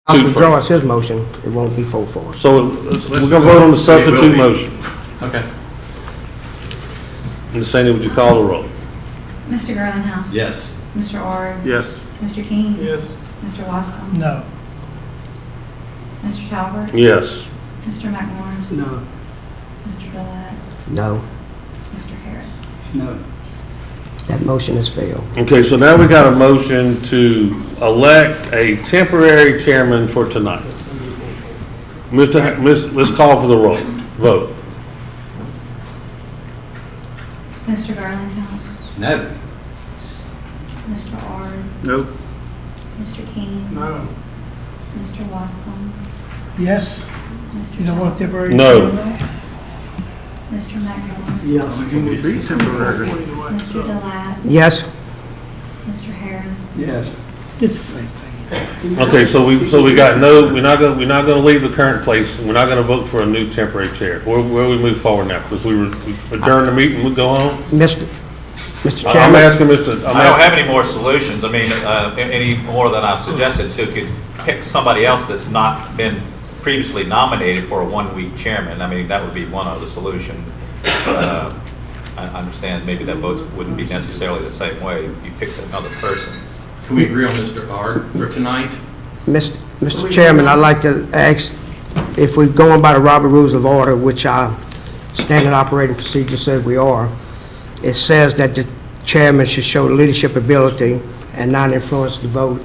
I'll withdraw his motion, it won't be 4-4. So we're going to vote on the substitute motion. Okay. Ms. Sandy, would you call the roll? Mr. Garlinghouse. Yes. Mr. Ord. Yes. Mr. King. Yes. Mr. Wascom. No. Mr. Talbot. Yes. Mr. McMorris. No. Mr. Gillette. No, Mr. Harris. No. that motion has failed. Okay, so now we got a motion to elect a temporary chairman for tonight. Let's call for the roll. Vote. Mr. Garlinghouse. No. Mr. Ord. Nope. Mr. King. No. Mr. Wascom. Yes. Mr. You don't want Talbot. temporary? No. Mr. McMorris. Yes. Mr. Gillette. Yes, Mr. Harris. Yes. It's the same thing. Okay, so we got no, we're not gonna leave the current place, and we're not gonna vote for a new temporary chair. Where we move forward now? Because we adjourn the meeting, we go home? Mr. I'm Chairman. asking I don't have any more solutions. I mean, any more than I've suggested to could pick somebody else that's not been previously nominated for a one-week chairman. I mean, that would be one of the solution. I understand maybe that votes wouldn't be necessarily the same way if you picked another person. Can we agree on Mr. Ard for tonight? Mr. Chairman, I'd like to ask, if we're going by the Robert Rules of Order, which our standard operating procedure says we are, it says that the chairman should show leadership ability and not influence the vote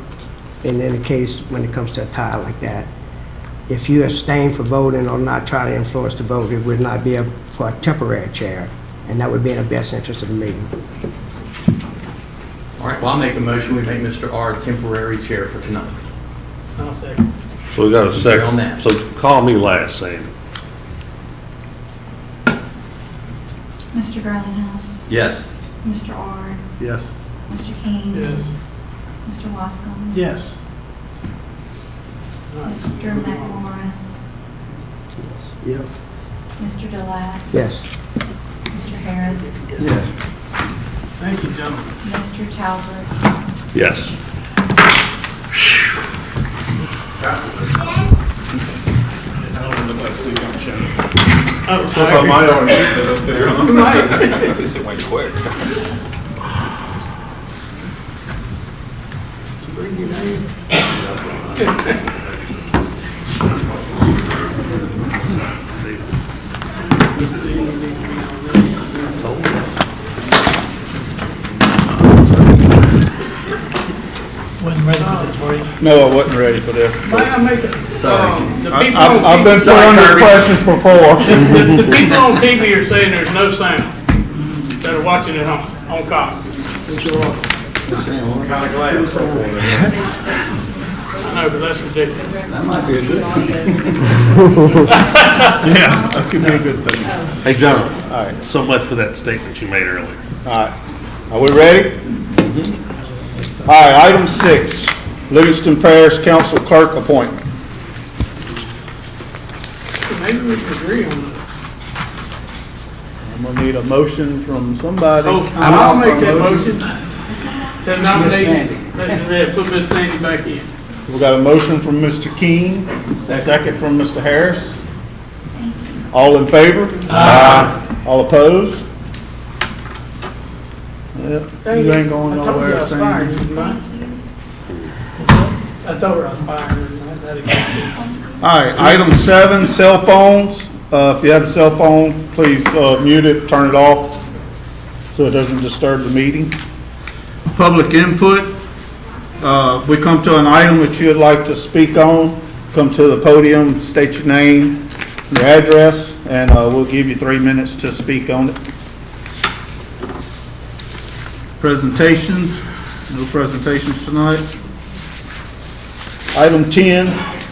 in any case when it comes to a tie like that. If you abstain for voting or not try to influence the vote, it would not be for a temporary chair, and that would be in the best interest of the meeting. All right, well, I'll make a motion, we make Mr. Ard temporary chair for tonight. I'll second. So we got a Agree on second. that. So call me last, Sandy. Mr. Garlinghouse. Yes. Mr. Ord. Yes. Mr. King. Yes. Mr. Wascom. Yes. Mr. McMorris. Yes. Mr. Gillette. Yes. Mr. Harris. Yes. Thank you, gentlemen. Mr. Talbot. Yes. Oh, sorry. At least it went quick. Wasn't ready for this, were you? No, I wasn't ready for this. May I make it? Sorry. I've been put under questions before. The people on TV are saying there's no sound that are watching at home on Cox. Kind of glad. I know, but that's ridiculous. That might be a good thing. Yeah, that could be a good thing. Hey, John. All right, So much for that statement you made earlier. all right. Are we ready? All right, item 6, Livingston Parish Council Clerk appointment. Maybe we can agree on that. I'm gonna need a motion from somebody. Oh, I'll make that motion to nominate, put Miss Sandy back in. We got a motion from Mr. King, second from Mr. Harris. All in favor? Aye. All opposed? Yep, you ain't going nowhere, Sandy. I told her I was firing her. All right, item 7, cell phones. If you have a cell phone, please mute it, turn it off, so it doesn't disturb the meeting. Public input. We come to an item that you'd like to speak on, come to the podium, state your name, your address, and we'll give you 3 minutes to speak on it. Presentations. No presentations tonight. Item 10,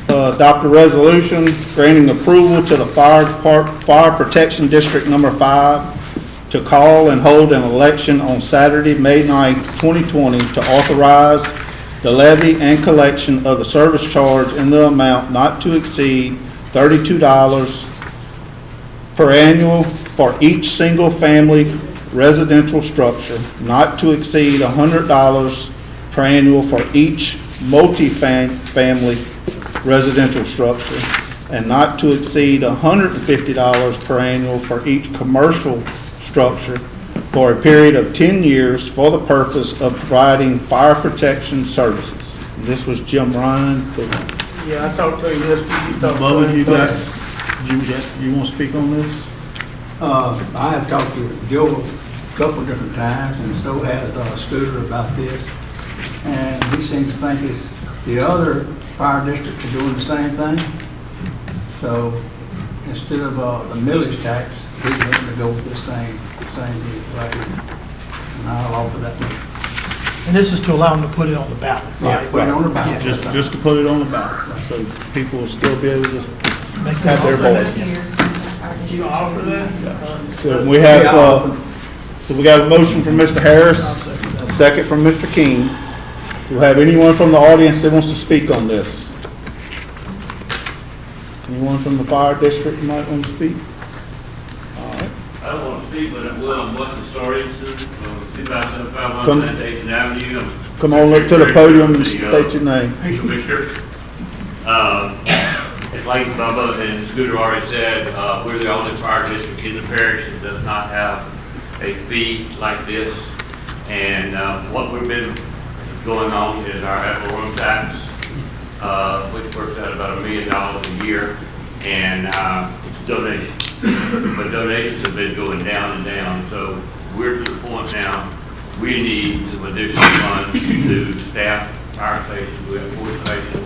adopt a resolution granting approval to the Fire Protection District Number 5 to call and hold an election on Saturday, May 9th, 2020 to authorize the levy and collection of the service charge in the amount not to exceed $32 per annual for each single-family residential structure, not to exceed $100 per annual for each multi-family residential structure, and not to exceed $150 per annual for each commercial structure for a period of 10 years for the purpose of providing fire protection services. This was Jim Ryan. Yeah, I talked to him yesterday. He talked to Bubba, him. you want to speak on this? I have talked to Joe a couple of different times, and so has Scooter about this. And he seems to think it's the other fire districts are doing the same thing. So instead of the millage tax, he's going to go with this same deal right here. And I'll offer that. And this is to allow them to put it on the ballot, Yeah, right? put it on the ballot. Just to put it on the ballot, so people will still be able to Make have this, their voice. You gonna offer that? So we have, so we got a motion from Mr. Harris, a second from Mr. King. Do we have anyone from the audience that wants to speak on this? Anyone from the fire district might want to speak? All right. I don't want to speak, but I will. I'm Weston Sorensen, 2551 Come- Plantation Avenue. Come on up to the podium and state your name. Commissioner. It's like Bubba and Scooter already said, we're the only fire district in the parish that does not have a fee like this. And what we've been going on is our ad valorem tax, which works out about $1 million a year, and donations. But donations have been going down and down, so we're to the point now, we need some additional funds to staff fire stations. We have 4 stations.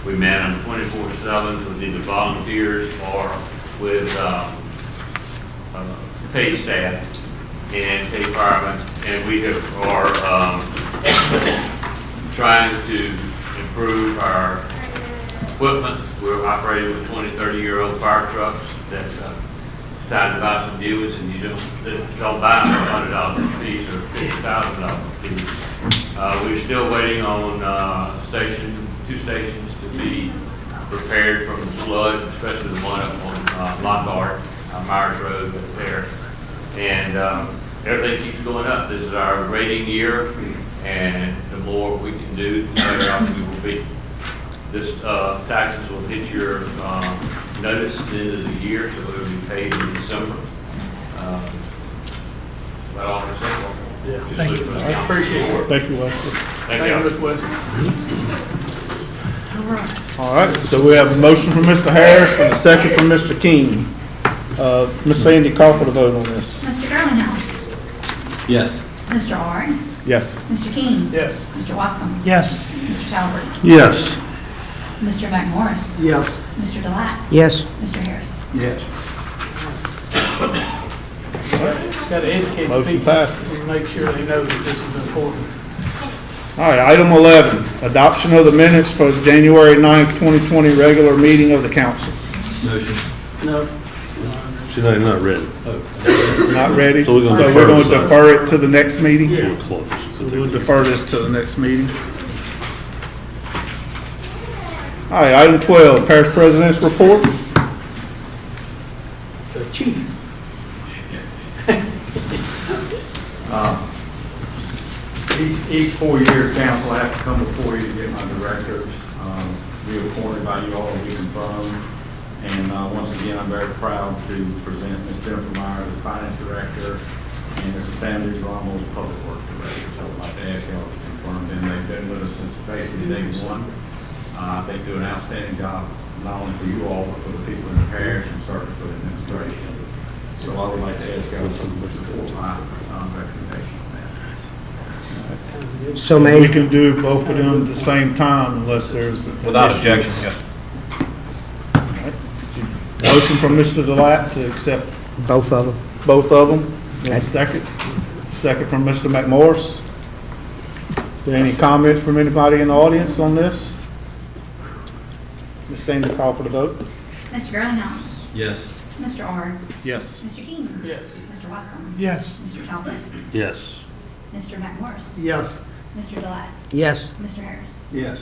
We man them 24/7 with either volunteers or with paid staff and paid firemen. And we are trying to improve our equipment. We're operating with 20, 30-year-old fire trucks that time to buy some new ones, and you don't buy them for $100 a piece or $50,000 a piece. We're still waiting on 2 stations to be prepared from the flood, especially the one up on Lockhart, Myers Road up there. And everything keeps going up. This is our rating year, and the more we can do, the better off we will be. This taxes will hit your notice at the end of the year, so it will be paid in December. About all I'm saying. Yeah. Thank you. I appreciate it. Thank you, Wesley. Thank Thank you, you. Mr. Weston. All right, so we have a motion from Mr. Harris and a second from Mr. King. Ms. Sandy, call for the vote on this. Mr. Garlinghouse. Yes. Mr. Ard. Yes. Mr. King. Yes. Mr. Wascom. yes. Mr. Talbot. Yes. Mr. McMorris. Yes. Mr. Delat. Yes. Mr. Harris. Yes. Got to educate the Motion people passes. and make sure they know that this is important. All right, item 11, adoption of the minutes for the January 9th, 2020 regular meeting of the council. No. She's not ready. Not ready? So we're gonna So defer we're going this to item. defer it to the next meeting? We're close. So we'll defer this to the next meeting. All right, item 12, parish president's report. The chief. Each 4 years, council, I have to come before you to get my directors reappointed by you all, reconfirmed. And once again, I'm very proud to present Ms. Jennifer Myers as finance director and Mr. Sanders Ramos, public works director. So I'd like to ask y'all to confirm them. They've been with us since basically day one. I think do an outstanding job, not only for you all, but for the people in the parish and certainly for the administration. So I would like to ask y'all to support my recommendation on that. So We made. can do both of them at the same time unless there's. Without objection, yes. Motion from Mr. Delat to accept Both of them. both of them. Yes. Second. Second from Mr. McMorris. Any comments from anybody in the audience on this? Ms. Sandy, call for the vote. Mr. Garlinghouse. Yes. Mr. Ard. Yes. Mr. King. Yes. Mr. Wascom. Yes. Mr. Talbot. Yes. Mr. McMorris. Yes. Mr. Delat. Yes. Mr. Harris. Yes.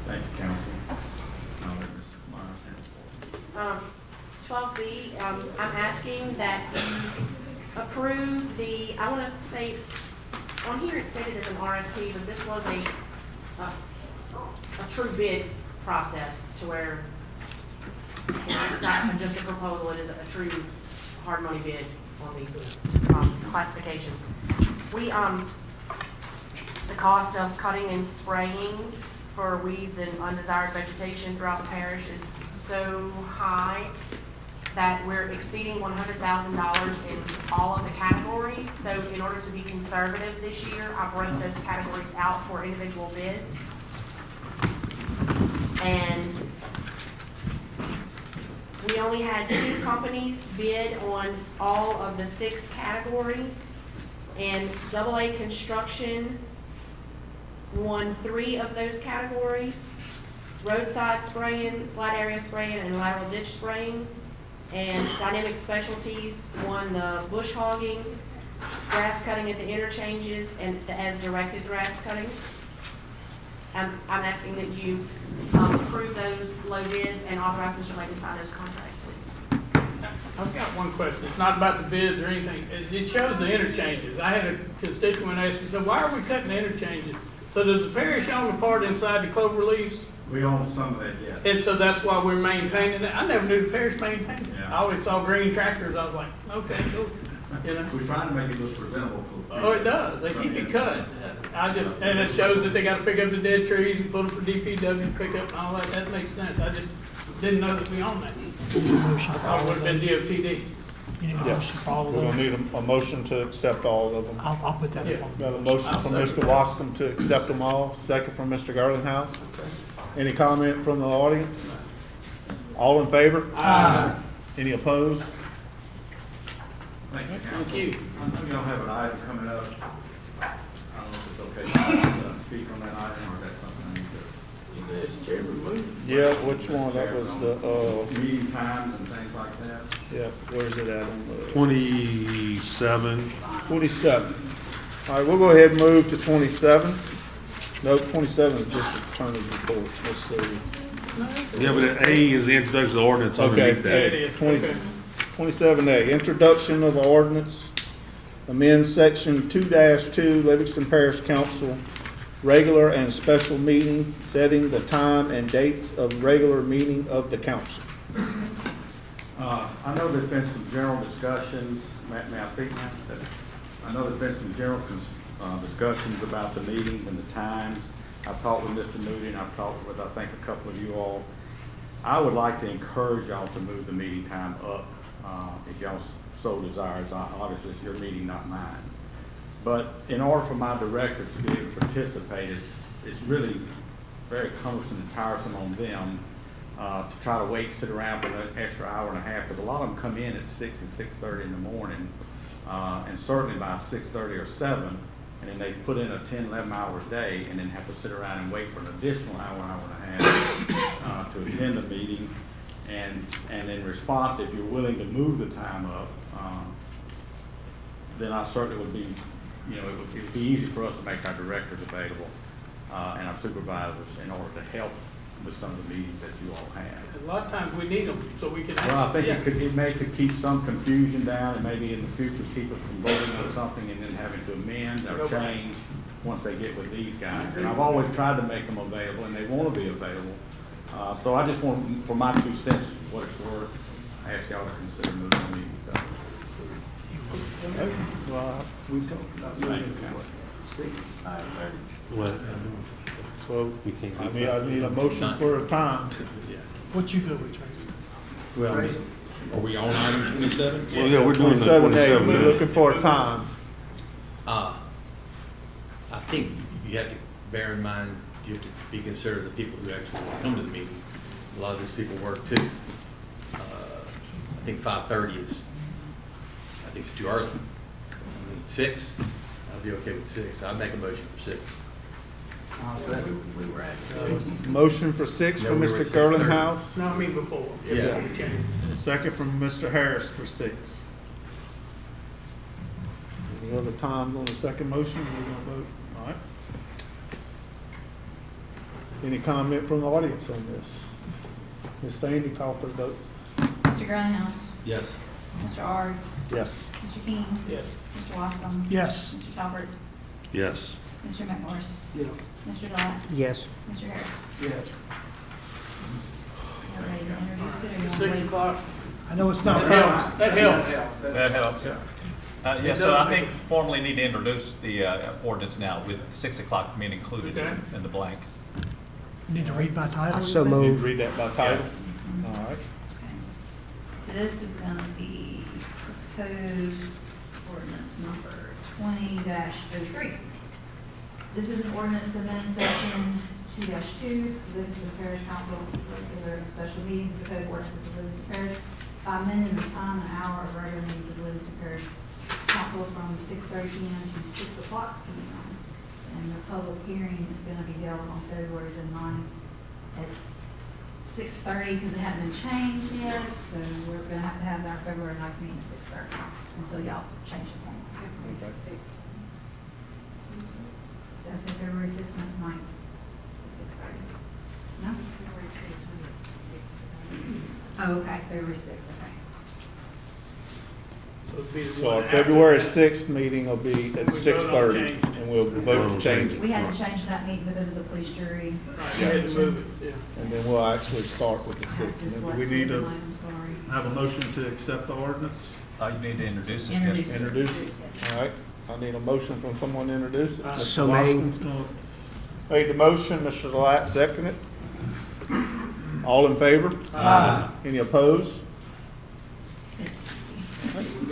Thank you, council. I'll let Ms. Myers handle it. 12B, I'm asking that you approve the, I want to say, on here it's stated as an RFP, but this was a a true bid process to where it's not just a proposal, it is a true hard money bid on these classifications. The cost of cutting and spraying for weeds and undesired vegetation throughout the parish is so high that we're exceeding $100,000 in all of the categories. So in order to be conservative this year, I broke those categories out for individual bids. And we only had 2 companies bid on all of the 6 categories. And AA Construction won 3 of those categories: roadside spraying, flat area spraying, and lateral ditch spraying. And Dynamic Specialties won the bush hogging, grass cutting at the interchanges, and the as directed grass cutting. I'm asking that you approve those low bids and authorize Mr. Lake to sign those contracts, please. I've got one question. It's not about the bids or anything. It shows the interchanges. I had a constituent ask me, so why are we cutting the interchanges? So does the parish own the part inside the clover leaves? We own some of that, yes. And so that's why we're maintaining it? I never knew the parish maintained it. Yeah. I always saw green tractors. I was like, okay, cool. You know? We're trying to make it look presentable for the Oh, it does. They keep it cut. And it shows that they gotta pick up the dead trees and put them for DPW to pick up and all that. That makes sense. I just didn't know that we owned that. Motion I for thought all it of would have been them. DOTD. You need a motion for all of We're gonna them? need a motion to accept all of them. I'll put that in Yeah. front of Got you. a motion from Mr. Wascom to accept them all, second from Mr. Garlinghouse. Any comment from the audience? All in favor? Aye. Any opposed? Thank you, Thank council. you. I know y'all have an item coming up. I don't know if it's okay to speak on that item, or is that something I need to? This chair removed. Yeah, which one? That was the, Meeting times and things like that. yeah, where's it at on the? 27. 27. All right, we'll go ahead and move to 27. No, 27 is just attorney's report. Let's see. Yeah, but A is the introduction of the ordinance Okay, underneath that. There it is. 20 Okay. 27A, introduction of ordinance, amend section 2-2 Livingston Parish Council, regular and special meeting, setting the time and dates of regular meeting of the council. I know there's been some general discussions, may I speak now? I know there's been some general discussions about the meetings and the times. I've talked with Mr. Moody and I've talked with, I think, a couple of you all. I would like to encourage y'all to move the meeting time up, if y'all so desires. Obviously, it's your meeting, not mine. But in order for my directors to be able to participate, it's really very cumbersome and tiresome on them to try to wait, sit around for an extra hour and a half, because a lot of them come in at 6 and 6:30 in the morning, and certainly by 6:30 or 7, and then they put in a 10, 11-hour day, and then have to sit around and wait for an additional hour and a half to attend the meeting. And in response, if you're willing to move the time up, then I certainly would be, it would be easy for us to make our directors available and our supervisors in order to help with some of the meetings that you all have. A lot of times we need them so we can. Well, I think Yeah. it could keep some confusion down, and maybe in the future keep us from voting on something and then having to amend or Okay. change once they get with these guys. And I've always tried to make them available, and they want to be available. So I just want, for my 2 cents, what it's worth, I ask y'all to consider moving the meetings up. Well, We talked about Thank moving you, to what, 6? Well, we can't. I need a motion for a time. What you go with, Tracy? Well, are we on item 27? Well, yeah, we're doing the 27A, 27. we're yeah. looking for a time. I think you have to bear in mind, you have to be considerate of the people who actually come to the meeting. A lot of these people work too. I think 5:30 is, I think it's too early. I mean, 6, I'd be okay with 6. I'd make a motion for 6. I'll second. We were at 6. Motion for 6 No, from we were Mr. at 6:30. Garlinghouse, No, I mean before. Yeah. Before we changed. second from Mr. Harris for 6. Any other times on the second motion? We're gonna vote. All right. Any comment from the audience on this? Ms. Sandy, call for the vote. Mr. Greenhouse, Yes. Mr. Ard, Yes. Mr. King, Yes. Mr. Wascom, Yes. Mr. Talbert, Yes. Mr. McMorris? Yes. Mr. Delatt? Yes. Mr. Harris? Yes. Y'all ready to introduce it or you want to 6 wait? o'clock. I know it's not. That helps. That helps. That helps. Yeah, so I think formally need to introduce the ordinance now with 6 o'clock being included Okay. in the blank. You need to read by title. So You moved. read that by title? All right. Okay. This is gonna be proposed ordinance number 20-03. This is an ordinance to amend section 2-2, Livingston Parish Council regular and special meetings of the code of ordinances of Livingston Parish by amending the time and hour of regular meetings of Livingston Parish Council from 6:30 p.m. to 6 o'clock p.m. And the public hearing is gonna be held on February the 9th at 6:30, because it hasn't been changed yet, so we're gonna have to have our February 9th meeting at 6:30 until y'all change the form. Okay. Did I say February 6th, 9th at 6:30? No? Oh, okay, February 6th, okay. So it'd be the So one our after February that. 6th meeting will be at We vote on 6:30, change. and we'll vote to change it. We had to change that meeting because of the police jury. Right, you had to move it, yeah. And then we'll actually start with the I have 6th. And then we need dyslexia, to I'm sorry. have a motion to accept the ordinance. You need to introduce it. Introduce. Yes. Introduce it. All right. I need a motion from someone to introduce it. Mr. So made. Washington's gonna- Made the motion, Mr. Delatt seconded it. All in favor? Aye. Any opposed? We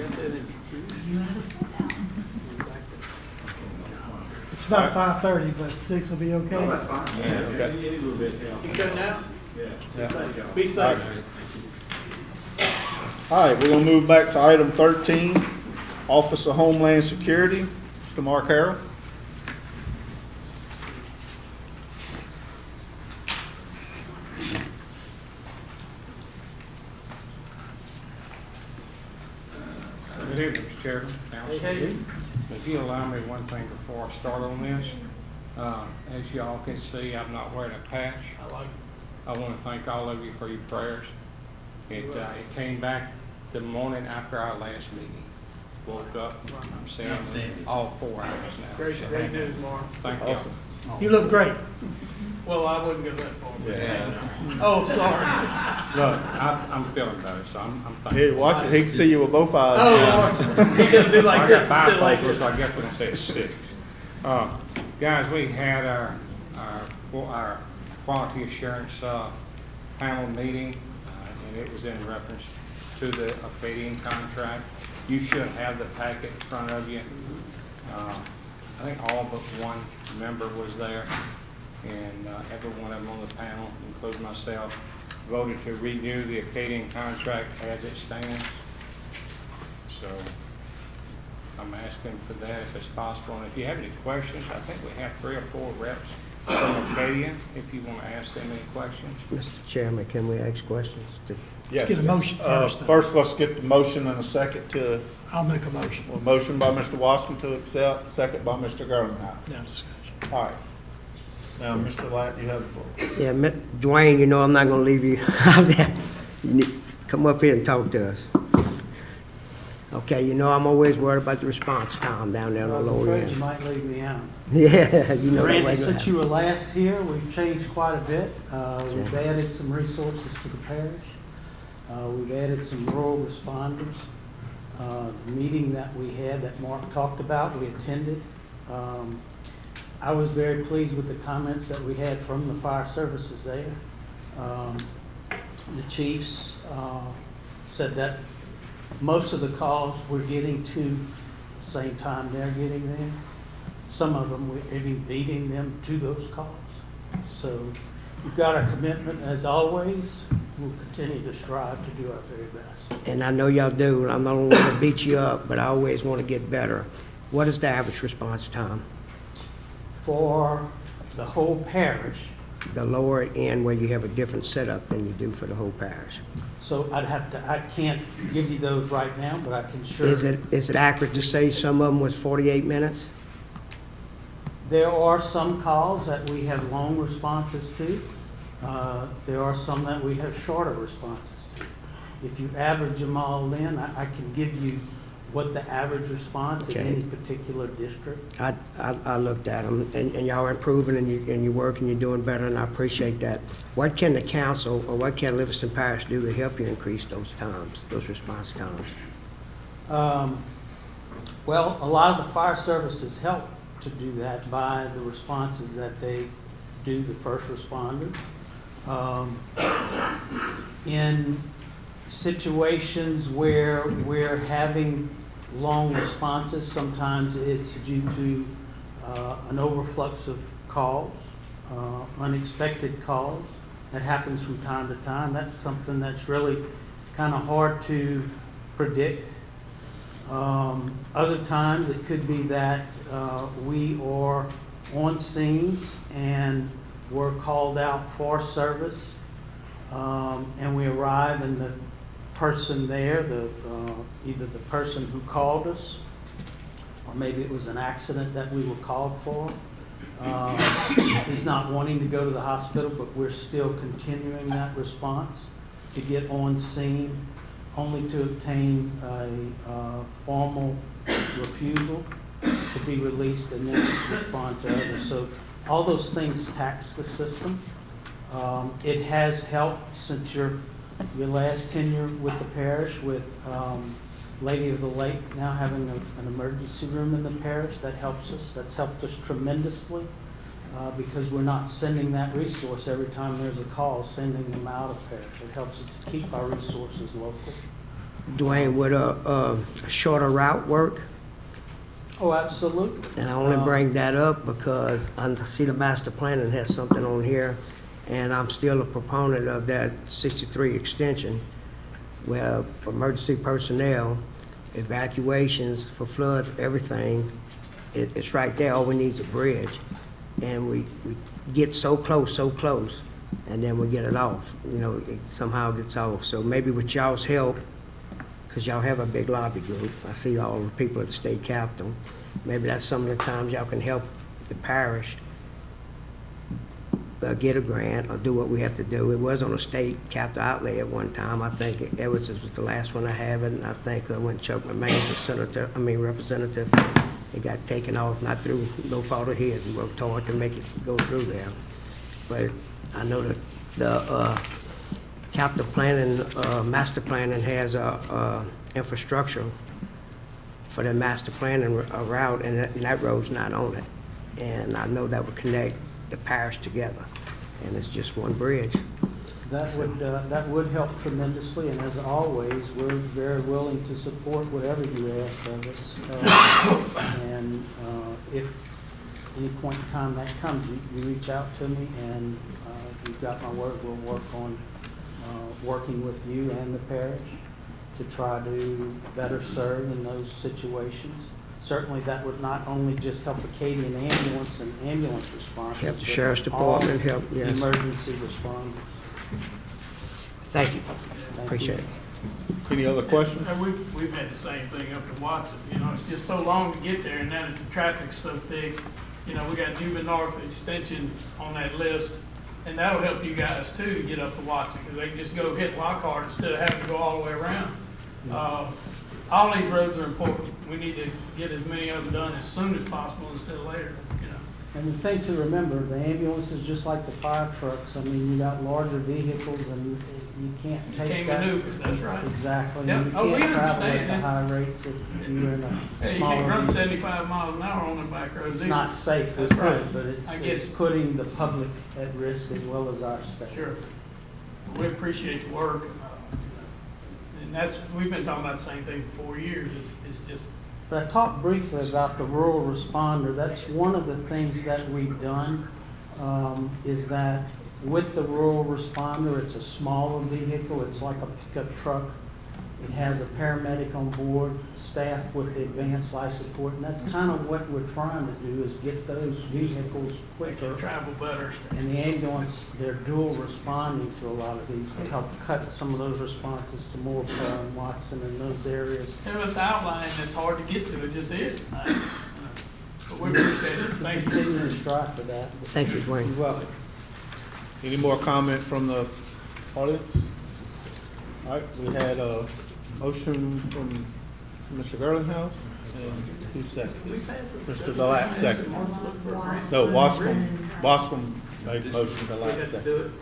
got that introduced. You want to sit down? It's not 5:30, but 6 will be okay. Okay. You cutting out? Yeah. Be safe. All right, we're gonna move back to item 13, Office of Homeland Security. Mr. Mark Harrell. Good evening, Mr. Chairman, Council. Hey. If you allow me one thing before I start on this, as y'all can see, I'm not wearing a patch. I like I want to thank all of you for your prayers. It came back the morning after our last meeting. Woke up, I'm saying Outstanding. all 4 hours now. Great, So, great news, Mark. Thank you. Awesome. You look great. Well, I wouldn't go that far. Yeah. Oh, sorry. Look, I'm feeling better, so I'm thankful. Hey, watch it, he can see you with both eyes. Oh, Lord. He doesn't do like I this, got it's still like bifocals, this. so I guess we can say it's 6. Guys, we had our quality assurance panel meeting, and it was in reference to the Acadian contract. You should have the packet in front of you. I think all but one member was there, and every one of them on the panel, including myself, voted to renew the Acadian contract as it stands. So I'm asking for that if it's possible. And if you have any questions, I think we have 3 or 4 reps from Acadia, if you want to ask them any questions. Mr. Chairman, can we ask questions? Yes. get a motion first, though. First, let's get the motion and a second to, I'll make a motion. a motion by Mr. Washington to accept, second by Mr. Gardenhouse. Now discussion. All right. Now, Mr. Latt, you have the floor. Yeah, Dwayne, you know I'm not gonna leave you out there. You need, come up here and talk to us. Okay, you know I'm always worried about the response time down there on I was the lower afraid you end. might leave me out. Yeah, you know that Randy, way. since you were last here, we've changed quite a bit. We've added some resources to the parish. We've added some rural responders. The meeting that we had that Mark talked about, we attended. I was very pleased with the comments that we had from the fire services there. The chiefs said that most of the calls we're getting to the same time they're getting them. Some of them, we're even beating them to those calls. So we've got our commitment as always. We'll continue to strive to do our very best. And I know y'all do, I'm not gonna wanna beat you up, but I always wanna get better. What is the average response time? For the whole parish, The lower end where you have a different setup than you do for the whole parish. so I can't give you those right now, but I can sure. Is it accurate to say some of them was 48 minutes? There are some calls that we have long responses to. There are some that we have shorter responses to. If you average them all in, I can give you what the average response in Okay. any particular district. I looked at them, and y'all are improving, and you work, and you're doing better, and I appreciate that. What can the council, or what can Livingston Parish do to help you increase those times, those response times? Well, a lot of the fire services help to do that by the responses that they do, the first responders. In situations where we're having long responses, sometimes it's due to an overflux of calls, unexpected calls. That happens from time to time. That's something that's really kind of hard to predict. Other times, it could be that we are on scenes and we're called out for service, and we arrive, and the person there, either the person who called us, or maybe it was an accident that we were called for, is not wanting to go to the hospital, but we're still continuing that response to get on scene, only to obtain a formal refusal to be released and then respond to others. So all those things tax the system. It has helped since your last tenure with the parish, with Lady of the Lake now having an emergency room in the parish. That helps us. That's helped us tremendously because we're not sending that resource every time there's a call, sending them out of parish. It helps us to keep our resources local. Dwayne, would a shorter route work? Oh, absolutely. And I only bring that up because I see the master planning has something on here, and I'm still a proponent of that 63 extension, where emergency personnel, evacuations for floods, everything, it's right there. All we need is a bridge. And we get so close, and then we get it off. You know, it somehow gets off. So maybe with y'all's help, because y'all have a big lobby group. I see all the people at the state capitol. Maybe that's some of the times y'all can help the parish get a grant or do what we have to do. It was on a state capital outlay at one time. I think Edwards was the last one I have it, and I think when Chuck McMahon was representative, it got taken off, not through no fault of his. He worked hard to make it go through there. But I know that the capital planning, master planning has infrastructure for the master planning route, and that road's not on it. And I know that would connect the parish together, and it's just one bridge. That would help tremendously, and as always, we're very willing to support whatever you ask of us. And if any point in time that comes, you reach out to me, and you've got my word. We'll work on working with you and the parish to try to better serve in those situations. Certainly, that would not only just help Acadian ambulance and ambulance responses, Help the but sheriff's department, all help, yes. emergency responders. Thank you. Appreciate it. Any other questions? And we've had the same thing up to Watson, you know, it's just so long to get there, and now that the traffic's so thick, you know, we got Newman North Extension on that list, and that'll help you guys too, to get up to Watson, because they can just go hit Lockhart instead of having to go all the way around. All these roads are important. We need to get as many of them done as soon as possible instead of later, you know. And the thing to remember, the ambulance is just like the fire trucks. I mean, you got larger vehicles and you can't take Can't that. maneuver, that's right. Exactly. Yep. You Oh, we can't travel at understand. the It's- high rates if you're in a Hey, you smaller. can't run vehicle. 75 miles an hour on the back roads. It's either. not safe, we That's could, right. but I get it's it. putting the public at risk as well as our state. Sure. We appreciate the work. And we've been talking about the same thing for 4 years. It's just, But I talked briefly about the rural responder. That's one of the things that we've done, is that with the rural responder, it's a smaller vehicle. It's like a pickup truck. It has a paramedic on board, staffed with advanced life support, and that's kind of what we're trying to do, is get those vehicles they can quicker. travel better. And the ambulance, they're dual responding to a lot of these to help cut some of those responses to Morrill and Watson and those areas. If it's outlined, it's hard to get to. It just is. But we appreciate it. Thank you. Continue to strive for that. Thank you, Dwayne. You're welcome. Any more comment from the audience? All right, we had a motion from Mr. Girlinghouse, and who's second? Mr. Delat, second. No, Wascom made the motion, Delat second.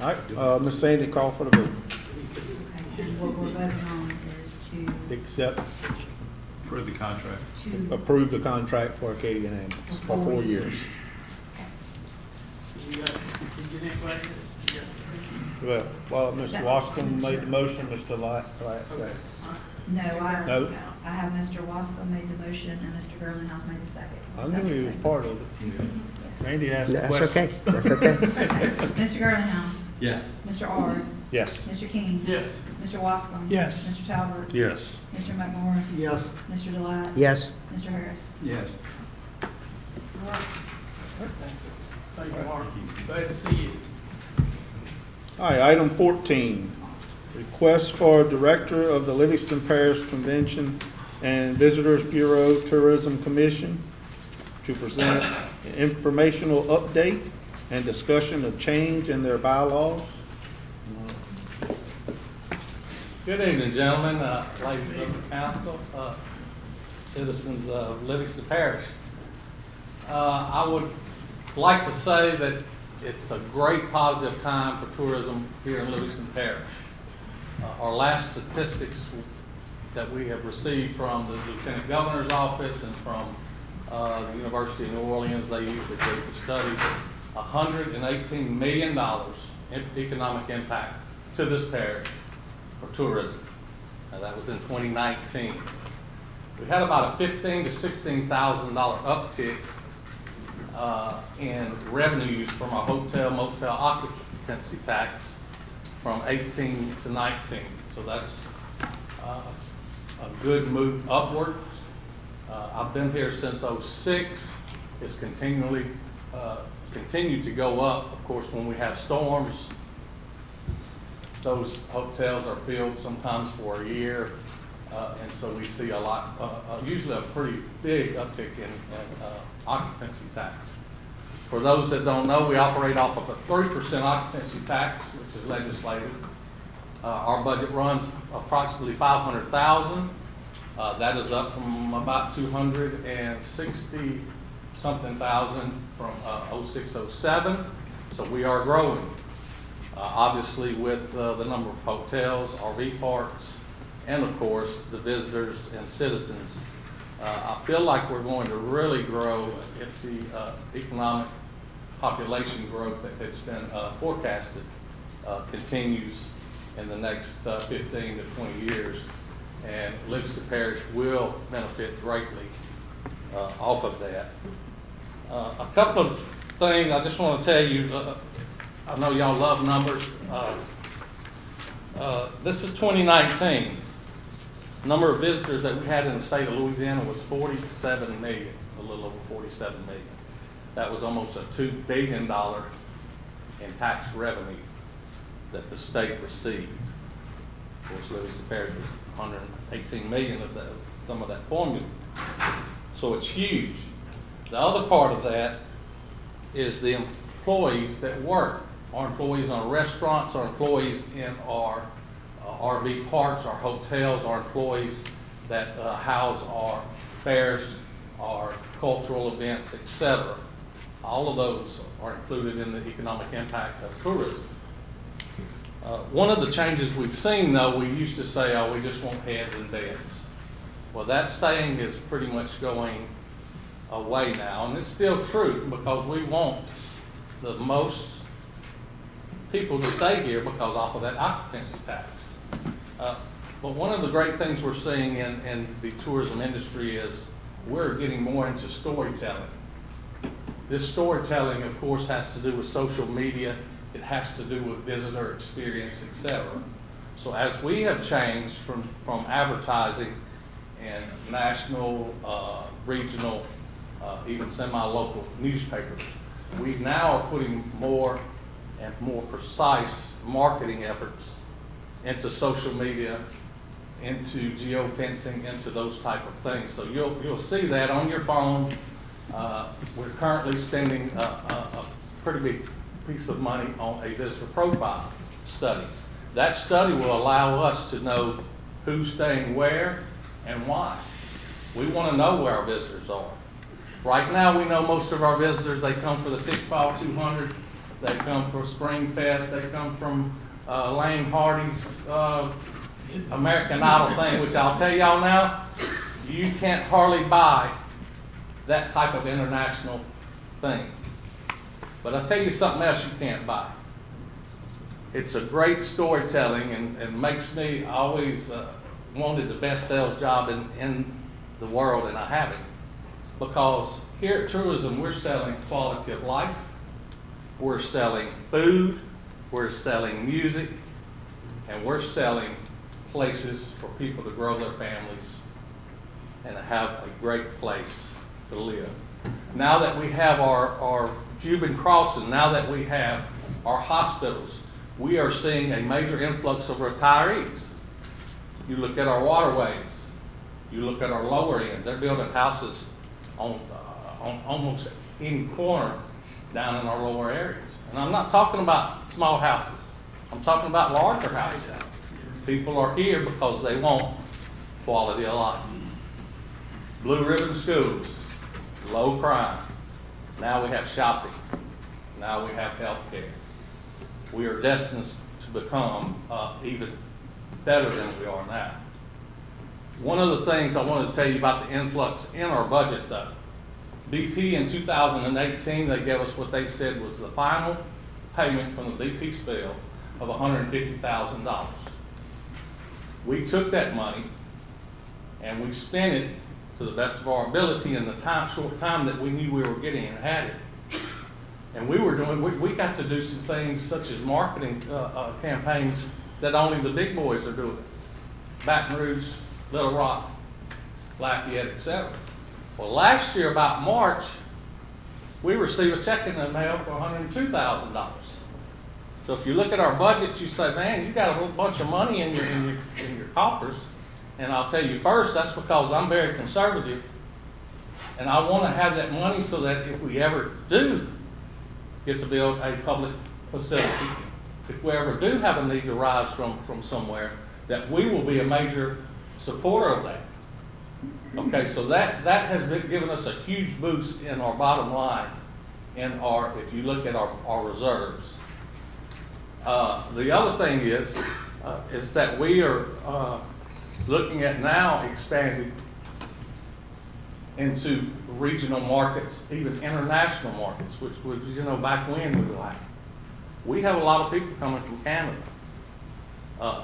All right, Ms. Sandy, call for the vote. What we're voting on is to, Accept, For the contract. to, approve the contract for Acadian Ambulance for 4 years. You got, did you get anybody? Well, Mr. Wascom made the motion, Mr. Delat second. no, No. I have Mr. Wascom made the motion and Mr. Burlinghouse made the second. I knew he was part of it. Randy asked the That's question. okay, that's okay. Mr. Burlinghouse, Yes. Mr. Ard, Yes. Mr. King, Yes. Mr. Wascom. Yes. Mr. Talbot. Yes. Mr. McMorris. Yes. Mr. Delat. Yes, Mr. Harris. Yes. Thank you, Mark. Glad to see you. All right, item 14, request for Director of the Livingston Parish Convention and Visitors Bureau Tourism Commission to present an informational update and discussion of change in their bylaws. Good evening, gentlemen, ladies of the council, citizens of Livingston Parish. I would like to say that it's a great positive time for tourism here in Livingston Parish. Our last statistics that we have received from the Lieutenant Governor's office and from the University of New Orleans, they usually do the study, $118 million in economic impact to this parish for tourism. That was in 2019. We had about a $15,000 to $16,000 uptick in revenues from our hotel motel occupancy tax from 18 to 19. So that's a good move upwards. I've been here since '06. It's continued to go up. Of course, when we have storms, those hotels are filled sometimes for a year, and so we see a lot, usually a pretty big uptick in occupancy tax. For those that don't know, we operate off of a 3% occupancy tax, which is legislated. Our budget runs approximately $500,000. That is up from about 260 something thousand from 06-07. So we are growing. Obviously with the number of hotels, RV parks, and of course the visitors and citizens. I feel like we're going to really grow if the economic population growth that has been forecasted continues in the next 15 to 20 years. And Livingston Parish will benefit greatly off of that. A couple of things I just want to tell you. I know y'all love numbers. This is 2019. The number of visitors that we had in the state of Louisiana was 47 million, a little over 47 million. That was almost a $2 billion in tax revenue that the state received. Of course, Livingston Parish was 118 million of that, some of that formula. So it's huge. The other part of that is the employees that work. Our employees in our restaurants, our employees in our RV parks, our hotels, our employees that house our fairs, our cultural events, etc. All of those are included in the economic impact of tourism. One of the changes we've seen, though, we used to say, oh, we just want heads and beds. Well, that saying is pretty much going away now, and it's still true because we want the most people to stay here because off of that occupancy tax. But one of the great things we're seeing in the tourism industry is we're getting more into storytelling. This storytelling, of course, has to do with social media. It has to do with visitor experience, etc. So as we have changed from advertising and national, regional, even semi-local newspapers, we now are putting more and more precise marketing efforts into social media, into geofencing, into those type of things. So you'll see that on your phone. We're currently spending a pretty big piece of money on a visitor profile study. That study will allow us to know who's staying where and why. We want to know where our visitors are. Right now, we know most of our visitors, they come for the Tickfall 200, they come for Spring Fest, they come from Lane Hardy's American Idol thing, which I'll tell y'all now, you can't hardly buy that type of international things. But I'll tell you something else you can't buy. It's a great storytelling and makes me always wanted the best sales job in the world, and I have it. Because here at Tourism, we're selling quality of life, we're selling food, we're selling music, and we're selling places for people to grow their families and have a great place to live. Now that we have our Cuban Crossing, now that we have our hospitals, we are seeing a major influx of retirees. You look at our waterways, you look at our lower end, they're building houses on almost any corner down in our lower areas. And I'm not talking about small houses, I'm talking about larger houses. People are here because they want quality of life. Blue ribbon schools, low crime. Now we have shopping. Now we have health care. We are destined to become even better than we are now. One of the things I want to tell you about the influx in our budget though. BP in 2018, they gave us what they said was the final payment from the BP spill of $150,000. We took that money and we spent it to the best of our ability in the short time that we knew we were getting and had it. And we got to do some things such as marketing campaigns that only the big boys are doing. Baton Rouge, Little Rock, Lafayette, etc. Well, last year, about March, we received a check in the mail for $102,000. So if you look at our budget, you say, man, you got a whole bunch of money in your coffers. And I'll tell you first, that's because I'm very conservative. And I want to have that money so that if we ever do get to build a public facility, if we ever do have a need arise from somewhere, that we will be a major supporter of that. Okay, so that has been given us a huge boost in our bottom line in if you look at our reserves. The other thing is that we are looking at now expanding into regional markets, even international markets, which was, back when we were like. We have a lot of people coming from Canada.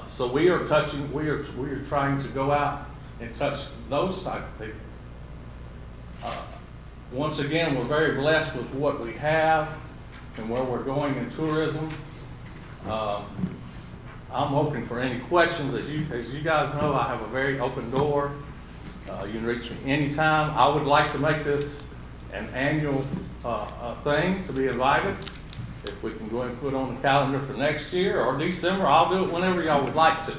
So we are trying to go out and touch those type of people. Once again, we're very blessed with what we have and where we're going in tourism. I'm open for any questions. As you guys know, I have a very open door. You can reach me anytime. I would like to make this an annual thing to be invited. If we can go ahead and put on the calendar for next year or December, I'll do it whenever y'all would like to.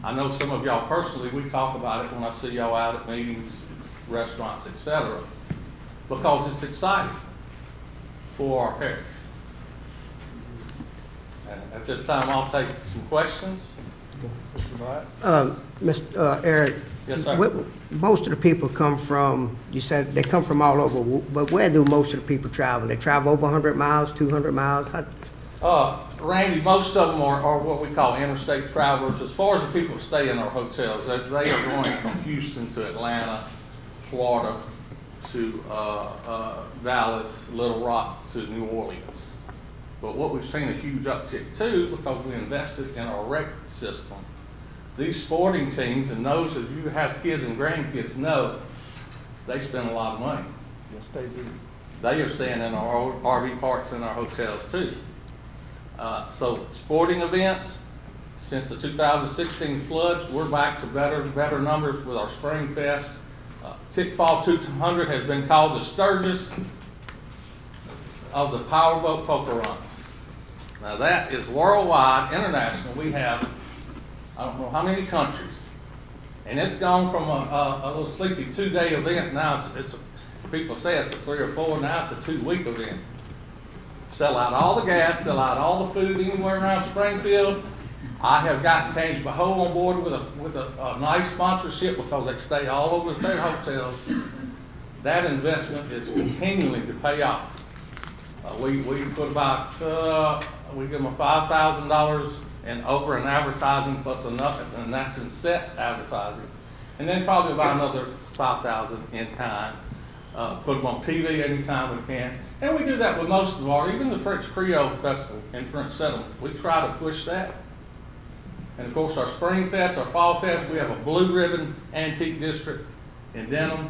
I know some of y'all personally, we talk about it when I see y'all out at meetings, restaurants, etc. Because it's exciting for our parish. And at this time, I'll take some questions. Mr. Eric. Yes, sir. Most of the people come from, you said they come from all over, but where do most of the people travel? They travel over 100 miles, 200 miles? Randy, most of them are what we call interstate travelers. As far as the people who stay in our hotels, they are going from Houston to Atlanta, Florida, to Dallas, Little Rock, to New Orleans. But what we've seen a huge uptick too, because we invested in our rec system. These sporting teams, and those of you who have kids and grandkids know, they spend a lot of money. Yes, they do. They are staying in our RV parks and our hotels too. So sporting events, since the 2016 floods, we're back to better numbers with our Spring Fest. Tickfall 200 has been called the Sturgis of the powerboat poker runs. Now that is worldwide, international. We have, I don't know how many countries. And it's gone from a little sleepy 2-day event. Now people say it's a 3 or 4, now it's a 2-week event. Sell out all the gas, sell out all the food anywhere around Springfield, I have gotten Tangier Behold on board with a nice sponsorship because they stay all over their hotels. That investment is continuing to pay off. We put about, we give them $5,000 and over in advertising plus enough, and that's in set advertising. And then probably about another $5,000 in kind. Put them on TV anytime we can. And we do that with most of our, even the French Creole Festival in French Settlement. We try to push that. And of course, our Spring Fest, our Fall Fest, we have a blue ribbon antique district in Denham,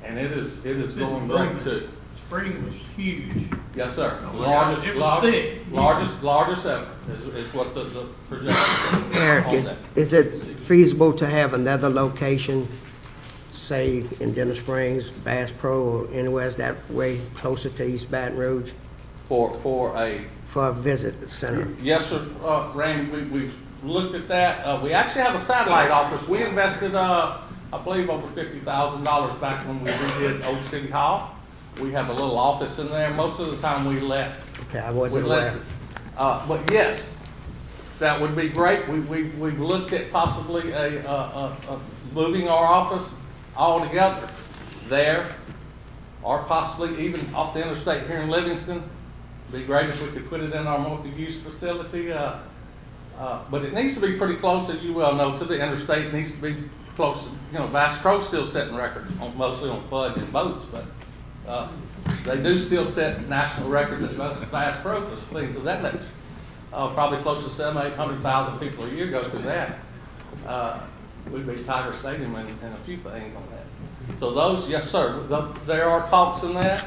and it is going great too. Spring was huge. Yes, sir. Oh my God, it was thick. Largest ever is what the projection. Eric, is it feasible to have another location, say in Denham Springs, Bass Pro, or anywhere that way closer to East Baton Rouge For for a visit center? yes, sir, Randy, we've looked at that. We actually have a satellite office. We invested, I believe, over $50,000 back when we redid Old City Hall. We have a little office in there. Most of the time we let. Okay, I wasn't aware. But yes, that would be great. We've looked at possibly moving our office altogether there, or possibly even off the interstate here in Livingston. It'd be great if we could put it in our multi-use facility. But it needs to be pretty close, as you well know, to the interstate. It needs to be close. You know, Bass Pro's still setting records, mostly on fudge and boats, but they do still set national records at most Bass Pro for things of that nature. Probably close to 700,000-800,000 people a year go through that. We beat Tiger Stadium and a few things on that. So those, yes, sir, there are talks in that.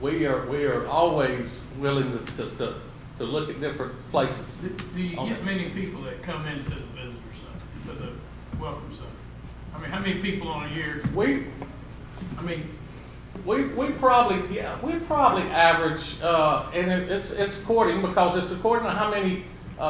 We are always willing to look at different places. Do you get many people that come into the visitor center, to the welcome center? I mean, how many people on a year? We probably average, and it's according, because it's according to how many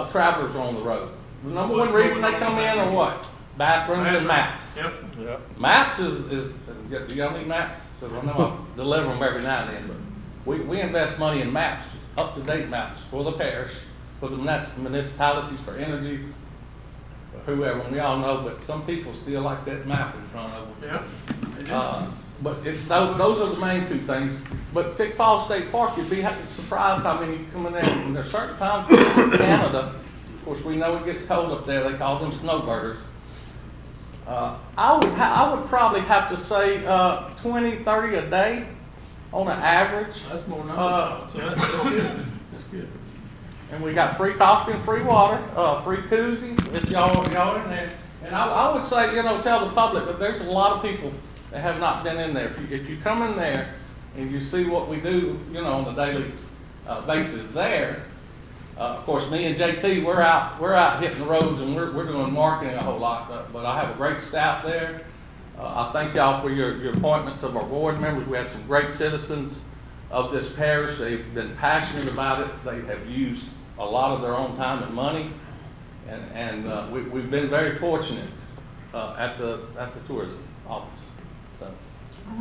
travelers are on the road. The number one reason they come in are what? Bathrooms and maps. Yep. Maps is do y'all need maps? Because I know I deliver them every now and then, but we invest money in maps, up-to-date maps for the parish, for the municipalities, for energy, for whoever. And we all know, but some people still like that map in front of them. Yep. But those are the main two things. But Tick Falls State Park, you'd be surprised how many come in there. And there's certain times in Canada, of course, we know it gets cold up there. They call them snowbirders. I would probably have to say 20, 30 a day on an average. That's more than I thought, so that's good. That's good. And we got free coffee and free water, free koozies if y'all in there. And I would say, tell the public that there's a lot of people that have not been in there. If you come in there and you see what we do, on a daily basis there. Of course, me and JT, we're out hitting the roads, and we're doing marketing a whole lot. But I have a great staff there. I thank y'all for your appointments of our board members. We have some great citizens of this parish. They've been passionate about it. They have used a lot of their own time and money, and we've been very fortunate at the tourism office. So,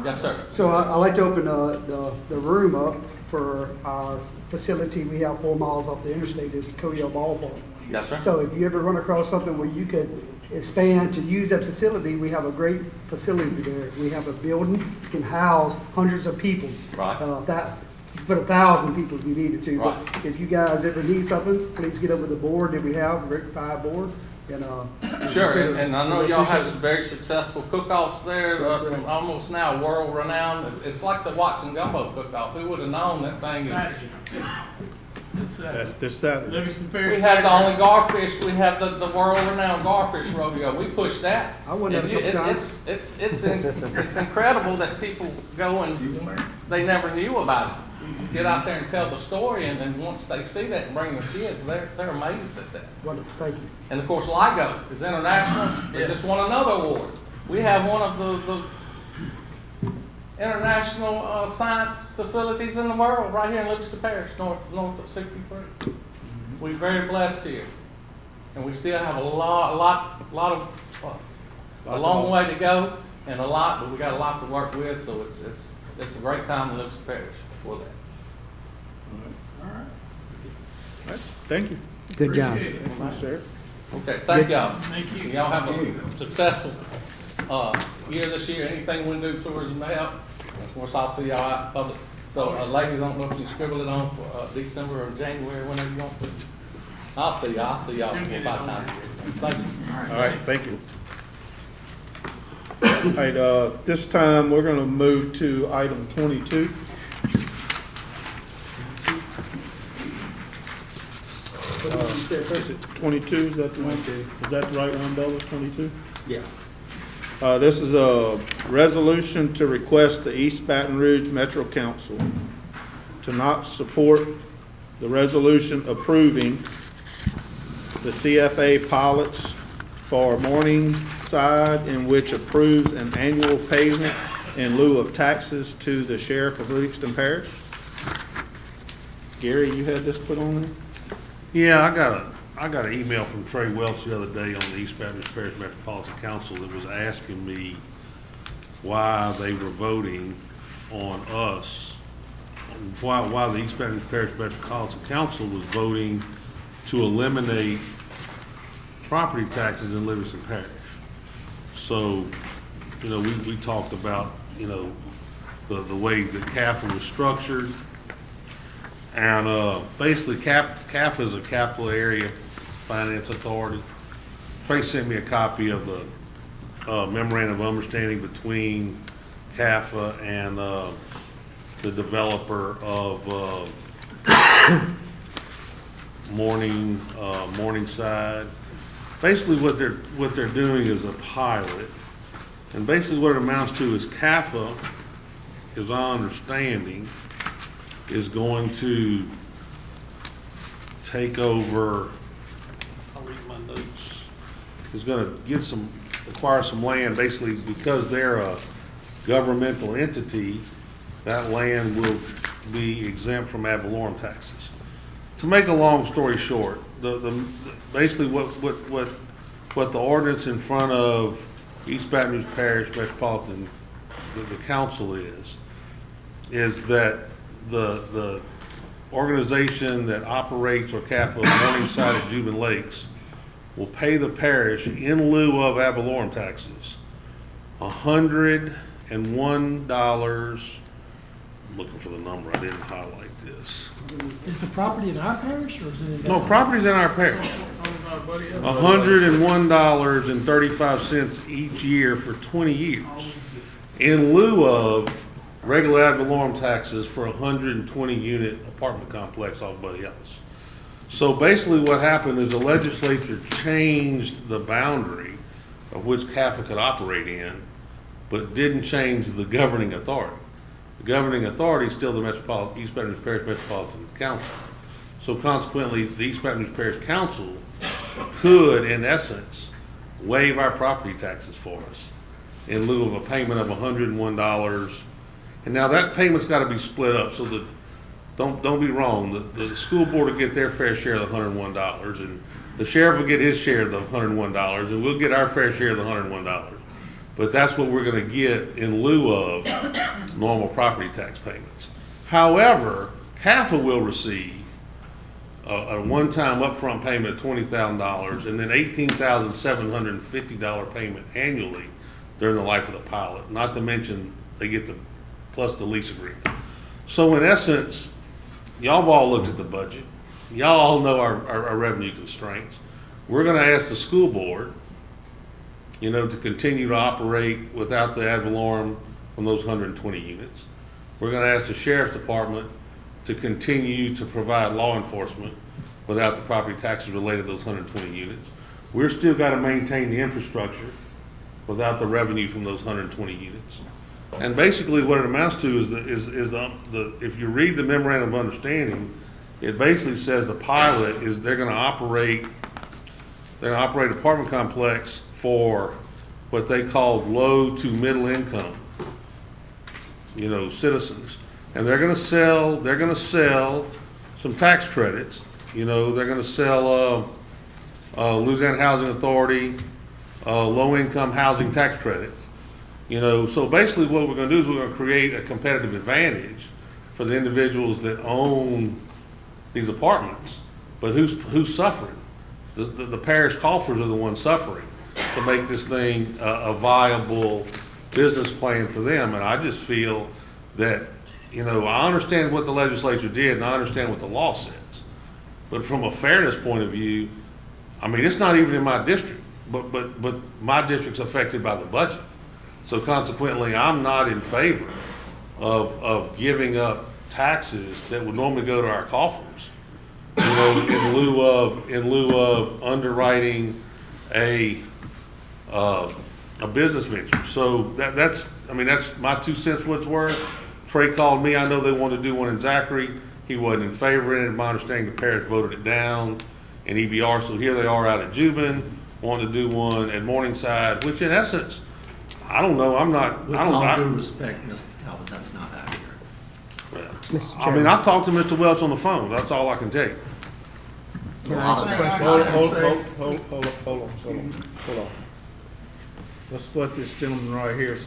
yes, sir. So I'd like to open the room up for our facility we have 4 miles off the interstate, is Cody Ballpark. Yes, sir. So if you ever run across something where you could expand to use that facility, we have a great facility there. We have a building that can house hundreds of people. Right. Put 1,000 people if you needed to. Right. But if you guys ever need something, please get over the board that we have, rectified board. And, sure, and I know y'all have some very successful cook-offs there, That's some great. almost now world-renowned. It's like the Watson Gumbo cook-off. Who would have known that thing is... That's this Saturday. Livingston Parish. We have the only garfish, we have the world-renowned garfish rodeo. We push that. I went there a And couple times. it's incredible that people go and they never knew about it. You get out there and tell the story, and then once they see that and bring their kids, they're amazed at that. Wonderful, thank you. And of course, LIGO is international. They just won another award. We have one of the international science facilities in the world right here in Livingston Parish, north of 63. We're very blessed here, and we still have a long way to go, and but we got a lot to work with. So it's a great time in Livingston Parish for that. All right. Thank you. Good job. Appreciate it. Okay, thank y'all. Thank you. Y'all have a successful, year this year. Anything we do tourism to help, of course, I'll see y'all out in public. So, ladies, I don't know if you scribble it on for, December or January, whenever you want to. I'll see y'all You'll get it about on time. there. Thank you. All right, thank you. All right, this time, we're gonna move to item 22. Is it 22, is that the one? Is that the right one, Bella, 22? Yeah. This is a resolution to request the East Baton Rouge Metro Council to not support the resolution approving the CFA pilots for Morningside, in which approves an annual payment in lieu of taxes to the sheriff of Livingston Parish. Gary, you had this put on there? Yeah, I got an email from Trey Welch the other day on the East Baton Rouge Parish Metropolitan Council that was asking me why they were voting on us, why the East Baton Rouge Parish Metropolitan Council was voting to eliminate property taxes in Livingston Parish. So, you know, we talked about, you know, the way that CAFA was structured. And basically, CAFA is a capital area finance authority. Trey sent me a copy of the memorandum of understanding between CAFA and the developer of Morningside. Basically, what they're doing is a pilot, and basically what it amounts to is CAFA, is our understanding, is going to take over, I'll read my notes, is gonna acquire some land, basically because they're a governmental entity, that land will be exempt from ad valorem taxes. To make a long story short, basically what the ordinance in front of East Baton Rouge Parish Metropolitan, the council is that the organization that operates or CAFA Morningside at Juban Lakes will pay the parish in lieu of ad valorem taxes $101. I'm looking for the number. I didn't highlight this. Is the property in our parish or is it in? No, property's in our parish. $101.35 each year for 20 years, in lieu of regular ad valorem taxes for a 120-unit apartment complex off Buddy Ellis. So basically what happened is the legislature changed the boundary of which CAFA could operate in, but didn't change the governing authority. The governing authority is still the East Baton Rouge Parish Metropolitan Council. So consequently, the East Baton Rouge Parish Council could, in essence, waive our property taxes for us in lieu of a payment of $101. And now that payment's got to be split up so that, don't be wrong, the school board will get their fair share of the $101, and the sheriff will get his share of the $101, and we'll get our fair share of the $101. But that's what we're going to get in lieu of normal property tax payments. However, CAFA will receive a one-time upfront payment of $20,000 and then $18,750 payment annually during the life of the pilot, not to mention they get plus the lease agreement. So in essence, y'all have all looked at the budget. Y'all all know our revenue constraints. We're going to ask the school board, you know, to continue to operate without the ad valorem on those 120 units. We're going to ask the sheriff's department to continue to provide law enforcement without the property taxes related to those 120 units. We're still got to maintain the infrastructure without the revenue from those 120 units. And basically what it amounts to is if you read the memorandum of understanding, it basically says the pilot is they're going to operate apartment complex for what they call low to middle income, you know, citizens. And they're going to sell some tax credits. You know, they're going to sell Louisiana Housing Authority low-income housing tax credits. You know, so basically what we're going to do is we're going to create a competitive advantage for the individuals that own these apartments But who's suffering? The parish coffers are the ones suffering to make this thing a viable business plan for them. And I just feel that, I understand what the legislature did and I understand what the law says. But from a fairness point of view, I mean, it's not even in my district, but my district's affected by the budget. So consequently, I'm not in favor of giving up taxes that would normally go to our coffers, in lieu of underwriting a business venture. So that's my 2 cents what's worth. Trey called me. I know they wanted to do one in Zachary. He wasn't in favor of it. My understanding, the parish voted it down in EBR. So here they are out at Juban, wanting to do one at Morningside, which in essence, I don't know. With all due respect, Mr. Talbot, that's not accurate. I talked to Mr. Welch on the phone. That's all I can tell you. Hold on. Let's let this gentleman right here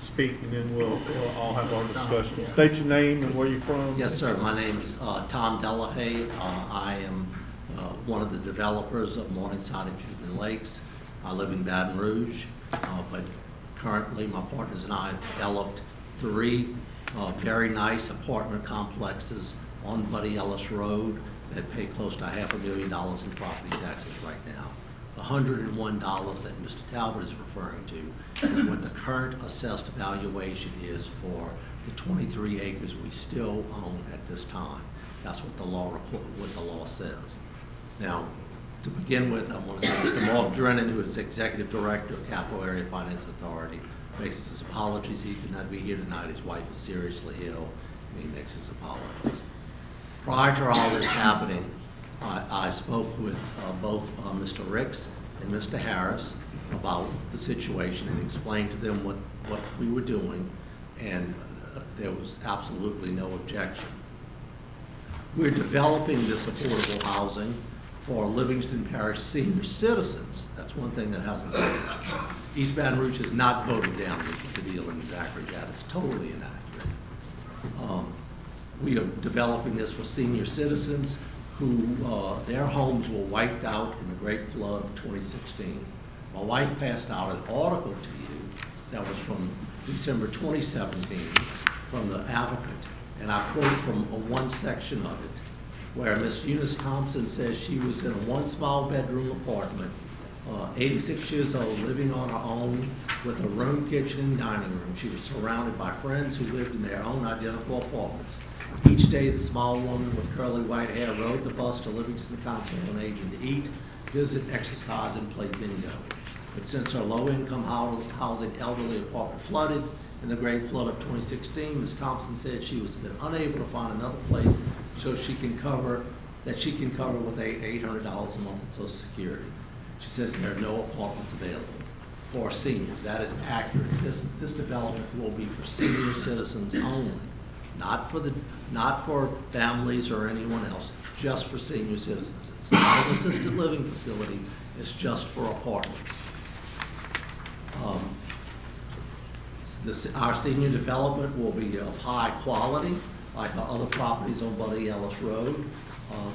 speak, and then we'll all have our discussion. State your name and where you're from. Yes, sir. My name is Tom Delahaye. I am one of the developers of Morningside and Juban Lakes. I live in Baton Rouge, but currently my partners and I have developed 3 very nice apartment complexes on Buddy Ellis Road that pay close to $500,000 in property taxes right now. The $101 that Mr. Talbot is referring to is what the current assessed valuation is for the 23 acres we still own at this time. That's what the law says. Now, to begin with, I want to say Mr. Mark Drennan, who is Executive Director of Capital Area Finance Authority, makes his apologies. He could not be here tonight. His wife is seriously ill, and he makes his apologies. Prior to all this happening, I spoke with both Mr. Ricks and Mr. Harris about the situation and explained to them what we were doing, and there was absolutely no objection. We're developing this affordable housing for Livingston Parish senior citizens. That's one thing that hasn't changed. East Baton Rouge has not voted down the deal in Zachary. That is totally inaccurate. We are developing this for senior citizens who their homes were wiped out in the Great Flood of 2016. My wife passed out an article to you that was from December 2017 from the Advocate, and I quote from one section of it, where Miss Eunice Thompson says she was in a 1 small bedroom apartment, 86 years old, living on her own with a room, kitchen, and dining room. She was surrounded by friends who lived in their own identical apartments. Each day, the small woman with curly white hair rode the bus to Livingston Council on Aging to eat, visit, exercise, and play bingo. But since her low-income housing elderly apartment flooded in the Great Flood of 2016, Ms. Thompson said she was been unable to find another place so she can cover with $800 a month in Social Security. She says there are no apartments available for seniors. That is accurate. This development will be for senior citizens only, not for families or anyone else, just for senior citizens. It's not an assisted living facility. It's just for apartments. Our senior development will be of high quality, like our other properties on Buddy Ellis Road.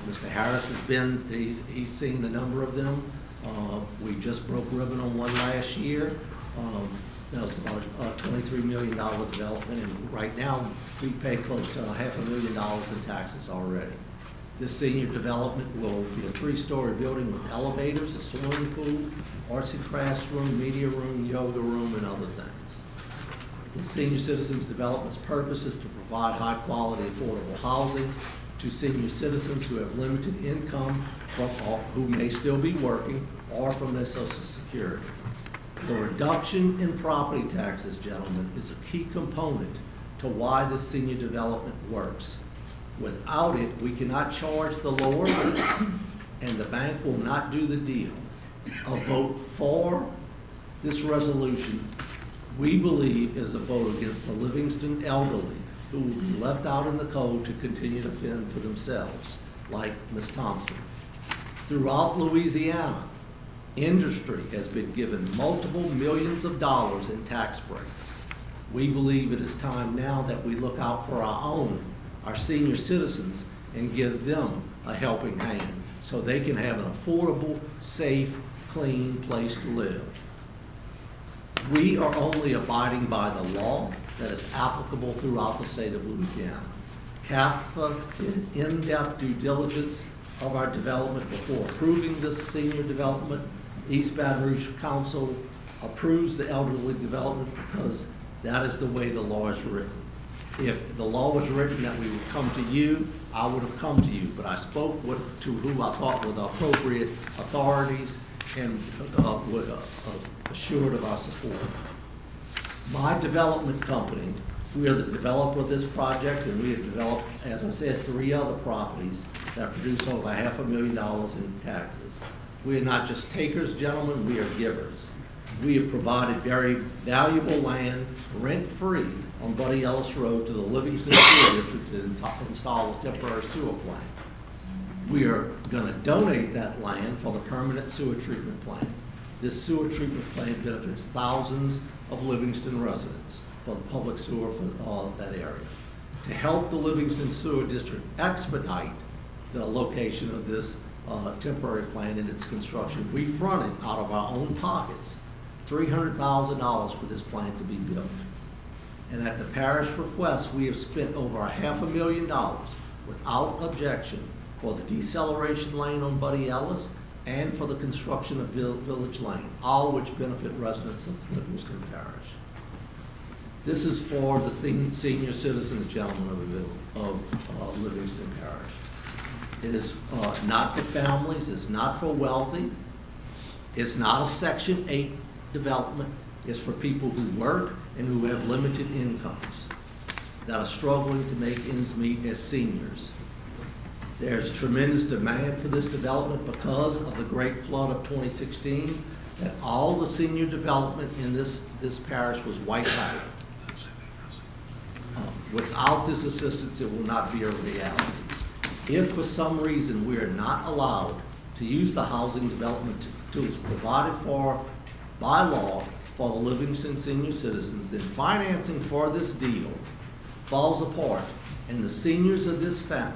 Mr. Harris has been, he's seen a number of them. We just broke ribbon on one last year. That was about a $23 million development, and right now we pay close to $500,000 in taxes already. This senior development will be a 3-story building with elevators, a swimming pool, arts and crafts room, media room, yoga room, and other things. The senior citizens development's purpose is to provide high-quality, affordable housing to senior citizens who have limited income who may still be working or from their Social Security. The reduction in property taxes, gentlemen, is a key component to why this senior development works. Without it, we cannot charge the lower rates, and the bank will not do the deal. A vote for this resolution, we believe, is a vote against the Livingston elderly who will be left out in the cold to continue to fend for themselves, like Ms. Thompson. Throughout Louisiana, industry has been given multiple millions of dollars in tax breaks. We believe it is time now that we look out for our senior citizens, and give them a helping hand so they can have an affordable, safe, clean place to live. We are only abiding by the law that is applicable throughout the state of Louisiana. CAPFA did in-depth due diligence of our development before approving this senior development. East Baton Rouge Council approves the elderly development because that is the way the law is written. If the law was written that we would come to you, I would have come to you, but I spoke to who I thought were the appropriate authorities and assured of our support. My development company, we are the developer of this project, and we have developed, as I said, 3 other properties that produce over $500,000 in taxes. We are not just takers, gentlemen, we are givers. We have provided very valuable land, rent-free, on Buddy Ellis Road to the Livingston Sewer District to install a temporary sewer plant. We are going to donate that land for the permanent sewer treatment plant. This sewer treatment plant benefits thousands of Livingston residents for the public sewer for that area. To help the Livingston Sewer District expedite the location of this temporary plant in its construction, we fronted out of our own pockets $300,000 for this plant to be built. And at the parish request, we have spent over $500,000 without objection for the deceleration lane on Buddy Ellis and for the construction of Village Lane, all which benefit residents of Livingston Parish. This is for the senior citizens, gentlemen, of Livingston Parish. It is not for families, it's not for wealthy, it's not a Section 8 development, it's for people who work and who have limited incomes that are struggling to make ends meet as seniors. There's tremendous demand for this development because of the great flood of 2016, that all the senior development in this parish was wiped out. Without this assistance, it will not be a reality. If for some reason we are not allowed to use the housing development tools provided for by law for the Livingston senior citizens, then financing for this deal falls apart, and the seniors of this parish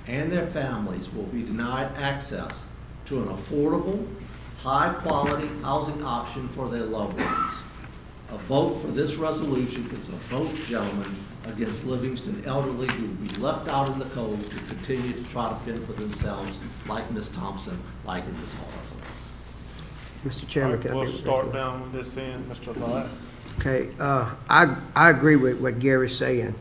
and their families will be denied access to an affordable, high-quality housing option for their loved ones. A vote for this resolution is a vote, gentlemen, against Livingston elderly who will be left out in the cold to continue to try to fend for themselves, like Ms. Thompson, like in this hall. Mr. Chairman, can I We'll be- start down this end, Mr. Black. Okay, I agree with what Gary's saying.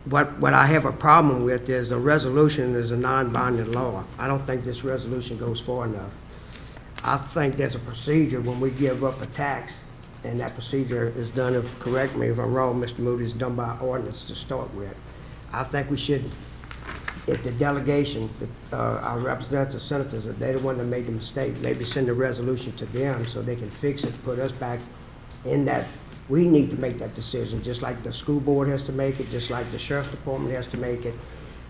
What I have a problem with is a resolution is a non-binding law. I don't think this resolution goes far enough. I think there's a procedure when we give up a tax, and that procedure is done, if, correct me if I'm wrong, Mr. Moody, is done by ordinance to start with. I think we should, if the delegation, our representatives, senators, if they're the one that made the mistake, maybe send a resolution to them so they can fix it, put us back in that. We need to make that decision, just like the school board has to make it, just like the sheriff's department has to make it.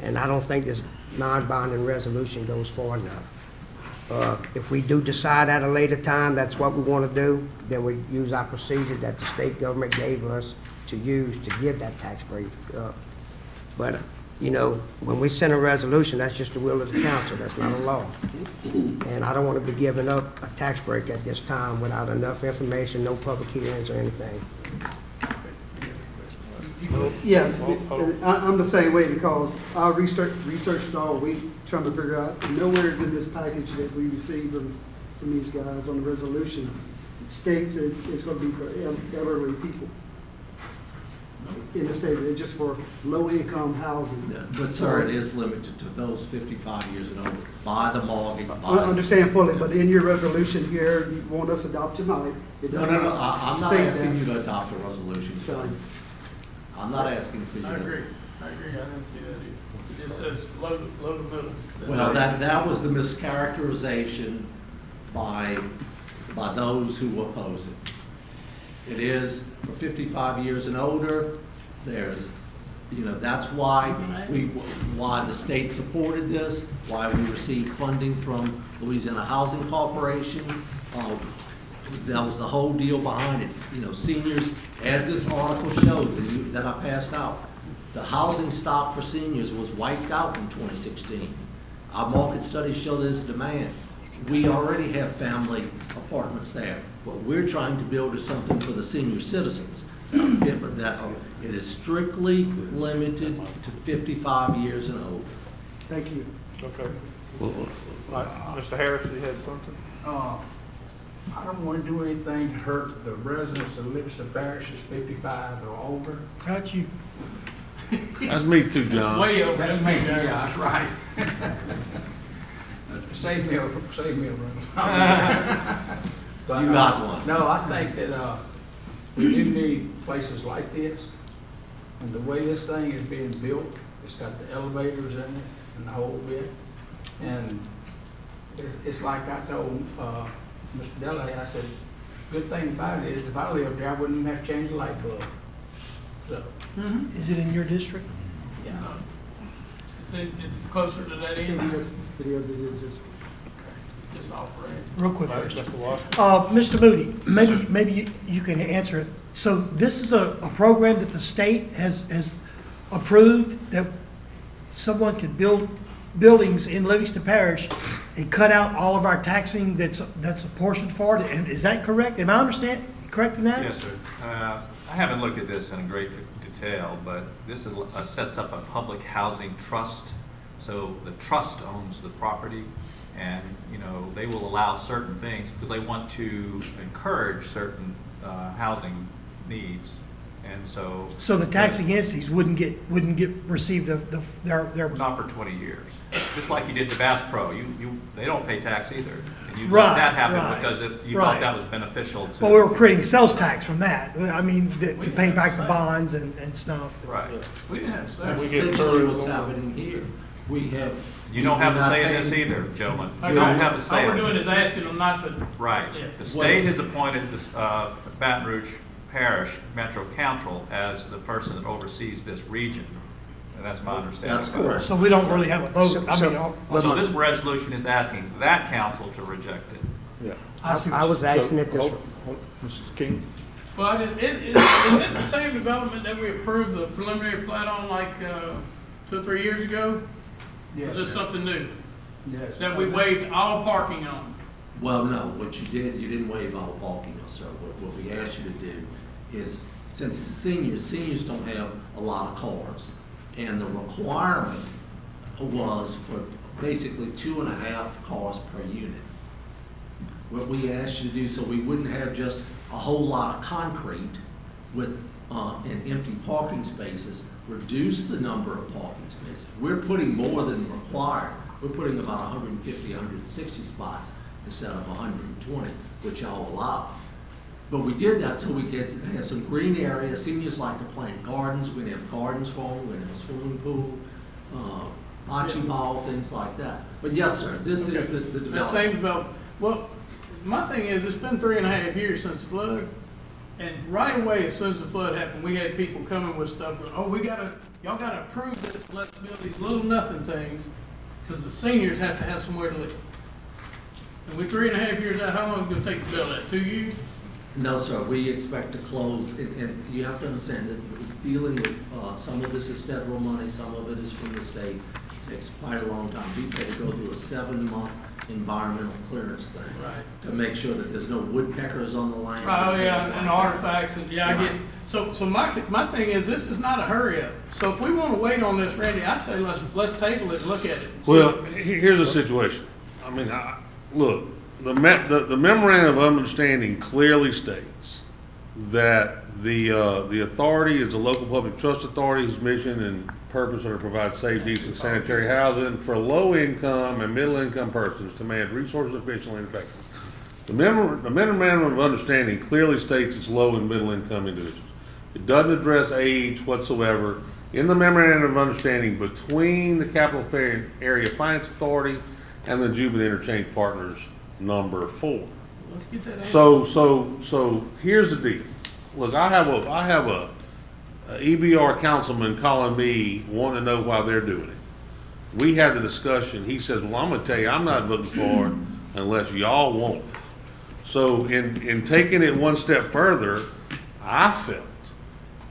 And I don't think this non-binding resolution goes far enough. If we do decide at a later time that's what we want to do, then we use our procedure that the state government gave us to use to give that tax break. But, you know, when we send a resolution, that's just the will of the council, that's not a law. And I don't want to be giving up a tax break at this time without enough information, no public hearings or anything. Yes, I'm the same way because I researched all week trying to figure out, nowhere is in this package that we received from these guys on the resolution states that it's going to be for elderly people in the state. It's just for low-income housing. But sir, it is limited to those 55 years and over. Buy the mortgage. I understand fully, but in your resolution here, you want us to adopt tonight. It No, does I'm not state asking that. you to adopt a resolution. So- I'm not asking for you. I agree, I didn't see that either. It just says low to middle. Well, that was the mischaracterization by those who oppose it. It is for 55 years and older. There's, you know, that's why why the state supported this, why we received funding from Louisiana Housing Corporation. That was the whole deal behind it. You know, seniors, as this article shows, and that I passed out. The housing stock for seniors was wiped out in 2016. Our market studies show there's demand. We already have family apartments there. What we're trying to build is something for the senior citizens. It is strictly limited to 55 years and old. Thank you. Okay. Mr. Harris, you had something? I don't want to do anything to hurt the residents of Livingston Parish that's 55 or older. Got you. That's me too, It's John. way over. That's me, yeah, that's right. Save me a run. But, You got one. No, I think that we do need places like this. And the way this thing is being built, it's got the elevators in it and the whole bit. And it's like I told Mr. Delahaye, I said, good thing about it is if I lived there, I wouldn't even have to change the light bulb. So, Is it in your district? yeah. It's closer to that end, It is. just operate. Real quick All right, question. Mr. Washington? Mr. Moody, maybe you can answer it. So this is a program that the state has approved, that someone can build buildings in Livingston Parish and cut out all of our taxing that's apportioned for it. And is that correct? Am I correct in that? Yes, sir. I haven't looked at this in great detail, but this sets up a public housing trust. So the trust owns the property, and they will allow certain things because they want to encourage certain housing needs. And so The taxing entities wouldn't receive their not for 20 years, just like you did the Bass Pro. They don't pay tax either, and you Right, let that happen right, because you right. thought that was beneficial to. Well, we were creating sales tax from that. I mean, to pay back the bonds and stuff. Right. We didn't have That's sex. We get essentially what's tourism. happening here. We have. You don't have a we're not say in this paying- either, gentlemen. Okay. You don't have a say. All we're in doing it. is asking them not to. Right. Yeah. The state has appointed this Baton Rouge Parish Metro Council as the person that oversees this region, and that's my understanding. That's of it. correct. So we don't really have a vote. So this resolution is asking that council to reject it. Yeah. I see what I you're was saying. asking it this way. Mrs. King? Well, is this the same development that we approved the preliminary plat on like 2 or 3 years ago? Or is this something new? Yes. That we waived all parking on? Well, no, what you didn't waive all parking, sir. What we asked you to do is, since it's seniors don't have a lot of cars, and the requirement was for basically 2.5 cars per unit. What we asked you to do, so we wouldn't have just a whole lot of concrete with, and empty parking spaces, reduce the number of parking spaces. We're putting more than required. We're putting about 150, 160 spots instead of 120, which y'all allow. But we did that so we could have some green area. Seniors like to plant gardens. We're gonna have gardens for them. We're gonna have a swimming pool, bocce ball, things like that. But yes, sir, this is the The development. same development. Well, my thing is, it's been 3.5 years since the flood. And right away, as soon as the flood happened, we had people coming with stuff, going, oh, y'all gotta approve this, let's build these little nothing things, because the seniors have to have somewhere to live. And we're 3.5 years out, how long is it gonna take to build that, 2 years? No, sir, we expect to close, and you have to understand that we're dealing with, some of this is federal money, some of it is from the state. It takes quite a long time. We've got to go through a 7-month environmental clearance thing. Right. To make sure that there's no woodpeckers on the land. Oh, and yeah, things and like that. artifacts, and yeah, I get, Right. so my thing is, this is not a hurry up. So if we wanna wait on this, Randy, I say let's table it and look at it. Well, here's the situation. I mean, look, the memorandum of understanding clearly states that the authority is a local public trust authority whose mission and purpose are to provide safe, decent, sanitary housing for low-income and middle-income persons to manage resources efficiently and effectively. The memorandum of understanding clearly states it's low and middle-income individuals. It doesn't address age whatsoever. In the memorandum of understanding between the Capital Area Finance Authority and the Jubilee Interchange Partners number 4. Let's get that answer. So here's the deal. Look, I have a EBR councilman calling me wanting to know why they're doing it. We had the discussion. He says, well, I'm gonna tell you, I'm not voting for it unless y'all want it. So in taking it one step further, I felt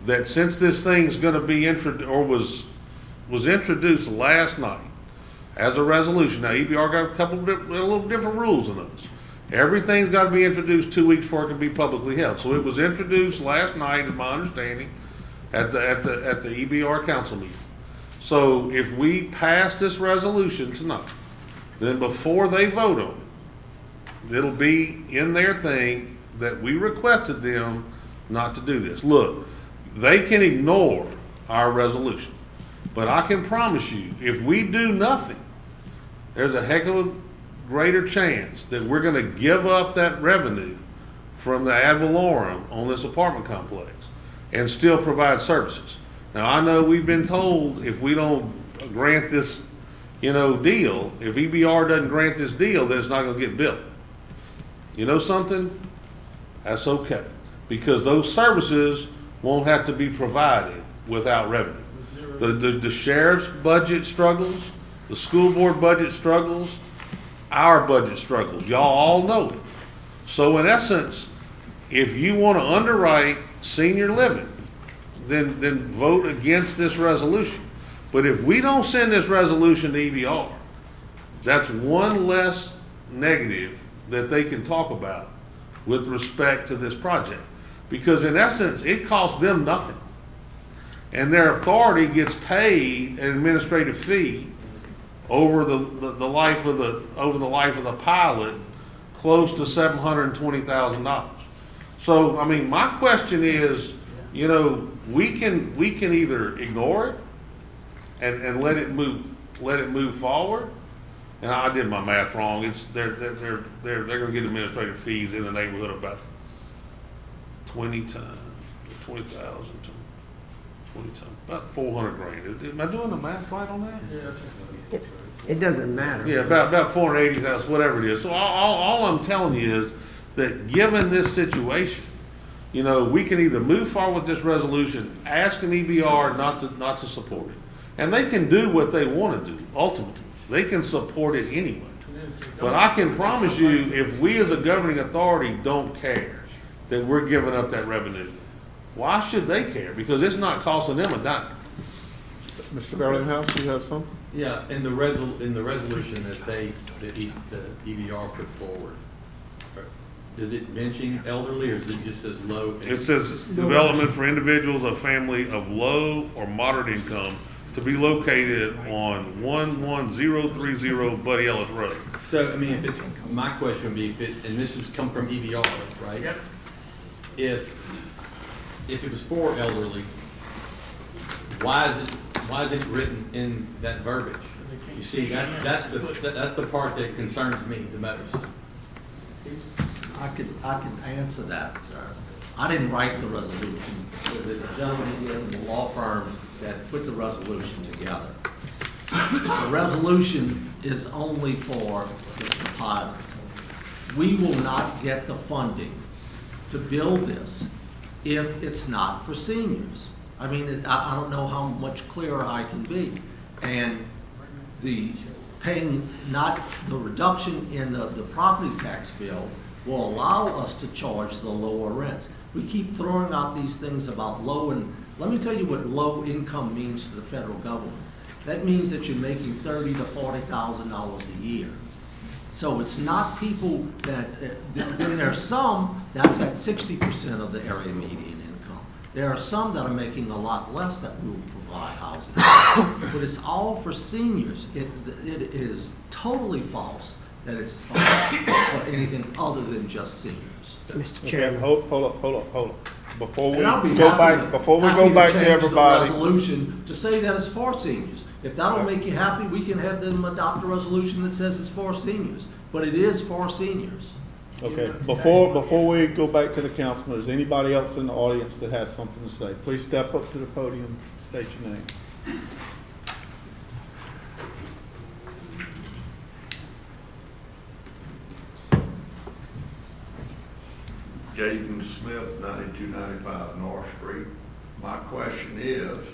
that since this thing's gonna be was introduced last night as a resolution, now EBR got a little different rules than us. Everything's gotta be introduced 2 weeks before it can be publicly held. So it was introduced last night, in my understanding, at the EBR council meeting. So if we pass this resolution tonight, then before they vote on it, it'll be in their thing that we requested them not to do this. Look, they can ignore our resolution, but I can promise you, if we do nothing, there's a heck of a greater chance that we're gonna give up that revenue from the ad valorem on this apartment complex and still provide services. Now, I know we've been told if we don't grant this, deal, if EBR doesn't grant this deal, that it's not gonna get built. You know something? That's okay, because those services won't have to be provided without revenue. The sheriff's budget struggles, the school board budget struggles, our budget struggles. Y'all all know it. So in essence, if you want to underwrite senior living, then vote against this resolution. But if we don't send this resolution to EBR, that's one less negative that they can talk about with respect to this project. Because in essence, it costs them nothing. And their authority gets paid an administrative fee over the life of the pilot, close to $720,000. So, I mean, my question is, we can either ignore it and let it move forward. And I did my math wrong. They're gonna get administrative fees in the neighborhood of about 20 times, 20,000, 20 times, about 400 grand. Am I doing the math right on that? It doesn't matter. Yeah, about 480,000, whatever it is. So all I'm telling you is that given this situation, we can either move forward with this resolution, ask an EBR not to support it. And they can do what they want to do, ultimately. They can support it anyway. But I can promise you, if we as a governing authority don't care that we're giving up that revenue, why should they care? Because it's not costing them a dime. Mr. Garlinghouse, you have something? Yeah, in the resolution that the EBR put forward, does it mention elderly, or is it just says low? It says development for individuals of family of low or moderate income to be located on 11030 Buddy Ellis Road. So, I mean, my question would be, and this has come from EBR, right? Yep. If it was for elderly, why is it written in that verbiage? You see, that's the part that concerns me the most. I can answer that, sir. I didn't write the resolution. The gentleman in the law firm that put the resolution together. The resolution is only for the pilot. We will not get the funding to build this if it's not for seniors. I mean, I don't know how much clearer I can be. And the reduction in the property tax bill will allow us to charge the lower rents. We keep throwing out these things about low, and let me tell you what low income means to the federal government. That means that you're making $30,000 to $40,000 a year. So it's not people that, then there are some, that's at 60% of the area median income. There are some that are making a lot less that we will provide housing. But it's all for seniors. It is totally false that it's for anything other than just seniors. Mr. Chairman. Hold up. Before we And I'll be go happy back to to change everybody. the resolution to say that it's for seniors. If that'll make you happy, we can have them adopt a resolution that says it's for seniors. But it is for seniors. Okay, before we go back to the councilman, is anybody else in the audience that has something to say? Please step up to the podium, state your name. Jaden Smith, 9295 North Street. My question is,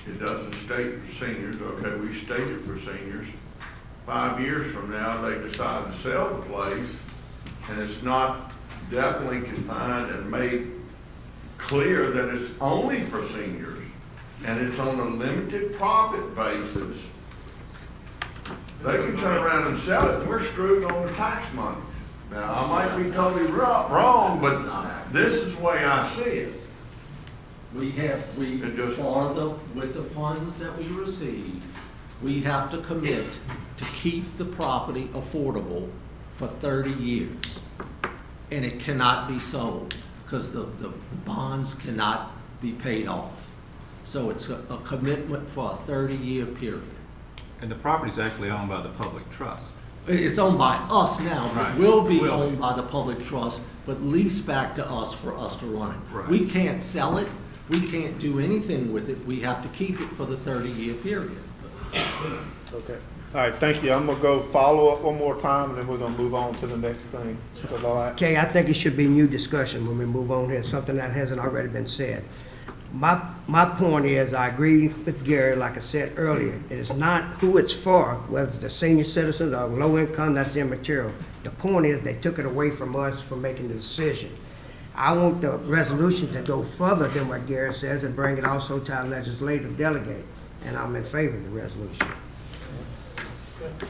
it doesn't state for seniors. Okay, we state it for seniors. 5 years from now, they decide to sell the place, and it's not definitely confined and made clear that it's only for seniors, and it's on a limited profit basis, they can turn around and sell it, and we're screwed on the tax money. Now, I might be totally wrong, but this is the way I see it. With the funds that we receive, we have to commit to keep the property affordable for 30 years. And it cannot be sold because the bonds cannot be paid off. So it's a commitment for a 30-year period. And the property's actually owned by the public trust. It's owned by us now, but Right. will be owned by the public trust, but leased back to us for us to run it. Right. We can't sell it, we can't do anything with it, we have to keep it for the 30-year period. Okay. All right, thank you. I'm gonna go follow up one more time, and then we're gonna move on to the next thing. Okay, I think it should be new discussion when we move on here, something that hasn't already been said. My point is, I agree with Gary, like I said earlier, it is not who it's for, whether it's the senior citizens or low income, that's immaterial. The point is, they took it away from us for making the decision. I want the resolution to go further than what Gary says and bring it also to our legislative delegate, and I'm in favor of the resolution.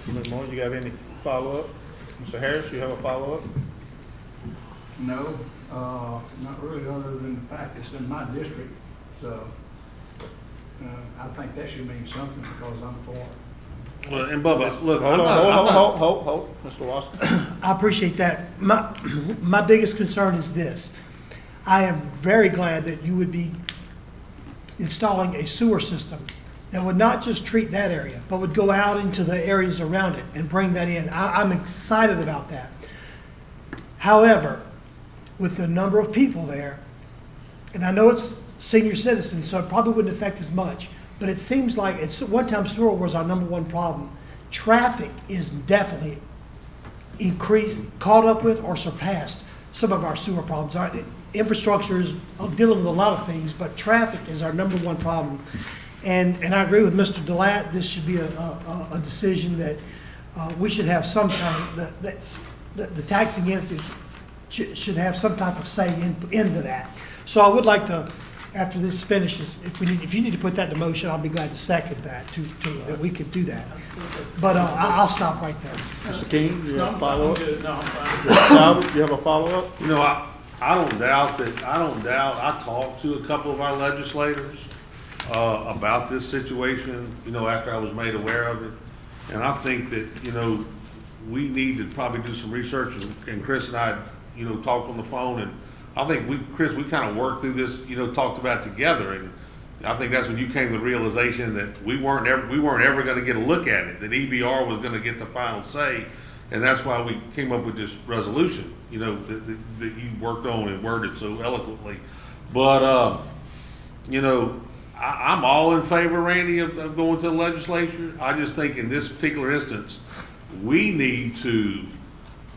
Ms. Moore, you got any follow-up? Mr. Harris, you have a follow-up? No, not really, other than the fact it's in my district, so, I think that should mean something because I'm for it. Well, and Bubba, look, Hold, Mr. Washington. I appreciate that. My biggest concern is this. I am very glad that you would be installing a sewer system that would not just treat that area, but would go out into the areas around it and bring that in. I'm excited about that. However, with the number of people there, and I know it's senior citizens, so it probably wouldn't affect as much, but it seems like it's one time sewer was our #1 problem. Traffic is definitely increased, caught up with or surpassed some of our sewer problems. Our infrastructure is dealing with a lot of things, but traffic is our #1 problem. And I agree with Mr. Delat, this should be a decision that we should have some kind, the taxing entities should have some type of say into that. So I would like to, after this finishes, if you need to put that to motion, I'll be glad to second that, that we could do that. But I'll stop right there. Mr. King, you have a follow-up? No, I'm fine. Mr. Talbot, you have a follow-up? you know, I don't doubt, I talked to a couple of our legislators about this situation, you know, after I was made aware of it. And I think that, you know, we need to probably do some research, and Chris and I, you know, talked on the phone, and I think Chris, we kind of worked through this, you know, talked about it together, and I think that's when you came to the realization that we weren't ever gonna get a look at it, that EBR was gonna get the final say, and that's why we came up with this resolution, you know, that you worked on and worded so eloquently. But, you know, I'm all in favor, Randy, of going to the legislature. I just think in this particular instance, we need to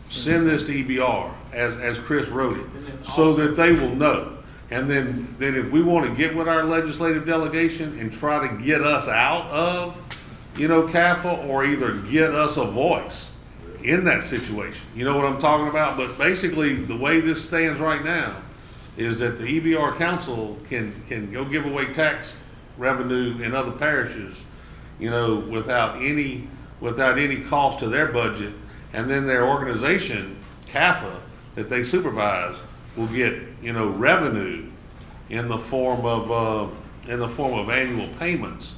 send this to EBR as Chris wrote it, so that they will know. And then if we want to get with our legislative delegation and try to get us out of, you know, CAFA, or either get us a voice in that situation. You know what I'm talking about? But basically, the way this stands right now is that the EBR council can go give away tax revenue in other parishes, you know, without any cost to their budget, and then their organization, CAFA, that they supervise, will get, you know, revenue in the form of annual payments,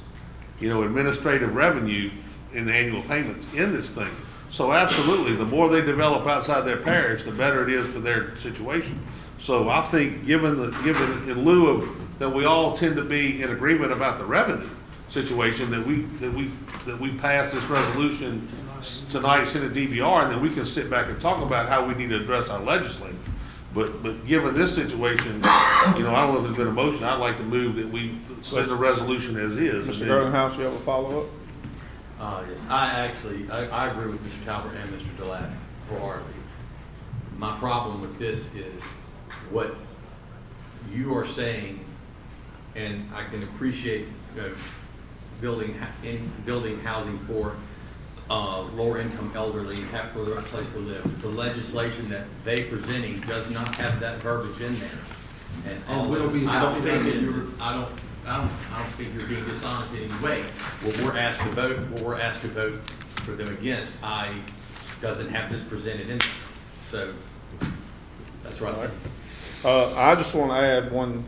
you know, administrative revenue in the annual payments in this thing. So absolutely, the more they develop outside their parish, the better it is for their situation. So I think given in lieu of that, we all tend to be in agreement about the revenue situation, that we pass this resolution tonight, send it to DBR, and then we can sit back and talk about how we need to address our legislature. But given this situation, you know, I don't know if there's been a motion. I'd like to move that we send the resolution as is. Mr. Gardenhouse, you have a follow-up? Yes, I agree with Mr. Talbot and Mr. Delat wholeheartedly. My problem with this is what you are saying, and I can appreciate building housing for lower income elderly and have for the right place to live. The legislation that they presenting does not have that verbiage in there. And will be I don't held think that amended. I don't think you're being dishonest in any way. What we're asked to vote for them against, doesn't have this presented in, so, that's right. I just want to add one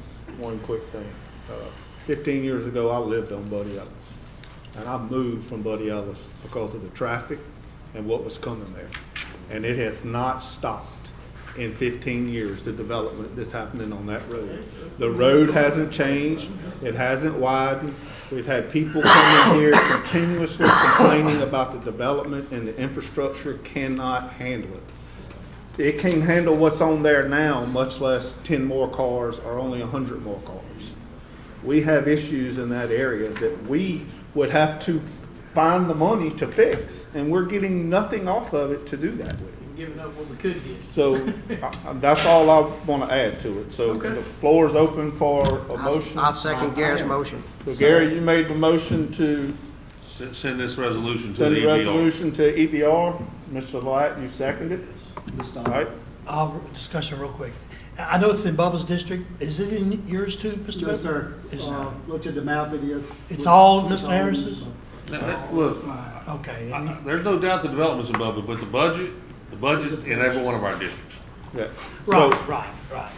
quick thing. 15 years ago, I lived on Buddy Ellis, and I moved from Buddy Ellis because of the traffic and what was coming there. And it has not stopped in 15 years, the development that's happening on that road. The road hasn't changed, it hasn't widened. We've had people coming here continuously complaining about the development, and the infrastructure cannot handle it. It can't handle what's on there now, much less 10 more cars or only 100 more cars. We have issues in that area that we would have to find the money to fix, and we're getting nothing off of it to do that with. Giving up what we could get. So that's all I want to add to it. So Okay. the floor is open for a motion. I'll second Gary's motion. So Gary, you made the motion to Send this resolution to send the the EBR. resolution to EBR. Mr. Light, you seconded? All right. Discussion real quick. I know it's in Bubba's district. Is it in yours too, Mr. Bubba? Yes, sir. Is- Look at the map, it is. It's all Mr. Harris's? Look, Okay. and- there's no doubt the development's above it, but the budget in every one of our districts. Yeah. Right, So, right, right.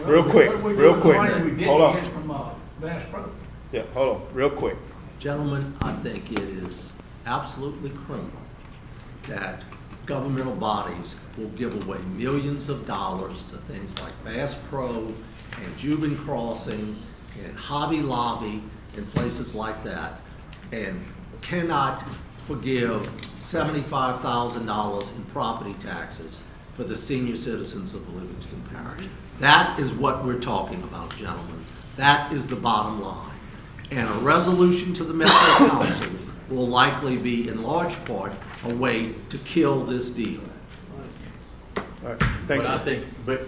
real quick, hold on. From Bass Pro. Yeah, hold on, real quick. Gentlemen, I think it is absolutely criminal that governmental bodies will give away millions of dollars to things like Bass Pro and Juban Crossing and Hobby Lobby and places like that, and cannot forgive $75,000 in property taxes for the senior citizens of Livingston Parish. That is what we're talking about, gentlemen. That is the bottom line. And a resolution to the Metro Council will likely be, in large part, a way to kill this deal. All right, thank But I you. think,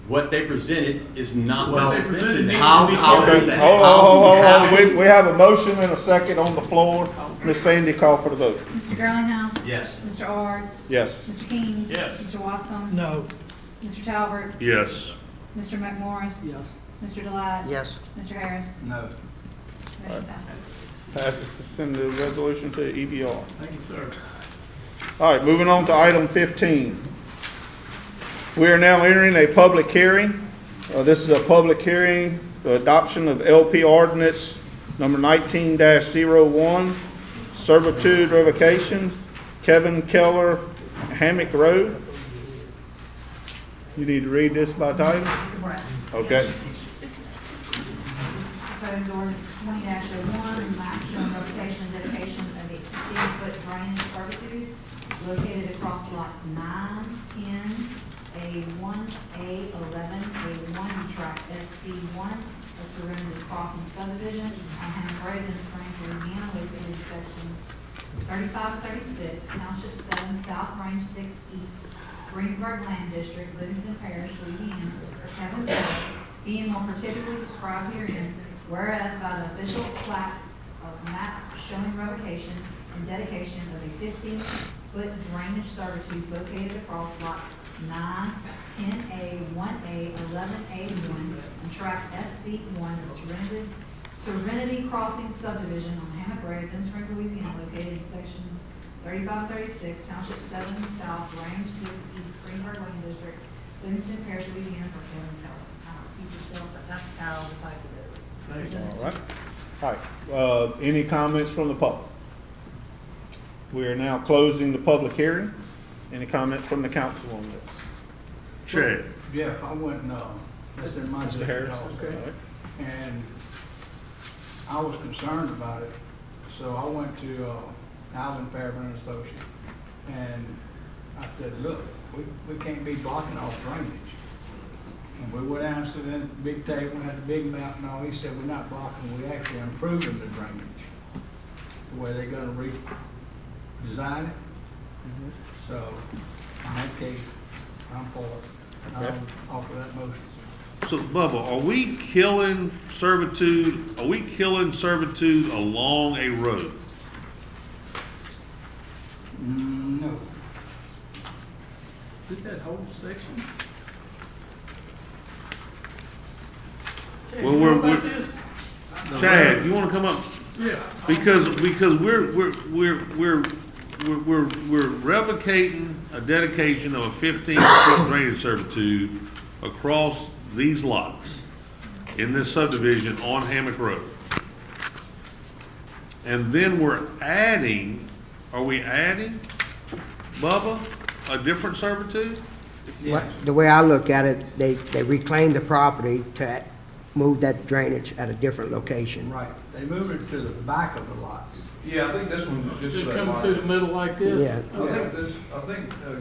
what they presented is not Well, what was mentioned there. how- Okay, how- hold on. We have a motion and a second on the floor. Ms. Sandy, call for the vote. Mr. Garlinghouse? Yes. Mr. Ard? Yes. Mr. King? Yes. Mr. Wascom? No. Mr. Talbert? Yes. Mr. McMorris? Yes. Mr. Delat? Yes. Mr. Harris? No. Motion passes. Passes to send the resolution to EBR. Thank you, sir. All right, moving on to item 15. We are now entering a public hearing. This is a public hearing for adoption of LP ordinance number 19-01, servitude revocation, Kevin Keller, Hammock Road. You need to read this by title? Correct. Okay. Proposed ordinance 20-01, map showing revocation and dedication of a 15-foot drainage servitude located across lots 9, 10, A1, A11, A1, tract SC1 of Serenity Crossing subdivision on Hammock Road in Springs, Louisiana, located in sections 35-36, Township 7, South Range 6 East, Greensburg Land District, Livingston Parish, Louisiana, for Kevin Keller, being more particularly described herein, whereas by the official plat of map showing revocation and dedication of a 15-foot drainage servitude located across lots 9, 10A, 1A, 11A1, and tract SC1 of Serenity Crossing subdivision on Hammock Road, Denham Springs, Louisiana, located in sections 35-36, Township 7 South, Range 6 East, Greenberg Lane District, Livingston Parish, Louisiana, for Kevin Keller. I don't repeat yourself, but that's how the title is. All right. All right. Any comments from the public? We are now closing the public hearing. Any comments from the council on this? Check. Jeff, I went, that's in my Mr. district Harris? also. All right. And I was concerned about it, so I went to Alvin Fairburn and Associates, and I said, look, we can't be blocking off drainage. And we went down to the big table, had the big map and all, he said, we're not blocking, we actually improving the drainage, the way they're gonna redesign it. So, in that case, I'm for it, and I'll offer that motion. So Bubba, are we killing servitude along a road? No. Did that whole section? Well, You know about this? Chad, you wanna come up? Yeah. Because we're revocating a dedication of a 15-foot drainage servitude across these lots in this subdivision on Hammock Road. And then we're adding, are we adding, Bubba, a different servitude? The way I look at it, they reclaimed the property to move that drainage at a different location. Right, they moved it to the back of the lots. Yeah, I think this one is just Just that coming line. through the middle like this? Yeah.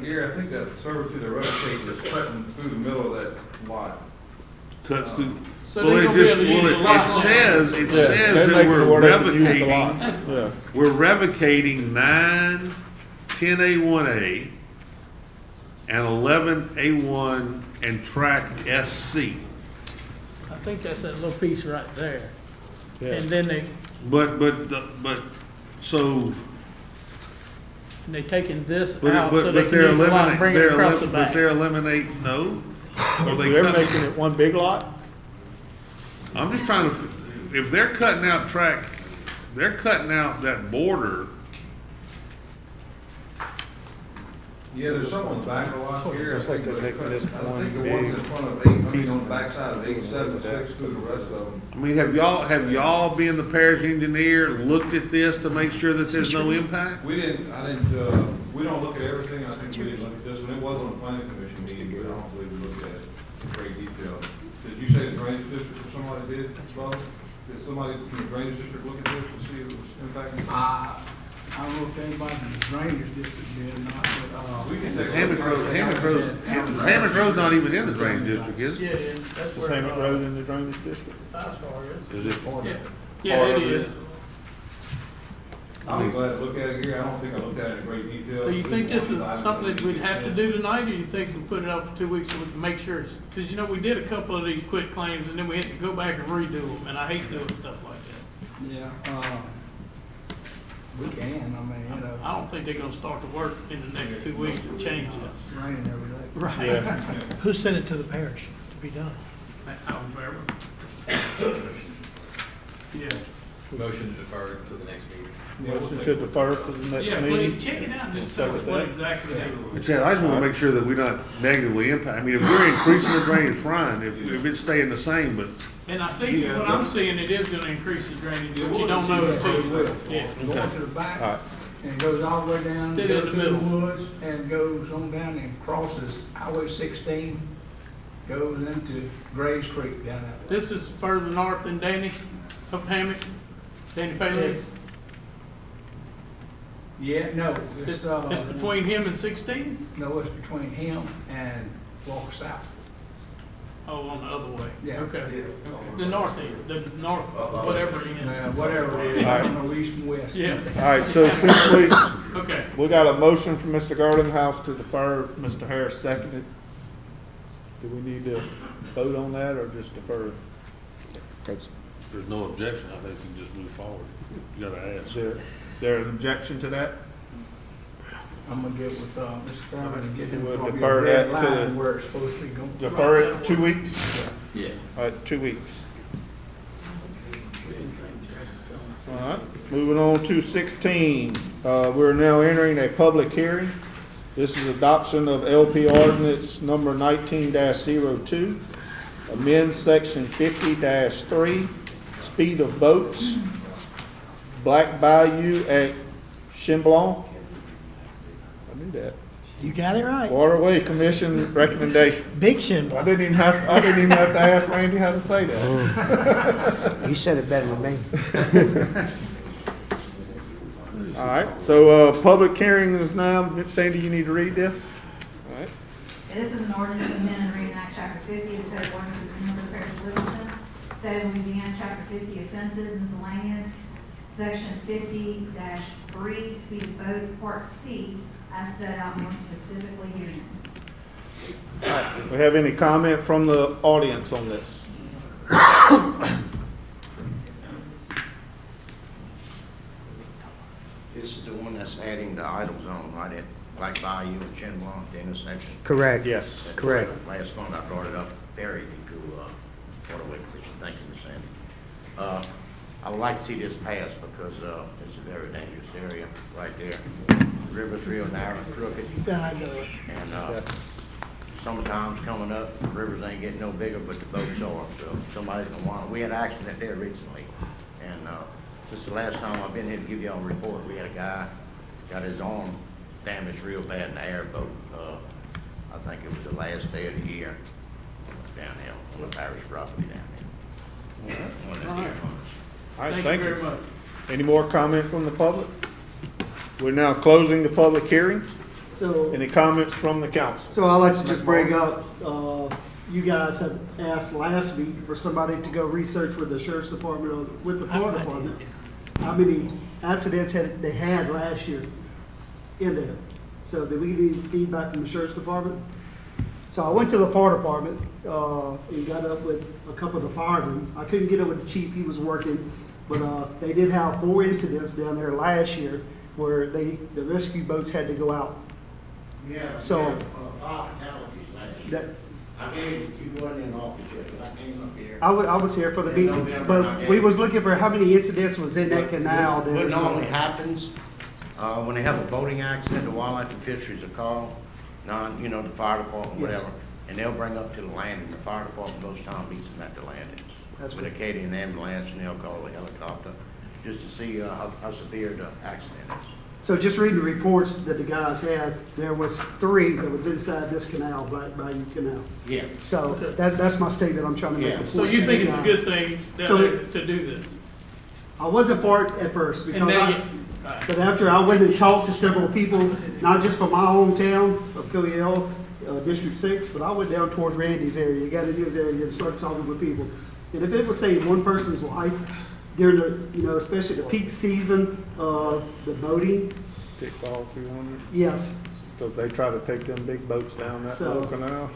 Gary, I think that servitude they're revocating is cutting through the middle of that lot. Cuts through. So Well, they're it gonna be just, able to well, use the lot now. it says they that make it we're where they can use the lot. revocating, Yeah. we're revocating 9, 10A1A and 11A1 and tract SC. I think that's that little piece right there. Yeah. And then So, they taking this but, out so but, they but can they're use the lot and eliminating, bring it across the but back. they're eliminating, no? Or they They're cut- making it one big lot? I'm just trying to, if they're cutting out they're cutting out that border. Yeah, there's some on the back of the lot here. Just like they're making this I one think the ones in big front of 8, I mean, on the backside of 876 through the rest of them. I mean, have y'all being the parish engineer, looked at this to make sure that there's no impact? We didn't, we don't look at everything. I think we didn't look at this one. It was on the planning commission meeting, but I don't believe we looked at it in great detail. Did you say the drainage district or somebody did, Bob? Did somebody from the drainage district look at this and see if it was impacting? I don't know if anybody in the drainage district did or not, but, We can take a Hammond Road's not even in the drainage district, is it? Yeah, yeah, that's Is where. Hammond Road in the drainage district? Five Star is. Is it? Yeah, yeah, it is. I'll be glad to look at it here. I don't think I looked at it in great detail. So you think this is something that we'd have to do tonight, or you think we put it off for 2 weeks so we can make sure it's, because, you know, we did a couple of these quit claims and then we had to go back and redo them, and I hate doing stuff like that. yeah, we can, I mean, you know, I don't think they're gonna start to work in the next 2 weeks and change it. it's raining every day. Right. Yeah. Who sent it to the parish to be done? I don't remember. Yeah. Motion to defer to the next meeting. Motion to defer to the next Yeah, meeting? please, check it out and just tell us what exactly they were. But Chad, I just wanna make sure that we're not negatively impacted. I mean, if we're increasing the drainage, fine, if it's staying the same, but And I think what I'm seeing, it is gonna increase the drainage, but you don't know It until will. you, yeah. Going to the back, All right. and it goes all the way down, Stay goes in through the the middle. woods, and goes on down and crosses Highway 16, goes into Grays Creek down that way. This is further north than Danny, up Hammock, Danny Paley's. Yes. Yeah, no, It's between him and 16? No, it's between him and Walker South. Oh, on the other way. Yeah. Okay. The north end, the north, whatever end. Whatever it is, All right. on the east and west. Yeah. All right, so since Okay. we got a motion from Mr. Garlinghouse to defer, Mr. Harris seconded. Do we need to vote on that or just defer? if there's no objection, I think you just move forward. You gotta ask. Is there an objection to that? I'm gonna get with, Mr. Thurman and get him We'll probably defer a red that to line the- where it's supposed to be going. Defer it 2 weeks? Yeah. All right, 2 weeks. All right, moving on to 16. We're now entering a public hearing. This is adoption of LP ordinance number 19-02, amend section 50-3, speed of boats, Black Bayou at Chimblon. I knew that. You got it right. Waterway Commission recommendation. Big Shin. I didn't even have to ask Randy how to say that. You said it better than me. All right, so, public hearing is now, Sandy, you need to read this? All right. This is an ordinance to amend and reenact chapter 50 of the Code of Ordinances of the Hamilton Parish of Livingston, State of Louisiana, chapter 50 offenses, miscellaneous, section 50-3, speed of boats, part C, as set out more specifically herein. All right, we have any comment from the audience on this? This is the one that's adding the idle zone, right, at Black Bayou and Chimblon, the intersection. Correct. Yes. Correct. Last month I brought it up, Perry, to Waterway Commission. Thank you. Sandy. I would like to see this pass because it's a very dangerous area right there. The river's real narrow and crooked. And sometimes coming up, the rivers ain't getting no bigger, but the boats are. So somebody's gonna want. We had an accident there recently, and just the last time I've been here to give y'all a report, we had a guy got his arm damaged real bad in the airboat. I think it was the last day of the year down there on the parish property down there. All right, Thank you very much. Any more comment from the public? We're now closing the public hearing. So, Any comments from the council? so I'd like to just bring up, you guys had asked last week for somebody to go research with the sheriff's department or with the fire department, how many accidents they had last year in there. So did we need feedback from the sheriff's department? So I went to the fire department, and got up with a couple of the firemen. I couldn't get up with the chief, he was working, but, they did have 4 incidents down there last year where the rescue boats had to go out. Yeah, So- 5 fatalities last That, year. I gave you one in office yet, but I came up here. I was here for the In meeting, November, but I we gave- was looking for how many incidents was in that canal there. What normally happens, when they have a boating accident, the wildlife and fisheries will call, the fire department, Yes. whatever, and they'll bring up to the landing. The fire department goes down and meets them at the landing. That's With a good. Acadian ambulance, and they'll call the helicopter, just to see, how severe the accident is. So just reading the reports that the guys had, there was 3 that was inside this canal, Black Bayou Canal. Yeah. So that's my statement I'm trying to make. Yeah. So you think it's a good thing So down there to do this? I wasn't part at first, And because then but after I went and talked to several people, not just from my hometown of Coyell, District 6, but I went down towards Randy's area, got in his area and started talking with people. And if it was, say, one person's life during the, especially the peak season, the boating, Kickball 200. yes. So they try to take them big boats down that So- little canal.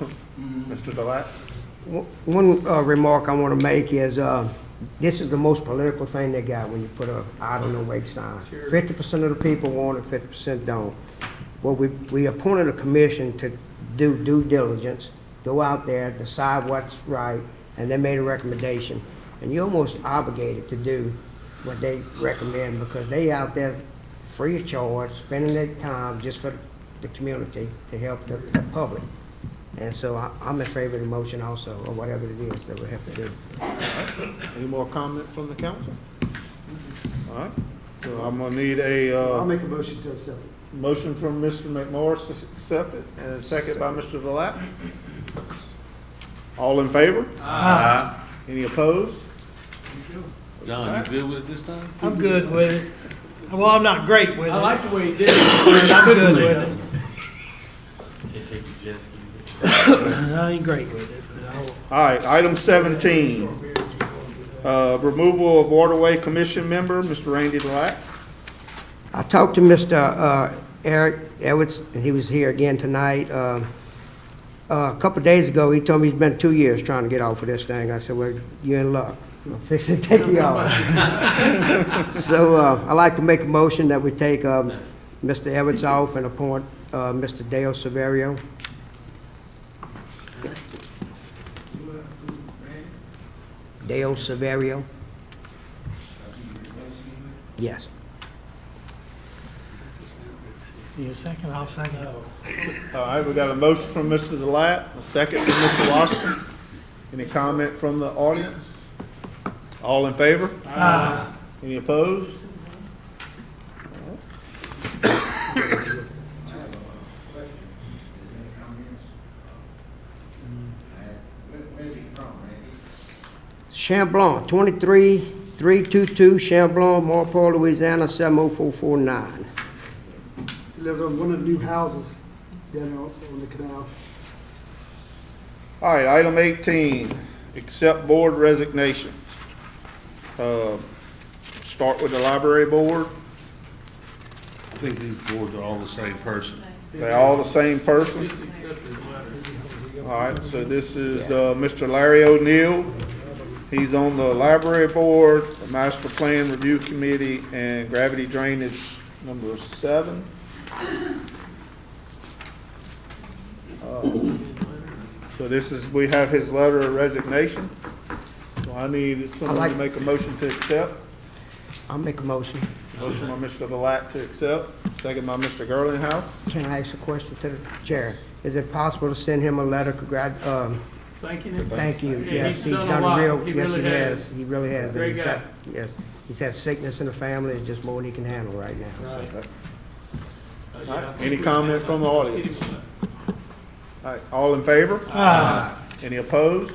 Mr. Delat? One remark I want to make is, this is the most political thing they got when you put a idle no wake sign. 50% of the people want it, 50% don't. Well, we appointed a commission to do due diligence, go out there, decide what's right, and they made a recommendation. And you're almost obligated to do what they recommend, because they out there free of charge, spending their time just for the community to help the public. And so I'm in favor of the motion also, or whatever it is that we have to do. Any more comment from the council? All right, so I'm gonna need I'll a, make a motion to accept it. motion from Mr. McMorris to accept it, and a second by Mr. Delat. All in favor? Aye. Any opposed? John, you good with it this time? I'm good with it. Well, I'm not great with it. I like the way he did it. but I'm good with it. Can't take the jet ski. I ain't great with it, but I'll. All right, item 17, removal of waterway commission member, Mr. Randy Delat. I talked to Mr. Eric Edwards, and he was here again tonight. A couple of days ago, he told me he's been 2 years trying to get off of this thing. I said, well, you're in luck. I'm fixing to take you off. So I'd like to make a motion that we take Mr. Edwards off and appoint Mr. Dale Severio. Dale Severio. Yes. Need a second? I'll second. All right, we got a motion from Mr. Delat, a second from Mr. Lawson. Any comment from the audience? All in favor? Aye. Any opposed? Where's he from, Randy? Chamblon, 23322 Chamblon, Marpole, Louisiana, 70449. He lives on one of the new houses down on the canal. All right, item 18, accept board resignations. Start with the library board. I think these boards are all the same person. They're all the same person. Just accept his letter. All right, so this is Mr. Larry O'Neill. He's on the library board, the master plan review committee, and gravity drainage number 7. So this is, we have his letter of resignation. So I need someone to make a motion to accept. I'll make a motion. Motion by Mr. Delac to accept, second by Mr. Girlinghouse. Can I ask a question to the chair? Is it possible to send him a letter Thanking him. thank you? Yeah, Yes, he's done a lot. He yes, really he has. has. He really has. Great He's guy. got- Yes, he's had sickness in the family, it's just more than he can handle right now. Right. All right, any comment from the audience? All right, all in favor? Aye. Any opposed?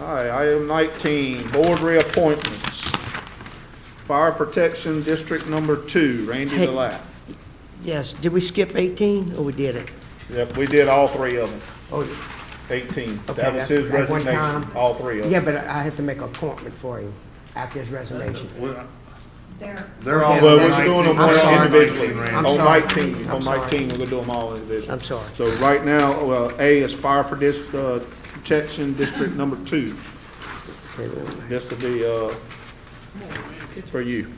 All right, item 19, board reappointments. Fire Protection District Number 2, Randy Hey. Delac. Yes, did we skip 18, or we did it? Yep, we did all three of them, Oh, 18. okay, That was that's his at one resignation, time. all three of Yeah, them. but I had to make an appointment for him after his resignation. They're all. Well, we're doing them I'm one sorry. individually. Randy. I'm On sorry. 19, I'm on sorry. 19, we're gonna do them all individually. I'm sorry. So right now, well, A is Fire Protection District Number 2. Okay, wait a minute. This will be, for you.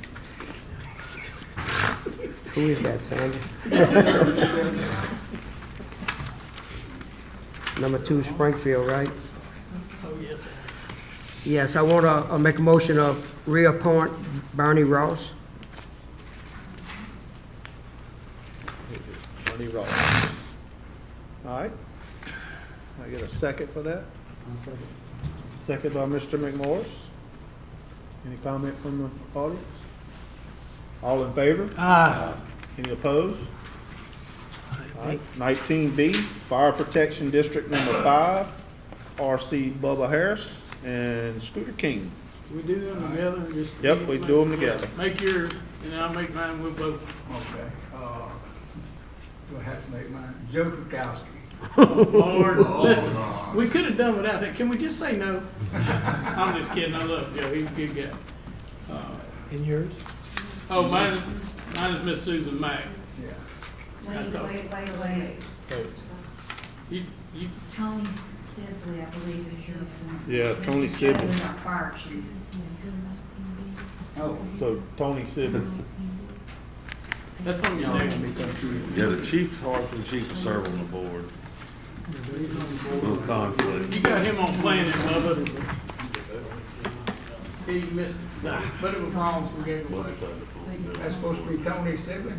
Who is that, Sandy? Number 2, Springfield, right? Oh, yes, sir. Yes, I want to make a motion of reappoint Bernie Ross. Bernie Ross. All right. I get a second for that? Second by Mr. McMorris. Any comment from the audience? All in favor? Aye. Any opposed? All right, 19B, Fire Protection District Number 5, RC Bubba Harris and Scooter King. We do them together, just. Yep, we do them together. Make yours, and I'll make mine, we'll vote. Okay, do I have to make mine? Joe Kukowski. Oh, Lord, listen, we could have done without that. Can we just say no? I'm just kidding. I love Joe. He's a good guy. And yours? Oh, mine is Miss Susan Mack. Yeah. Wait. You, Tony Sibley, I believe, is your one. Yeah, Tony Mr. Joe Sibley. is our fire chief. Oh. So Tony Sibley. that's on your next. Yeah, the chief's hard for the chief to serve on the board. Little conflict. You got him on planning, Bubba. He missed, but it was wrong, so we gave him away. That's supposed to be Tony Sibley?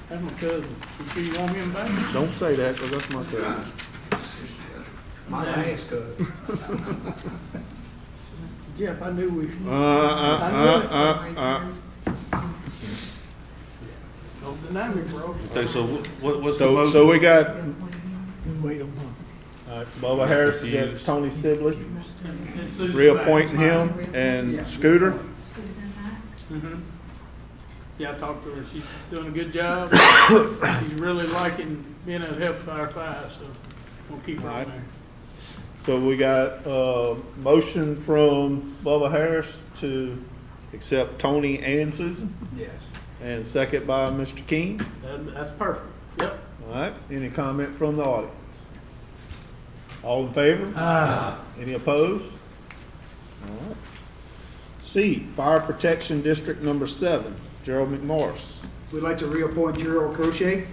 That's my cousin. You sure you want him back? Don't say that, because that's my cousin. My last cousin. Jeff, I knew we. Don't deny me, bro. Okay, so what's the motion? So we got, Wait on one. Bubba Harris is at Tony Sibley, And Susan reappointing Mack. him, and Scooter. Susan Mack? Mhm. Yeah, I talked to her. She's doing a good job. She's really liking being able to help Fire 5, so we'll keep her on Right. there. So we got a motion from Bubba Harris to accept Tony and Susan, Yes. and second by Mr. King. That's perfect. Yep. All right, any comment from the audience? All in favor? Aye. Any opposed? All right. C, Fire Protection District Number 7, Gerald McMorris. We'd like to reappoint Gerald Crochet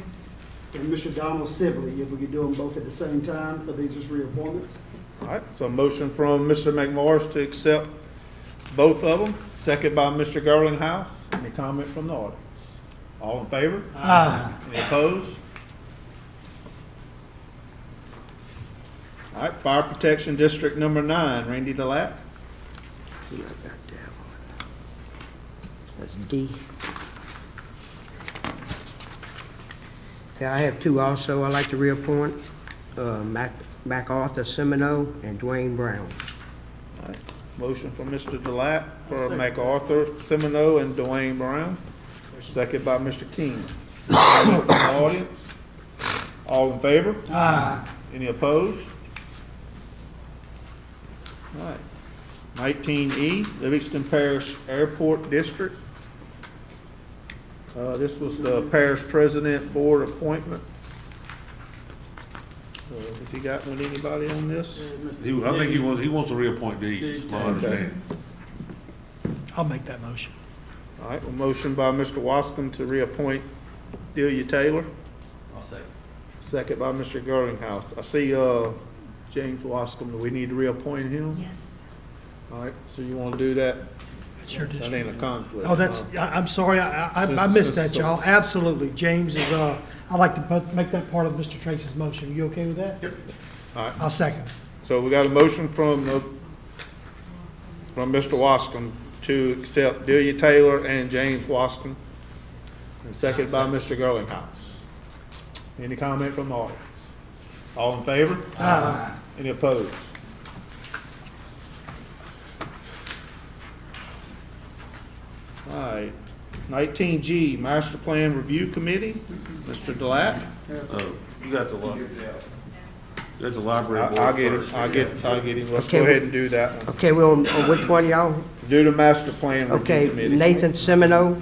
and Mr. Donald Sibley, if we could do them both at the same time, but these just reappointments. All right, so a motion from Mr. McMorris to accept both of them, second by Mr. Girlinghouse. Any comment from the audience? All in favor? Aye. Any opposed? All right, Fire Protection District Number 9, Randy Delac. Yeah, I got that one. That's D. Okay, I have 2 also. I'd like to reappoint MacArthur Semino and Dwayne Brown. All right, motion from Mr. Delac for Second. MacArthur Semino and Dwayne Brown, second by Mr. King. Comment from the audience? All in favor? Aye. Any opposed? All right. 19E, Livingston Parish Airport District. This was the parish president board appointment. Has he gotten with anybody on this? I think he wants to reappoint these, is my understanding. I'll make that motion. All right, well, motion by Mr. Wascom to reappoint Delia Taylor, I'll second. second by Mr. Girlinghouse. I see, James Wascom, do we need to reappoint him? Yes. All right, so you wanna do that? That's your That district. ain't a conflict. Oh, that's, huh? I'm sorry, I Since- missed since- that, y'all. Absolutely. James is, I'd like to make that part of Mr. Tracy's motion. You okay with that? Yep. All right, I'll second. so we got a motion from Mr. Wascom to accept Delia Taylor and James Wascom, and second by Mr. Girlinghouse. Any comment from the audience? All in favor? Aye. Any opposed? All right, 19G, Master Plan Review Committee, Mr. Delat. You got the library board I'll get him, first. I'll get him, let's Okay, go ahead and do that one. Okay, we're on which one, y'all? Do the Master Plan Okay, Review Committee. Nathan Semino.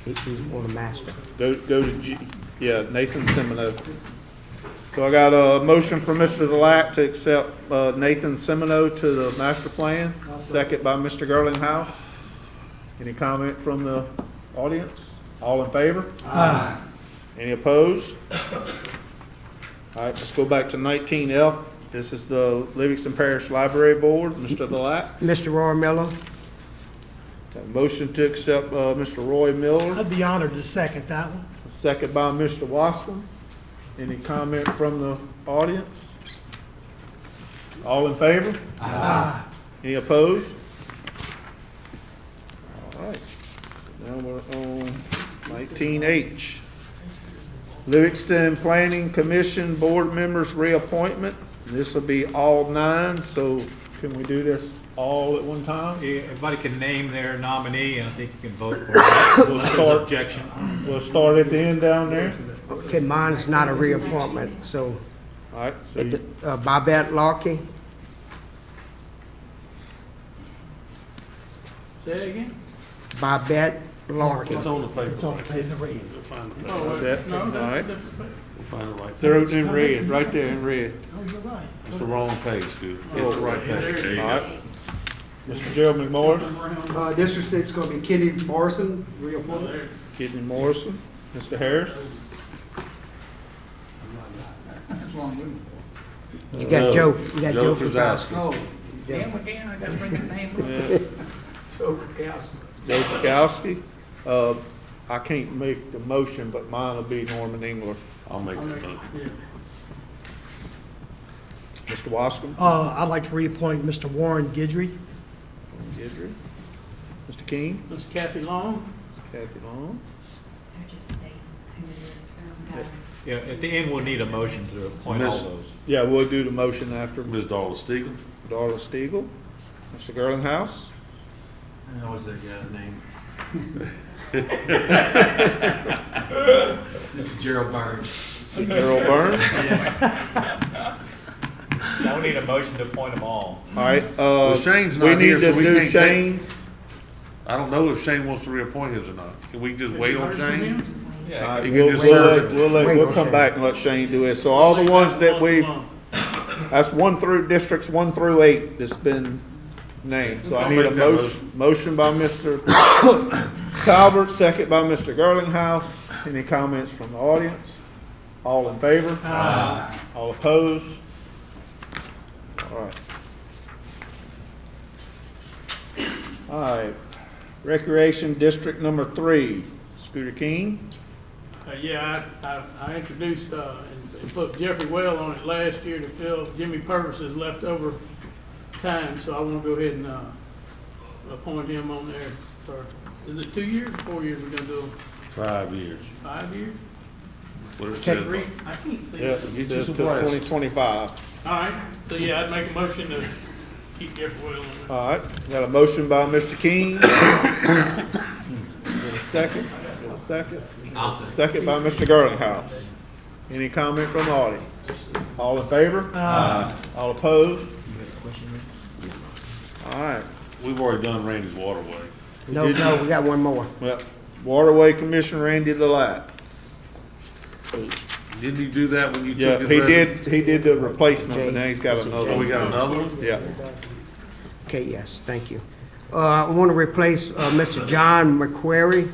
He's on the master. Go to G, yeah, Nathan Semino. So I got a motion from Mr. Delat to accept Nathan Semino to the master plan, second by Mr. Girlinghouse. Any comment from the audience? All in favor? Aye. Any opposed? All right, let's go back to 19F. This is the Livingston Parish Library Board, Mr. Delat. Mr. Roy Miller. Got a motion to accept Mr. Roy Miller, I'd be honored to second that one. second by Mr. Wascom. Any comment from the audience? All in favor? Aye. Any opposed? All right, now we're on 19H. Livingston Planning Commission Board Members Reappointment. This will be all 9, so can we do this all at one time? Yeah, everybody can name their nominee, and I think you can vote for it. We'll Unless start- there's objection. We'll start at the end down there. Okay, mine's not a reappointment, so All right, so you- Babette Larkey. Say it again? Babette Larkey. It's on the paper. It's on in the red. We'll find the Oh, paper. wait, that- no, all right. that's, We'll find the right they're page. in red, right there in red. Oh, you're right. It's the wrong page, dude. It's the right page. there you All go. right. Mr. Gerald McMorris, District 6 is going to be Kenny Morrison, Oh, reappointed. there. Kidney Morrison, Mr. Harris. That's what I'm looking for. You got Joe, you got Joe Krasowski. Oh, Damn again, I gotta bring that name Yeah. up. Oh, yes. Joe Pikowski. I can't make the motion, but mine will be Norman Engler. I'll make I'll the make it, note. yeah. Mr. Wascom, I'd like to reappoint Mr. Warren Guidry. Guidry. Mr. King, Miss Kathy Long? Ms. Kathy Long. They're just stating who it is. Yeah, at the end, we'll need a motion to appoint all Miss- those. Yeah, we'll do the motion after. Ms. Darla Steele. Darla Stiegel, Mr. Girlinghouse. What was that guy's name? Gerald Burns. Gerald Burns. Now we need a motion to appoint them all. All right, Well, Shane's we not here, need so to we do can't take- Shane's. I don't know if Shane wants to reappoint his or not. Can we just wait on Shane? All Yeah, right, You we'll, can just serve we'll come back and let Shane do it. So all the ones that we've, that's districts 1 through 8 that's been named. So I I'll need a make that motion by Mr. Talbert, second by Mr. Girlinghouse. Any comments from the audience? All in favor? Aye. All opposed? All right. All right. Recreation District Number 3, Scooter King. Yeah, I introduced, and put Jeffrey Well on it last year to fill Jimmy Purvis's leftover time, so I want to go ahead and, appoint him on there for, is it 2 years or 4 years we're gonna do? 5 years. 5 years? What it Okay. says. Three? I can't see. Yeah, it. it you says some till glasses. 2025. All right, so yeah, I'd make a motion to keep Jeffrey Well on there. All right, got a motion by Mr. King. Get a second, get a second. Second by Mr. Girlinghouse. Any comment from the audience? All in favor? Aye. All opposed? All right, We've already done Randy's Waterway. No, no, we got one more. well, Waterway Commissioner Randy Delat. Didn't you do that when you Yeah, took his he did the replacement, but now he's got another Oh, we one. got another one? Yeah, Okay, yes, thank you. I want to replace Mr. John McQuarrie.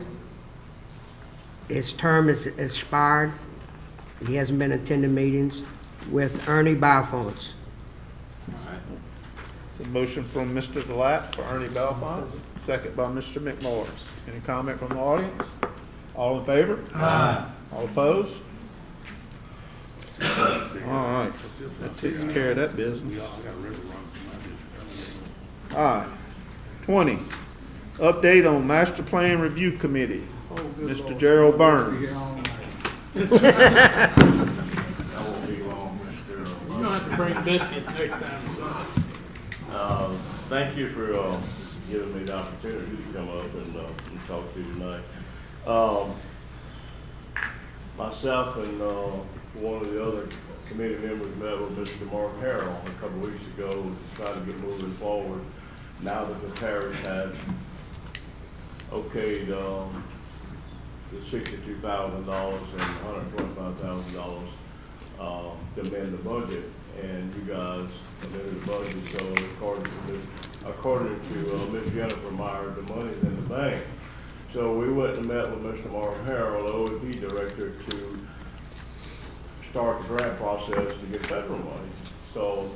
His term is expired. He hasn't been attending meetings, with Ernie Balfounts. It's a motion from Mr. Delat for Ernie Belfont, second by Mr. McMorris. Any comment from the audience? All in favor? Aye. All opposed? All right, that takes care of that business. All right, 20, update on Master Plan Review Committee. Mr. Gerald Burns. You're gonna have to bring biscuits next time. Thank you for giving me the opportunity to come up and talk to you tonight. Myself and one of the other committee members met with Mr. Mark Harrell a couple of weeks ago to try to get moving forward. Now that the parish has okayed the $62,000 and $125,000 to amend the budget, and you guys amended the budget, so according to Ms. Jennifer Meyer, the money's in the bank. So we went and met with Mr. Mark Harrell, OEP director, to start the grant process to get federal money. So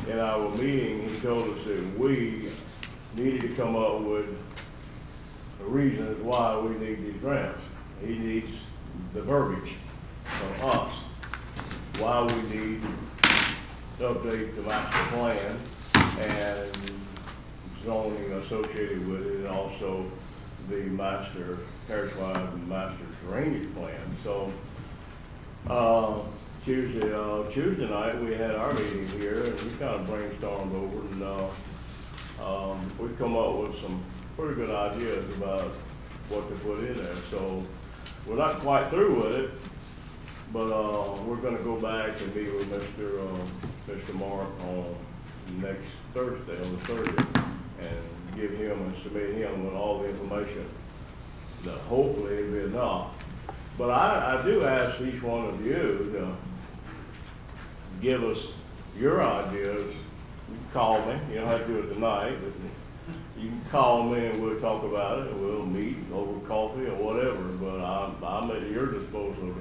in our meeting, he told us that we needed to come up with the reasons why we need these grants. He needs the verbiage from us, why we need to update the master plan and zoning associated with it, and also the master parish-wide and master drainage plan. So Tuesday night we had our meeting here, and we kind of brainstormed over, and we come up with some pretty good ideas about what to put in there. So we're not quite through with it, but we're going to go back and meet with Mr. Mark on next Thursday, on the 30th, and give him and submit him with all the information. That hopefully it'll be enough. But I do ask each one of you to give us your ideas. You can call me. You don't have to do it tonight, but you can call me and we'll talk about it, and we'll meet over coffee or whatever. But I'm at your disposal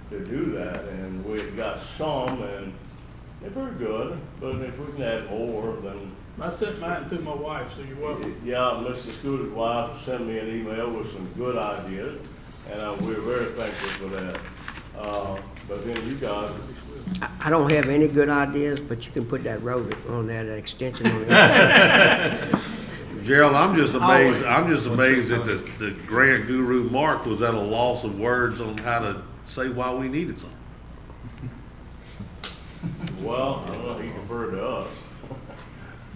to do that, and we've got some, and they're pretty good. But if we can add more, then I sent mine through my wife, so you're welcome. yeah, Mr. Scooter's wife sent me an email with some good ideas, and we're very thankful for that. But then you guys, I don't have any good ideas, but you can put that road on there, that extension on there. Gerald, I'm just amazed that the grant guru Mark was at a loss of words on how to say why we needed something. well, I don't know, he referred to us.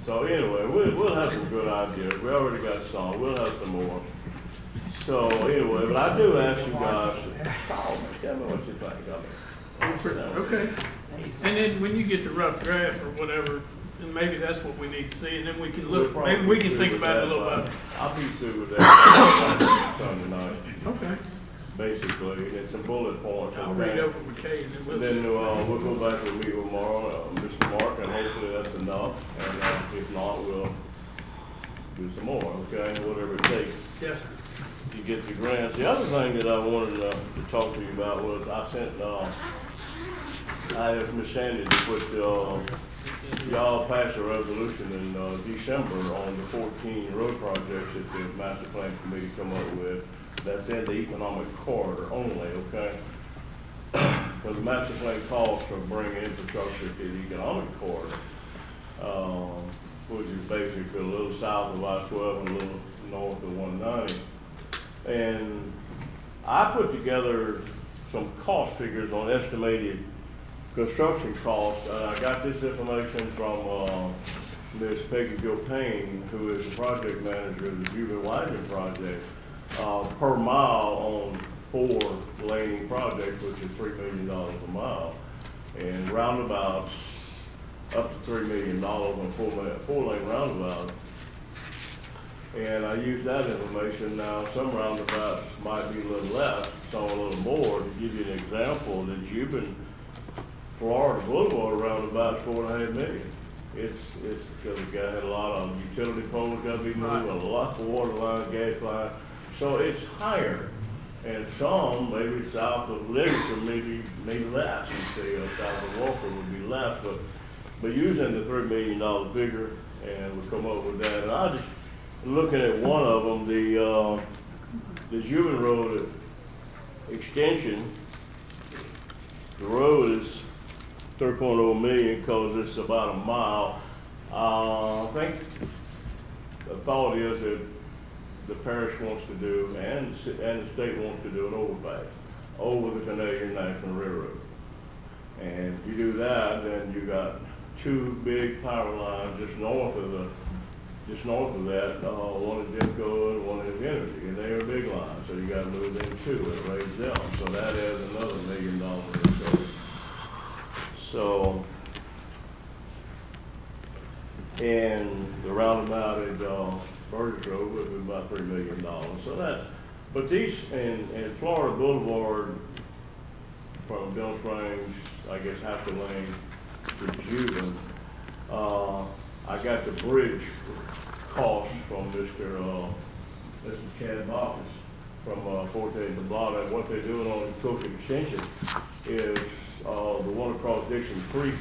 So anyway, we'll have some good ideas. We already got some. We'll have some more. So anyway, but I do ask you guys to call me. Tell me what you think of it. Okay. And then when you get the rough draft or whatever, then maybe that's what we need to see, and then we can look, maybe we can think about it a little bit. I'll be through with that Sunday night. Okay. Basically, and some bullet points. I'll read over with Kay, and then Then we'll go back and meet with Mr. Mark, and hopefully that's enough. And if not, we'll do some more, okay? Whatever it takes. Yes, sir. To get the grants. The other thing that I wanted to talk to you about was I asked Ms. Sandy to put, y'all passed a resolution in December on the 14 road projects that the master plan committee come up with. That's in the economic corridor only, okay? Because the master plan calls for bringing infrastructure to the economic corridor, which is basically a little south of I-12 and a little north of 190. And I put together some cost figures on estimated construction costs. I got this information from Ms. Peggy Gilpayne, who is the project manager of the Jubilee Widening Project, per mile on 4 laning projects, which is $3 million a mile, and roundabouts up to $3 million on 4-lane roundabouts. And I use that information now. Some roundabouts might be a little less, some a little more. To give you an example, the Cuban Florida Boulevard roundabout's $4.5 million. It's, because we got a lot of utility poles got to be moved, a lot of water lines, gas lines. So it's higher. And some, maybe south of Livingston, maybe less, you say, south of Walker would be less, but using the $3 million figure, and we come up with that. And I just, looking at one of them, the Jubilee Road extension, the road is 3.0 million because it's about a mile. I think the thought is that the parish wants to do, and the state wants to do an overpass over the Canadian National Railroad. And if you do that, then you got two big power lines just north of that. One is Dipco and one is Energy, and they are big lines, so you got to move them too and raise them. So that adds another $1 million or so. So, and the roundabout at Burgess Road would be about $3 million. So that's, but these, and Florida Boulevard from Bill Springs, I guess half the lane to Jubilee, I got the bridge cost from Mr. Chad Bacchus from Forte de Blada. And what they're doing on the Cook extension is the one across Dixon Creek,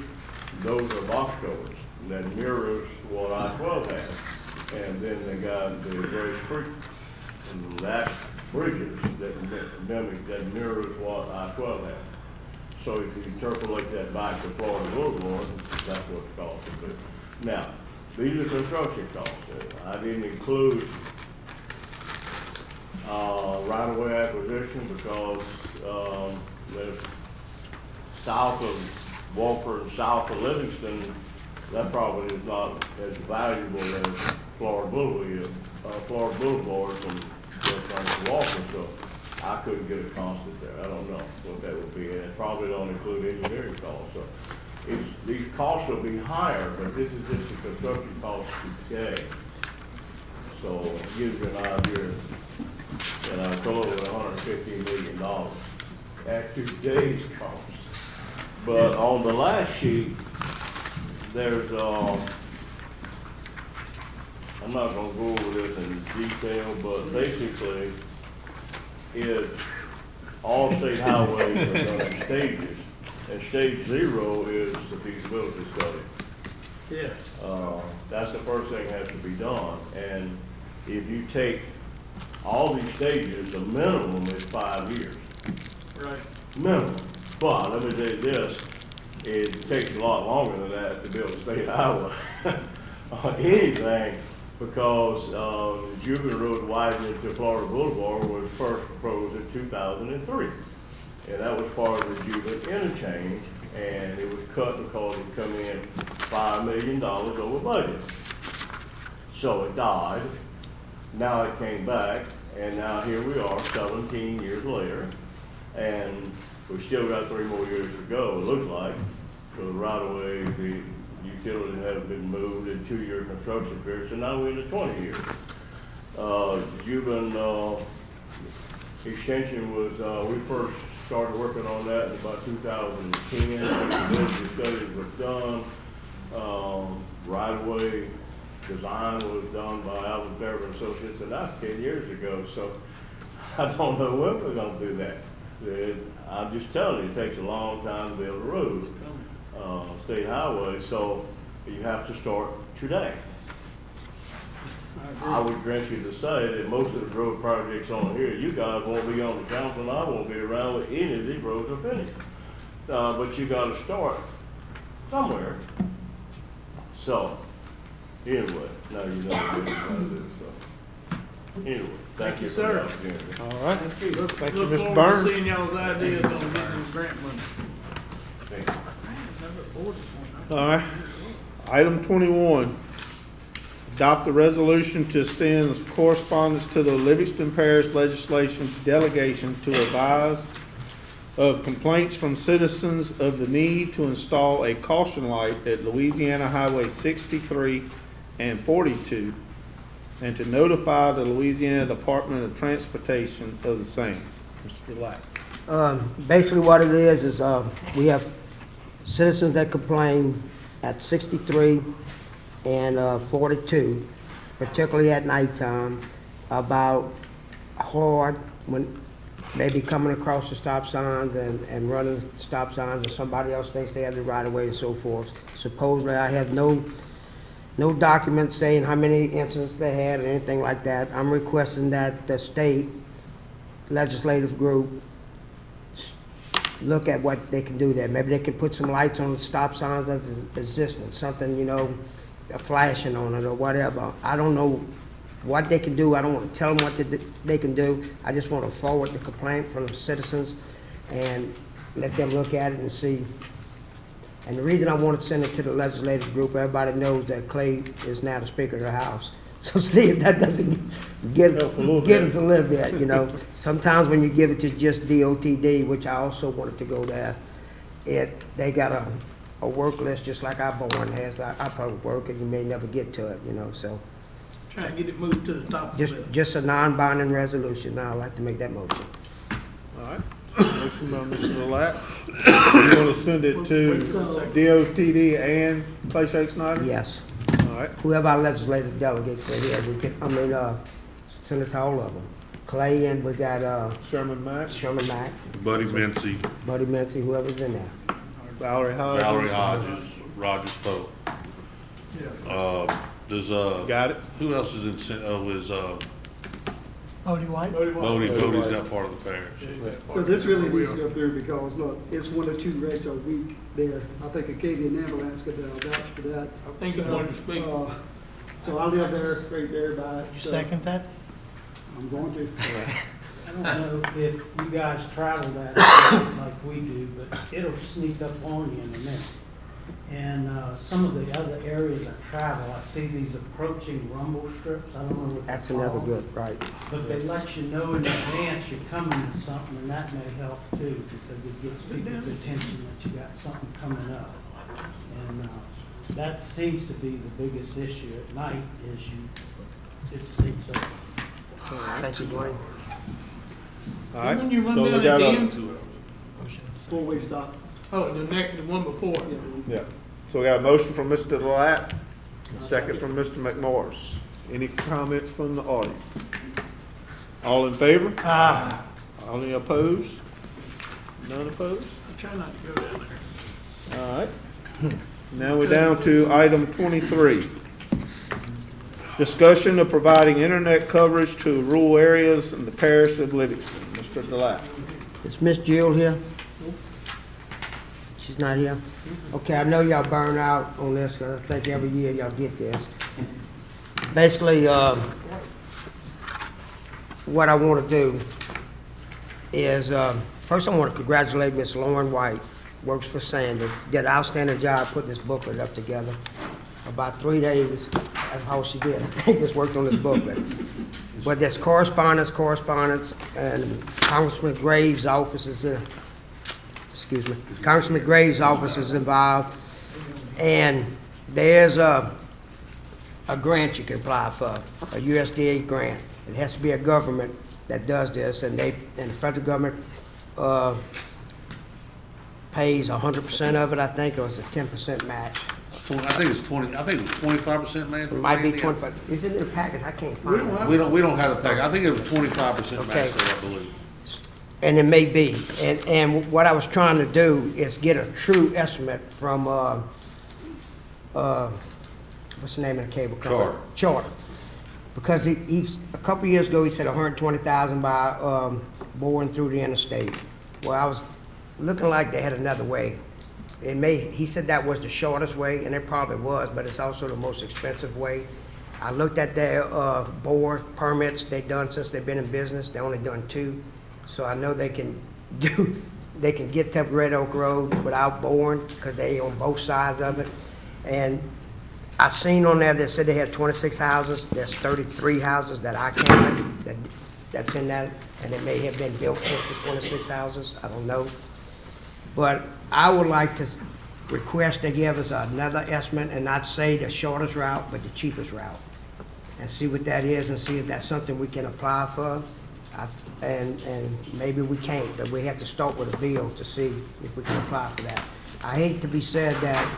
those are box culverts that mirrors what I-12 has. And then they got the Grace Creek, and that bridges that mirrors what I-12 has. So if you interpolate that back to Florida Boulevard, that's what the cost would be. Now, these are construction costs. I didn't include right-of-way acquisition because there's south of Walker and south of Livingston, that probably is not as valuable as Florida Boulevard from West Walker, so I couldn't get a constant there. I don't know what that would be, and it probably don't include engineering costs. So these costs will be higher, but this is just the construction cost today. So it gives you an idea, and I come up with $115 million at today's cost. But on the last sheet, there's, I'm not gonna go over this in detail, but basically, all state highways are done in stages, and stage 0 is the feasibility study. Yeah. That's the first thing that has to be done, and if you take all these stages, the minimum is 5 years. Right. Minimum. But let me tell you this, it takes a lot longer than that to build a state highway on anything, because the Jubilee Road widening to Florida Boulevard was first proposed in 2003. And that was part of the Jubilee interchange, and it was cut because it come in $5 million over budget. So it died. Now it came back, and now here we are 17 years later, and we've still got 3 more years to go, it looks like. So right away, the utilities have been moved in 2-year construction period, so now we're in the 20 years. Jubilee extension was, we first started working on that in about 2010. The studies were done. Right-of-way design was done by Alvin Fairburn Associates, and that's 10 years ago. So I don't know when we're going to do that. I'm just telling you, it takes a long time to build a road, state highway, so you have to start today. I would venture to say that most of the road projects on here, you guys won't be on the council, and I won't be around when any of these roads are finished. But you got to start somewhere. So, anyway, now you know what you're going to do. So, anyway, thank you, sir. For the opportunity. All right. Thank you, Look Mr. forward Burns. to seeing y'all's ideas on getting grant money. Thank you. All right. Item 21, adopt a resolution to send correspondence to the Livingston Parish Legislation Delegation to advise of complaints from citizens of the need to install a caution light at Louisiana Highway 63 and 42, and to notify the Louisiana Department of Transportation of the same. Mr. Lack. Basically what it is we have citizens that complain at 63 and 42, particularly at nighttime, about hard when they be coming across the stop signs and running stop signs, and somebody else thinks they have the right of way and so forth. Supposedly, I have no documents saying how many incidents they had or anything like that. I'm requesting that the state legislative group look at what they can do there. Maybe they can put some lights on the stop signs that's existing, something, you know, flashing on it or whatever. I don't know what they can do. I don't want to tell them what they can do. I just want to forward the complaint from the citizens and let them look at it and see. And the reason I want to send it to the legislative group, everybody knows that Clay is now the Speaker of the House. So see if that doesn't get us a little bit, you know. Sometimes when you give it to just DOTD, which I also wanted to go there, they got a work list just like our board has. I probably work and you may never get to it, you know, so. Try and get it moved to the top of it. Just a non-binding resolution. Now I'd like to make that motion. All right, motion by Mr. Lat. You want to send it to DOTD and Clay Shake Snyder? Yes. All right. Whoever our legislative delegates are here, we can, send it to all of them. Clay and we got, Sherman Mack, Buddy Mincy, whoever's in there. Valerie Hodges. Rogers Poe. Yeah. Does, Got it. who else is in, is, Bodie White? Bodie's got part of the parish. So this really needs to go through because, look, it's 1 or 2 wrecks a week there. I think Acadian Ambulance could vouch for that. I think you wanted to speak. So I live there, right there by it. You so second that? I'm going to. I don't know if you guys travel that like we do, but it'll sneak up on you in a minute. And some of the other areas I travel, I see these approaching rumble strips. I don't know what That's they're another called. good, right. But they let you know in advance you're coming to something, and that may help too, because it gets people's attention that you got something coming up. And that seems to be the biggest issue at night, is it sneaks up. Thank you, Dwayne. All right. When you run So we down got at the a, end? Four-way stop. Oh, the one before. yeah. So we got a motion from Mr. Lat, a second from Mr. McMorris. Any comments from the audience? All in favor? Aye. Any opposed? None opposed? Try not to go down there. All right. Now we're down to item 23. Discussion of providing internet coverage to rural areas in the parish of Livingston. Mr. Delat. Is Miss Jill here? She's not here? Okay, I know y'all burn out on this, 'cause I think every year y'all get this. Basically, what I want to do is, first I want to congratulate Miss Lauren White, works for Sandy, did an outstanding job putting this booklet up together. About 3 days, that's how she did. I think just worked on this booklet. But there's correspondence, and Congressman Graves' office is in. Excuse me, Congressman Graves' office is involved, and there's a grant you can apply for, a USDA grant. It has to be a government that does this, and the federal government pays 100% of it, I think, or it's a 10% match. I think it's 25%, man. It might be 25. Is it in the package? I can't find it. We don't have the package. I think it was 25% match, I believe. And it may be. And what I was trying to do is get a true estimate from, what's the name of the cable company? Charter. Because he's a couple years ago, he said 120,000 by boring through the interstate. Well, I was looking like they had another way. He said that was the shortest way, and it probably was, but it's also the most expensive way. I looked at their bore permits they've done since they've been in business. They only done 2. So I know they can get to Red Oak Road without boring, because they on both sides of it. And I seen on there, they said they had 26 houses. There's 33 houses that I counted that's in that, and it may have been built since the 26 houses. I don't know. But I would like to request they give us another estimate and not say the shortest route, but the cheapest route. And see what that is and see if that's something we can apply for. And maybe we can't, but we have to start with a bill to see if we can apply for that. I hate to be said that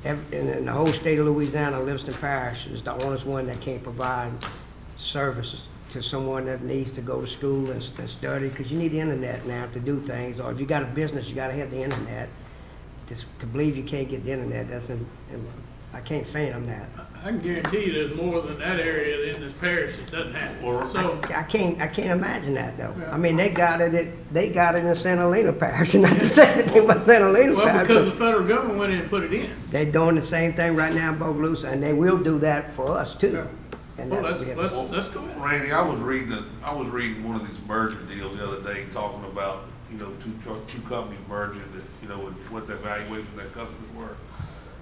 in the whole state of Louisiana, Livingston Parish is the only one that can't provide services to someone that needs to go to school and study, because you need the internet now to do things, or if you got a business, you gotta have the internet. To believe you can't get the internet, I can't fathom that. I can guarantee you there's more than that area in this parish that doesn't have it. So, I can't imagine that though. I mean, they got it in Santa Helena Parish, and not to say anything about Santa Helena well, Parish. because the federal government went in and put it in. They're doing the same thing right now in Bogalusa, and they will do that for us too. And Well, that's let's go ahead. Randy, I was reading one of these merger deals the other day, talking about, two companies merging, that, with what the valuation of their customers were.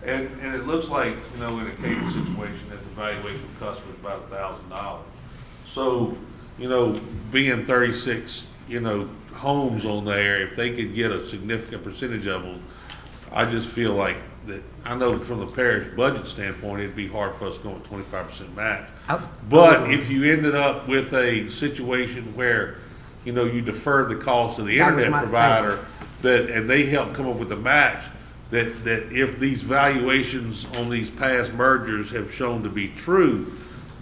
And it looks like, in a cable situation, that the valuation of customers is about $1,000. So, being 36, homes on there, if they could get a significant percentage of them, I just feel like that, I know from the parish budget standpoint, it'd be hard for us to go with 25% match. But if you ended up with a situation where, you defer the cost of the internet provider, and they help come up with a match, that if these valuations on these past mergers have shown to be true,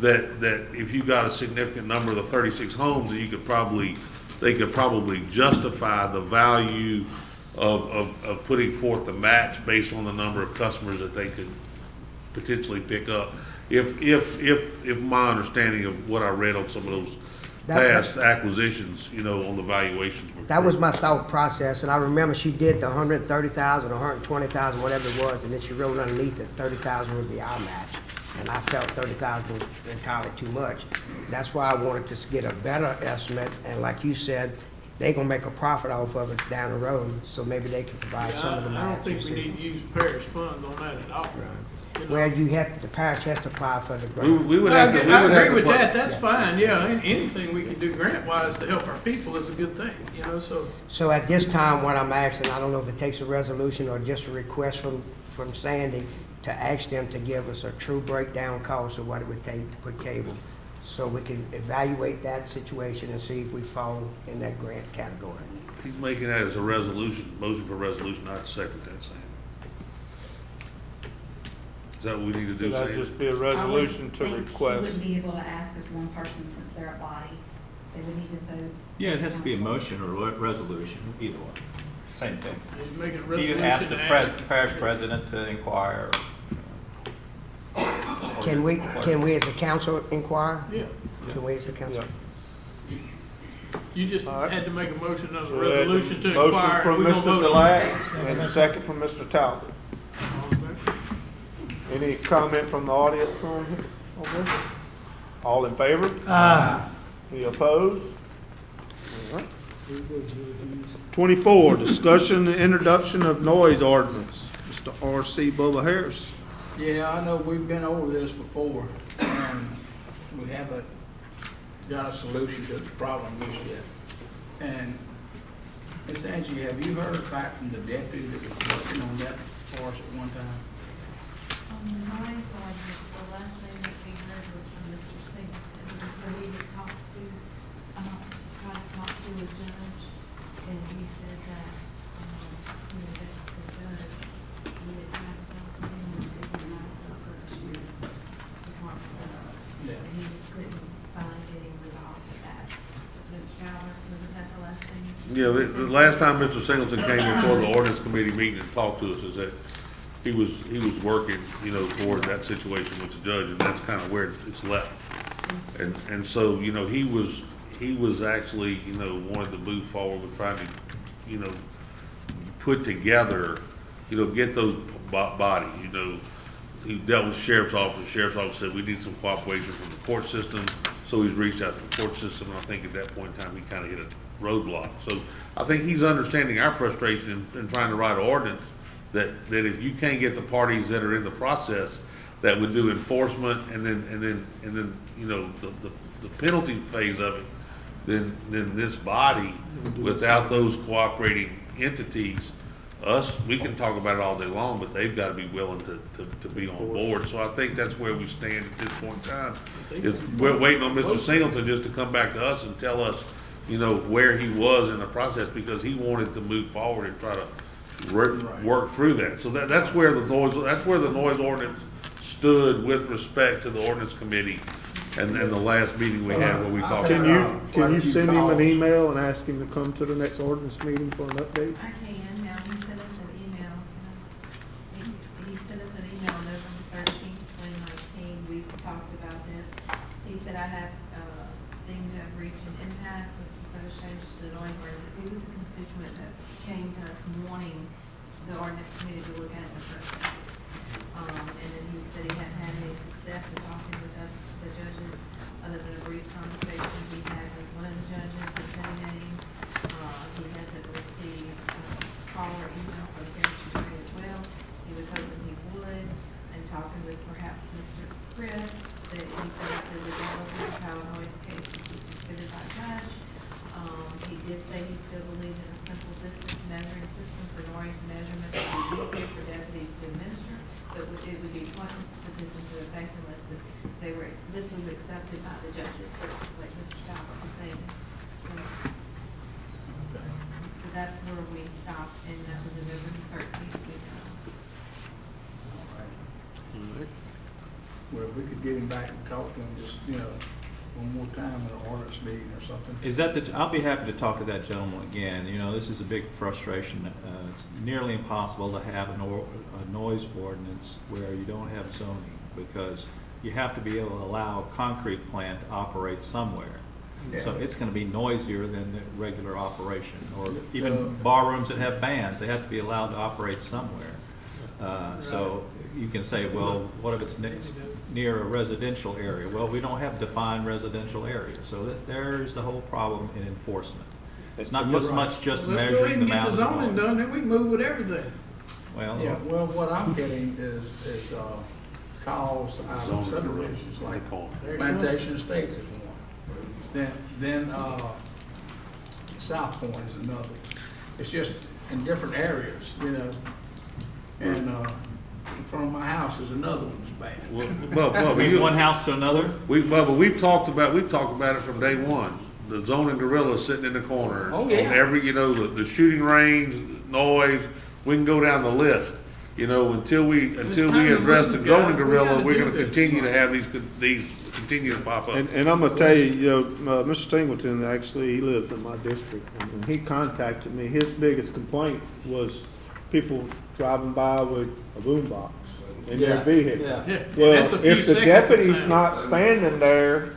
that if you got a significant number of the 36 homes, they could probably justify the value of putting forth the match based on the number of customers that they could potentially pick up. If my understanding of what I read on some of those past acquisitions, on the valuations were That was my thought process, and I remember she did the 130,000 or 120,000, whatever it was, and then she wrote underneath it, 30,000 would be our match. And I felt 30,000 was entirely too much. That's why I wanted to get a better estimate, and like you said, they gonna make a profit off of it down the road, so maybe they can provide some of the match. I don't think we need to use parish funds on that at all. Well, the parish has to apply for the grant. We would have to. I agree with that, that's fine, yeah, anything we can do grant-wise to help our people is a good thing, so. So at this time, what I'm asking, I don't know if it takes a resolution or just a request from Sandy to ask them to give us a true breakdown cost of what it would take to put cable, so we can evaluate that situation and see if we fall in that grant category. He's making that as a resolution, motion for resolution, not to second that, Sam. Is that what we need to do, Should that Sam? just be a resolution to I would request? think you wouldn't be able to ask as one person since they're a body. They would need to vote. Yeah, it has to be a motion or a resolution, either one, same thing. You make it a You resolution can ask the to ask. parish president to inquire. Can we as a council inquire? Yeah. Can we as a council? You just All right. had to make a motion of a So we had the resolution to inquire. motion from and we gonna Mr. vote on it. Delac and a second from Mr. Talbot. Any comment from the audience on this? All in favor? Aye. Any opposed? All right. 24, discussion and introduction of noise ordinance. Mr. R.C. Bubba Harris. Yeah, I know we've been over this before, and we haven't got a solution to the problem just yet. And Ms. Angie, have you heard back from the deputy that was working on that for us at one time? On the ninth ordinance, the last thing that we heard was from Mr. Singleton, where he had tried to talk to a judge, and he said that, that the judge, he had tried to talk to him, and they did not approach the department. Yeah. And he just couldn't finally get him resolved with that. Mr. Towers, wasn't that the last thing Mr. Yeah, the last time Mr. Singleton came before the ordinance committee meeting and talked to us is that he was working, toward that situation with the judge, and that's kind of where it's left. And so, he was actually, wanted to move forward with trying to, put together, get those bodies, he dealt with sheriff's office. The sheriff's office said we need some cooperation from the court system, so he's reached out to the court system, and I think at that point in time, he kind of hit a roadblock. So I think he's understanding our frustration in trying to write an ordinance that if you can't get the parties that are in the process that would do enforcement and then the penalty phase of it, then this body, without those cooperating entities, we can talk about it all day long, but they've got to be willing to be on board. So I think that's where we stand at this point in time. Is we're waiting on Mr. Singleton just to come back to us and tell us, where he was in the process, because he wanted to move forward and try to work through that. So that's where the noise ordinance stood with respect to the ordinance committee and the last meeting we had where we talked Can about. you send him an email and ask him to come to the next ordinance meeting for an update? I can, now, he sent us an email, he sent us an email November 13th, 2019, we talked about this. He said, I have, seemed to have reached an impasse with proposed changes to the noise ordinance. He was a constituent that came to us wanting the ordinance committee to look at it in the first place. And then he said he hadn't had any success in talking with the judges, other than a brief conversation he had with one of the judges, with their name. He hasn't received call or email from the parish attorney as well. He was hoping he would, and talking with perhaps Mr. Chris, that he felt that the development of how a noise case would be considered by a judge. He did say he still believed in a simple distance measuring system for noise measurement that would be easier for deputies to administer, but it would be pointless for this into effect unless this was accepted by the judges, like Mr. Talbot was saying. So that's where we stopped, and that was November 13th. Well, if we could get him back and talk to him just, one more time in an ordinance meeting or something. I'll be happy to talk to that gentleman again. This is a big frustration. It's nearly impossible to have a noise ordinance where you don't have zoning, because you have to be able to allow a concrete plant to operate somewhere. Yeah. So it's going to be noisier than the regular operation, or even bar rooms that have bands, they have to be allowed to operate somewhere. So you can say, well, what if it's near a residential area? Well, we don't have defined residential areas, so there's the whole problem in enforcement. It's not just measuring the amount of Let's go ahead and get the zoning done, then we can move with everything. Well, Yeah, well, what I'm getting is calls out of subdivisions, like Plantation Estates is one. Then South Point is another. It's just in different areas, And in front of my house is another one's bad. one house to another? Bubba, we've talked about it from day one. The zoning gorilla sitting in the corner. Oh, yeah. On every, the shooting range, noise, we can go down the list. Until we address the zoning gorilla, we're gonna continue to have these continue to pop up. And I'm gonna tell you, Mr. Singleton, actually, he lives in my district, and he contacted me. His biggest complaint was people driving by with a boombox in their vehicle. Yeah. Well, if the deputy's not standing there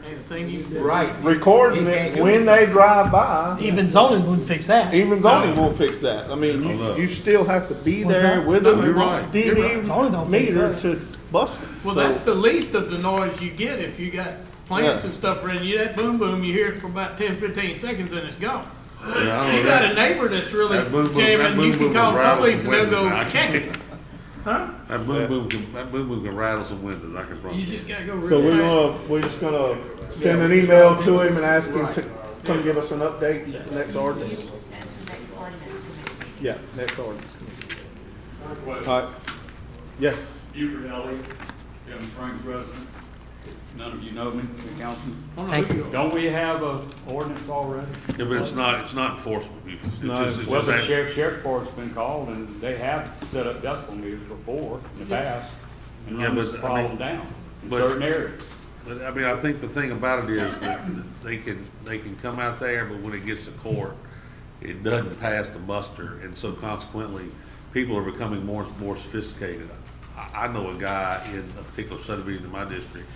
recording it when they drive by. Even zoning wouldn't fix that. Even zoning won't fix that. I mean, you still have to be there with a DB meter to bust it. Well, that's the least of the noise you get if you got plants and stuff running. You that boom boom, you hear it for about 10, 15 seconds and it's gone. Yeah, you got a neighbor that's really jamming, you can call the police and they'll go check it. Huh? That boom boom can rattle some windows, I can promise. You just gotta go So real we're just gonna send an email to him and ask him to come give us an update at the next ordinance. Yeah, next ordinance. All right. Yes. Buford Ellie, Devon Springs resident. None of you know me, the councilman. Thank you. Don't we have a ordinance already? Yeah, but it's not enforceable. Well, the sheriff's department's been called and they have set up decibel meters before in the past and run this problem down in certain areas. But I mean, I think the thing about it is that they can come out there, but when it gets to court, it doesn't pass the muster, and so consequently, people are becoming more sophisticated. I know a guy in a particular subdivision in my district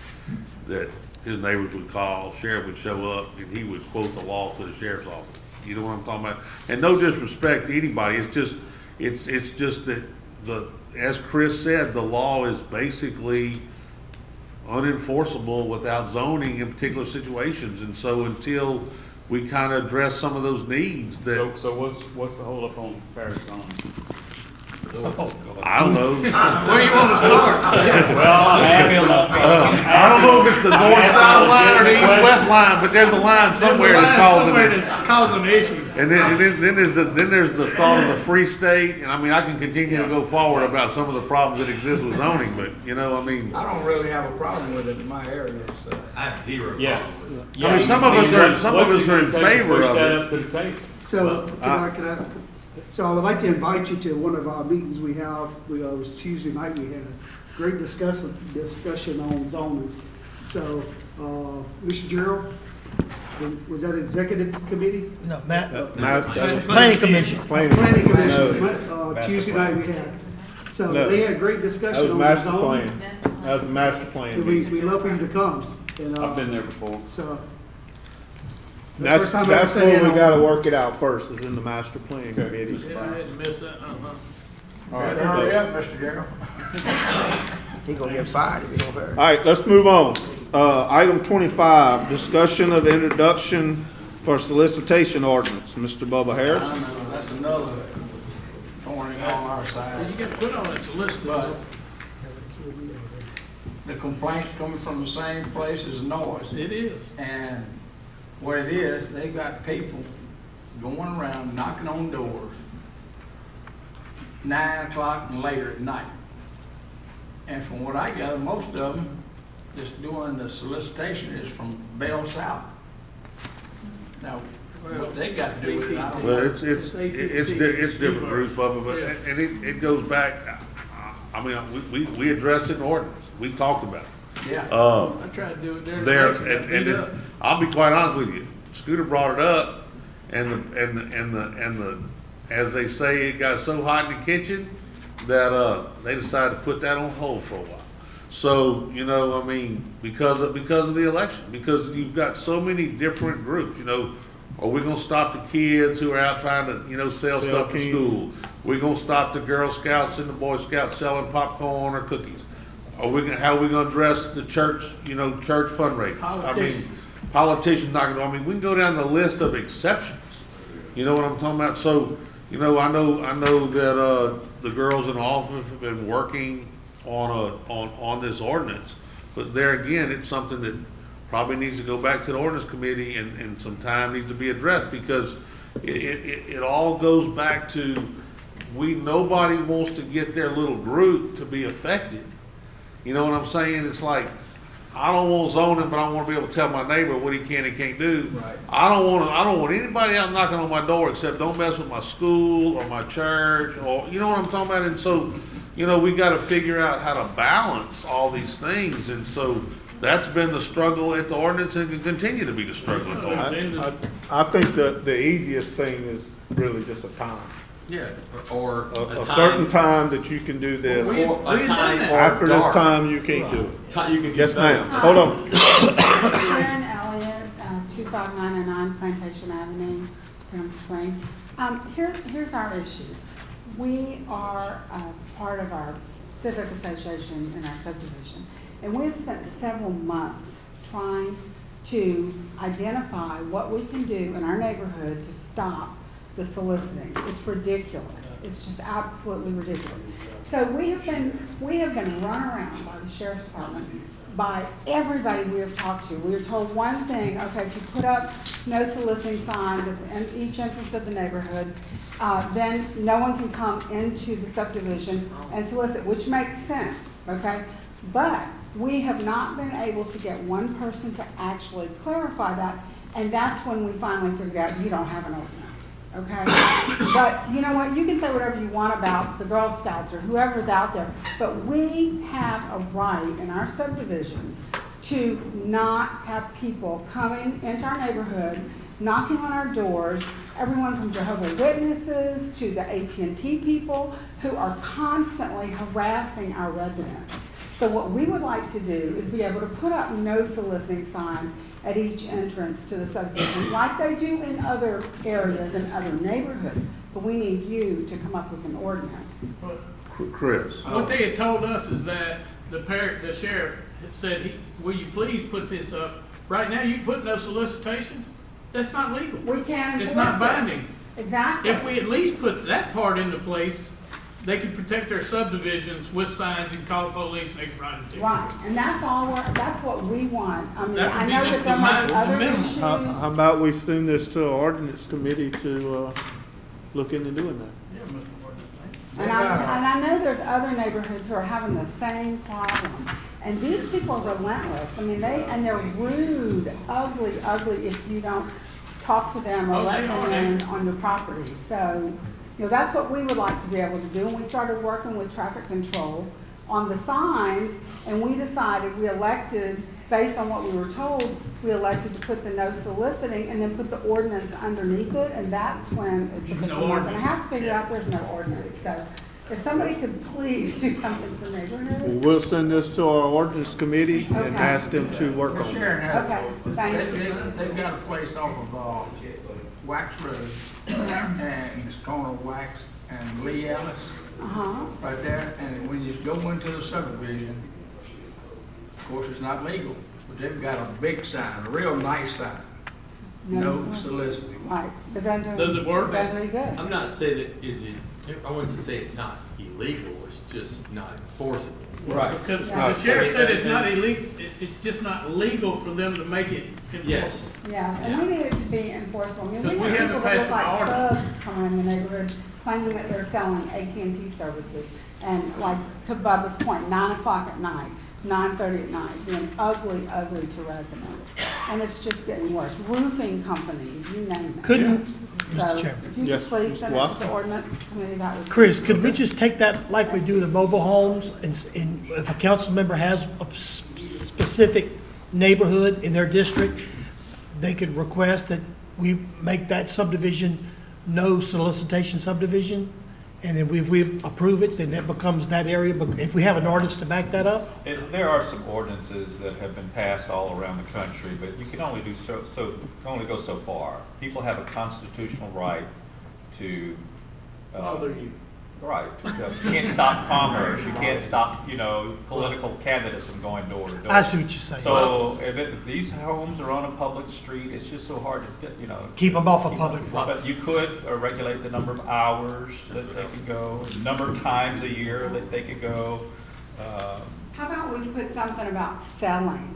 that his neighbors would call, sheriff would show up, and he would quote the law to the sheriff's office. You know what I'm talking about? And no disrespect to anybody, it's just that as Chris said, the law is basically unenforceable without zoning in particular situations, and so until we kind of address some of those needs that. So what's the holdup on parish zoning? I don't know. Where you want to start? Well, I don't know if it's the north-south line or the east-west line, but there's a line somewhere that's causing an issue. And then there's the thought of the free state, and I mean, I can continue to go forward about some of the problems that exist with zoning, but I mean. I don't really have a problem with it in my area, so. I have zero problem with it. I mean, some of us are in favor of it. So, can I So I would like to invite you to one of our meetings we have. It was Tuesday night. We had a great discussion on zoning. So, Mr. Gerald, was that executive committee? No, Planning Commission. Planning Commission. Tuesday night we had. So No. they had a great discussion on That was the master zoning. plan. That was a master plan. And we love for you to come. And, I've been there before. So. That's, the first time I ever that's sat where in we on- gotta work it out first, is in the master plan committee. Yeah, I had to miss that, All right. Hurry up, Mr. Gerald. He gonna get fired if he don't hurry. All right, let's move on. Item 25, discussion of introduction for solicitation ordinance. Mr. Bubba Harris. That's another thorn on our side. you gotta put on it, a list, But the complaints coming from the same place as noise. it is. And what it is, they got people going around knocking on doors 9 o'clock and later at night. And from what I gather, most of them just doing the solicitation is from Bell South. Now, what they got to do with it, I don't know. Well, it's different groups, Bubba, but, and it goes back, I mean, we addressed it in ordinance, we talked about it. Yeah. I tried to do it There, there. and I'll be quite honest with you, Scooter brought it up, and the, as they say, it got so hot in the kitchen that, they decided to put that on hold for a while. So, you know, I mean, because of the election, because you've got so many different groups, you know, are we gonna stop the kids who are out trying to, you know, sell stuff for school? We gonna stop the Girl Scouts and the Boy Scouts selling popcorn or cookies? How are we gonna address the church, you know, church fundraisers? I mean, politicians not gonna, I mean, we can go down the list of exceptions. You know what I'm talking about? So, you know, I know that, the girls in office have been working on this ordinance, but there again, it's something that probably needs to go back to the ordinance committee and some time needs to be addressed, because it all goes back to, nobody wants to get their little group to be affected. You know what I'm saying? It's like, I don't want zoning, but I want to be able to tell my neighbor what he can and can't do. Right. I don't want anybody out knocking on my door except don't mess with my school or my church, or, you know what I'm talking about? And so, you know, we got to figure out how to balance all these things. And so that's been the struggle at the ordinance and can continue to be the struggle at the ordinance. I think the easiest thing is really just a time. Yeah, or A certain time that you can do this. Or a time or After this dark. time, you can't do it. You can do Yes, both. ma'am. Hold on. Sharon Elliott, 25909 Plantation Avenue, Denham Spring. Here's our issue. We are part of our civic association in our subdivision, and we've spent several months trying to identify what we can do in our neighborhood to stop the soliciting. It's ridiculous. It's just absolutely ridiculous. So we have been run around by the sheriff's department, by everybody we have talked to. We were told one thing, okay, if you put up no soliciting signs at each entrance of the neighborhood, then no one can come into the subdivision and solicit, which makes sense, okay? But we have not been able to get one person to actually clarify that, and that's when we finally figured out you don't have an ordinance. Okay, but you know what? You can say whatever you want about the Girl Scouts or whoever's out there, but we have a right in our subdivision to not have people coming into our neighborhood, knocking on our doors, everyone from Jehovah's Witnesses to the AT&T people who are constantly harassing our residents. So what we would like to do is be able to put up no soliciting signs at each entrance to the subdivision, like they do in other areas and other neighborhoods. But we need you to come up with an ordinance. Chris. What they had told us is that the sheriff had said, will you please put this up? Right now, you put no solicitation. That's not legal. We can't It's not enforce it. binding. Exactly. If we at least put that part into place, they can protect their subdivisions with signs and call the police and they can write a ticket. Right, and that's what we want. I mean, That would I be know just that there might be the other minimum. issues. How about we send this to our ordinance committee to look into doing that? And I know there's other neighborhoods who are having the same problem. And these people are relentless. I mean, they're rude, ugly if you don't talk to them or let them in on your property. So, You know, that's what we would like to be able to do. And we started working with traffic control on the signs, and we decided, we elected, based on what we were told, we elected to put the no soliciting and then put the ordinance underneath it, and that's when it took us a month and a half to figure out there's no ordinance. So if somebody could please do something for neighborhoods. We'll send this to our ordinance committee and Okay. ask them to work on it. Sharon has, Okay, thank you. they've got a place off of, Wax Road, and it's corner of Wax and Lee Ellis, Uh-huh. right there, and when you go into the subdivision, of course, it's not legal, but they've got a big sign, a real nice sign, no soliciting. Right, but doesn't do. Does it work? Doesn't do any good. I'm not saying that, I wouldn't say it's not illegal, it's just not enforceable. Right. Because the sheriff said it's not illegal, it's just not legal for them to make it enforceable. Yes. Yeah, and we need it to be enforceable. I mean, we Because we have haven't people that look passed like an ordinance. thugs coming in the neighborhood claiming that they're selling AT&T services. And like, to Bubba's point, 9 o'clock at night, 9:30 at night, being ugly to residents. And it's just getting worse. Roofing companies, you name it. Couldn't, So Mr. Chairman. if you could Yes, please Mr. send it to the Watson. ordinance committee, that would be. Chris, could we just take that like we do the mobile homes, and if a council member has a specific neighborhood in their district, they could request that we make that subdivision no solicitation subdivision, and then if we approve it, then it becomes that area, but if we have an ordinance to back that up? There are some ordinances that have been passed all around the country, but you can only do only go so far. People have a constitutional right to. Bother you. Right. You can't stop commerce, you can't stop, political candidates from going door to door. I see what you're saying. So if these homes are on a public street, it's just so hard to, Keep them off of public property. But you could regulate the number of hours that they can go, the number of times a year that they could go. How about we put something about selling?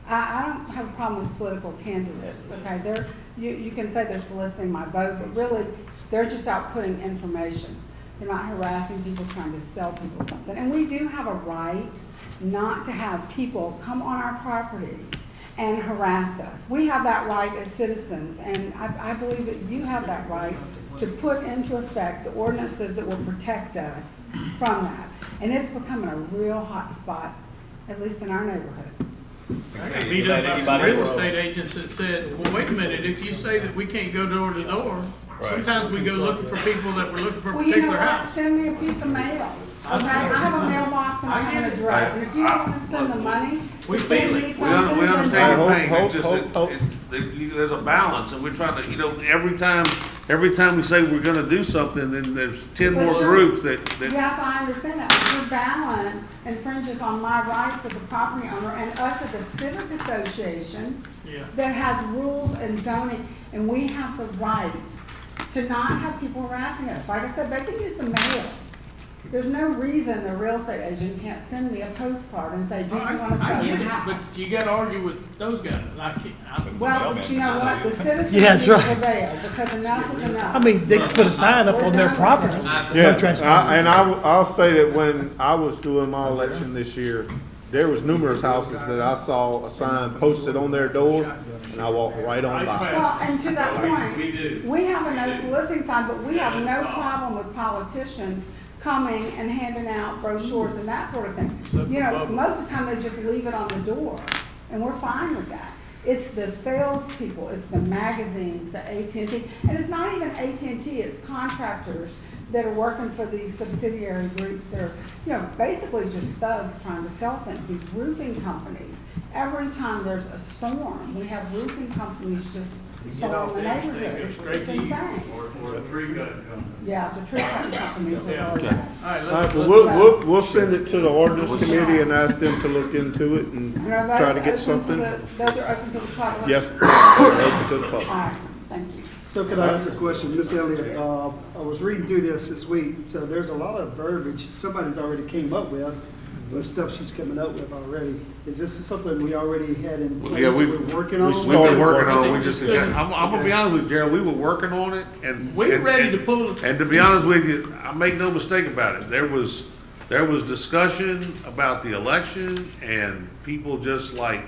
I don't have a problem with political candidates, okay? You can say they're soliciting my vote, but really, they're just out putting information. They're not harassing people, trying to sell people something. And we do have a right not to have people come on our property and harass us. We have that right as citizens, and I believe that you have that right to put into effect the ordinances that will protect us from that. And it's becoming a real hot spot, at least in our neighborhood. I got beat up by some real estate agents that said, well, wait a minute, if you say that we can't go door to door, sometimes we go looking for people that were looking for a Well, you know particular what? house. Send me a piece of mail. Okay, I have a mailbox and I have an address, and if you don't want to spend the money, We to send feel me it. something. We understand then- your pain, Hope, it's just hope, that there's a balance, and we're trying to, every time we say we're gonna do something, then there's 10 more But you're- groups that, Yes, I understand that, but your balance infringes on my rights as a property owner and us as a civic association Yeah. that has rules and zoning, and we have the right to not have people harassing us. Like I said, they can use the mail. There's no reason the real estate agent can't send me a postcard and say, do you want to I sell your get it, house? but you gotta argue with those guys. I can't, Well, but you know what, the citizens Yeah, that's need to right. prevail, because enough is enough. I mean, they could put a sign up on their property, no Yeah, trespassing. and I'll say that when I was doing my election this year, there was numerous houses that I saw a sign posted on their door, and I walked right on by. Well, and to that point, We do. we have a no soliciting sign, but we have no problem with politicians coming and handing out brochures and that sort of thing. You know, most of the time they just leave it on the door, and we're fine with that. It's the salespeople, it's the magazines, the AT&T, and it's not even AT&T, it's contractors that are working for these subsidiary groups that are, basically just thugs trying to sell things. These roofing companies, every time there's a storm, we have roofing companies just storm the neighborhood. It's insane. Or a tree cutting company. Yeah, the tree cutting companies are really Okay. bad. all right, All right, let's, but we'll send it to the ordinance committee and ask them to look into it and And are try to those get open something. those are open to the public? Yes, they're open to the All public. right, thank you. So could I ask a question, Miss Elliott? I was reading through this week, so there's a lot of verbiage somebody's already came up with stuff she's coming up with already. Is this something we already had in place, Yeah, we're working on? we've been working on, I'm gonna be honest with you, Gerald, we were working on it, and. we're and- ready to pull it. And to be honest with you, I make no mistake about it, there was discussion about the election, and people just like,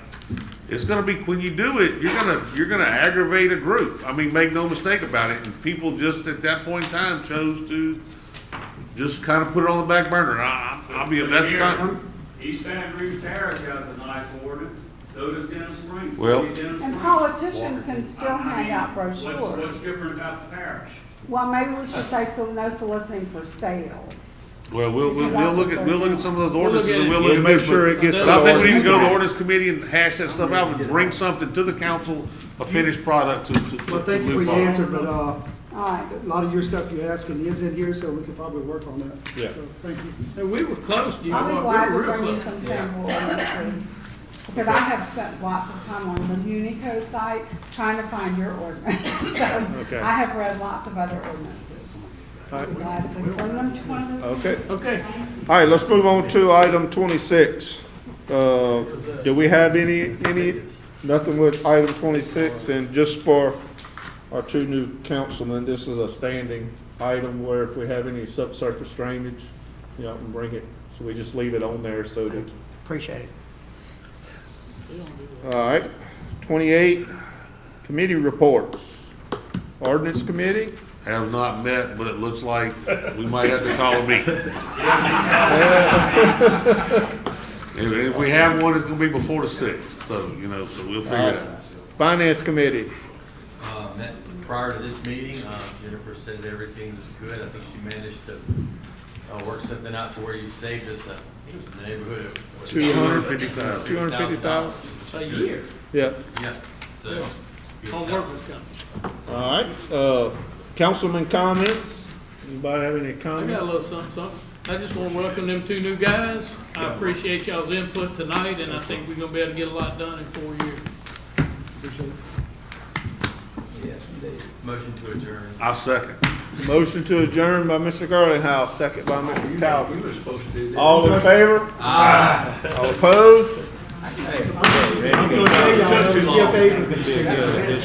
it's gonna be, when you do it, you're gonna aggravate a group. I mean, make no mistake about it, and people just at that point in time chose to just kind of put it on the back burner. I'll be, that's kind of. East Baton Rouge Parish has a nice ordinance, so does Denham Springs. Well- And politicians can still hand out brochures. What's different about the parish? Well, maybe we should say no soliciting for sales. Well, we'll look at some of those We'll look ordinances, at and it. we'll look We'll at make this. sure it gets But to I the think we need to go to the ordinance. ordinance committee and hash that stuff out and bring something to the council, a finished product to Well, thank you for move your forward. answer, but, All right. a lot of your stuff you're asking is in here, so we could probably work on that. Yeah. So, thank you. And we were close, you know, I'll be we glad to were real bring you close. some sample ordinances. Because I have spent lots of time on the Unicode site trying to find your ordinance. So Okay. I have read lots of other ordinances. I'll be glad to bring them to one of those. Okay. Okay. All right, let's move on to item 26. Do we have any, nothing with item 26? And just for our two new councilmen, this is a standing item where if we have any subsurface drainage, you know, and bring it, so we just leave it on there so that. Appreciate it. All right, 28, committee reports. Ordinance committee? Have not met, but it looks like we might have to call a meeting. If we have one, it's gonna be before the 6th, so, you know, so we'll figure it out. Finance committee? Met prior to this meeting, Jennifer said everything was good. I think she managed to work something out to where you saved us, it was in the neighborhood of. $250,000. $250,000. A year. Yeah. Yeah, so. good Homework stuff. was coming. All right, councilman comments? Anybody have any I got a comments? little something. I just want to welcome them two new guys. I appreciate y'all's input tonight, and I think we're gonna be able to get a lot done in 4 years. Motion to adjourn. I'll second. Motion to adjourn by Mr. Garlinghouse, second by Mr. Calvin. All in favor? Aye. All opposed? I'm gonna tell y'all, that was Jeff Avery.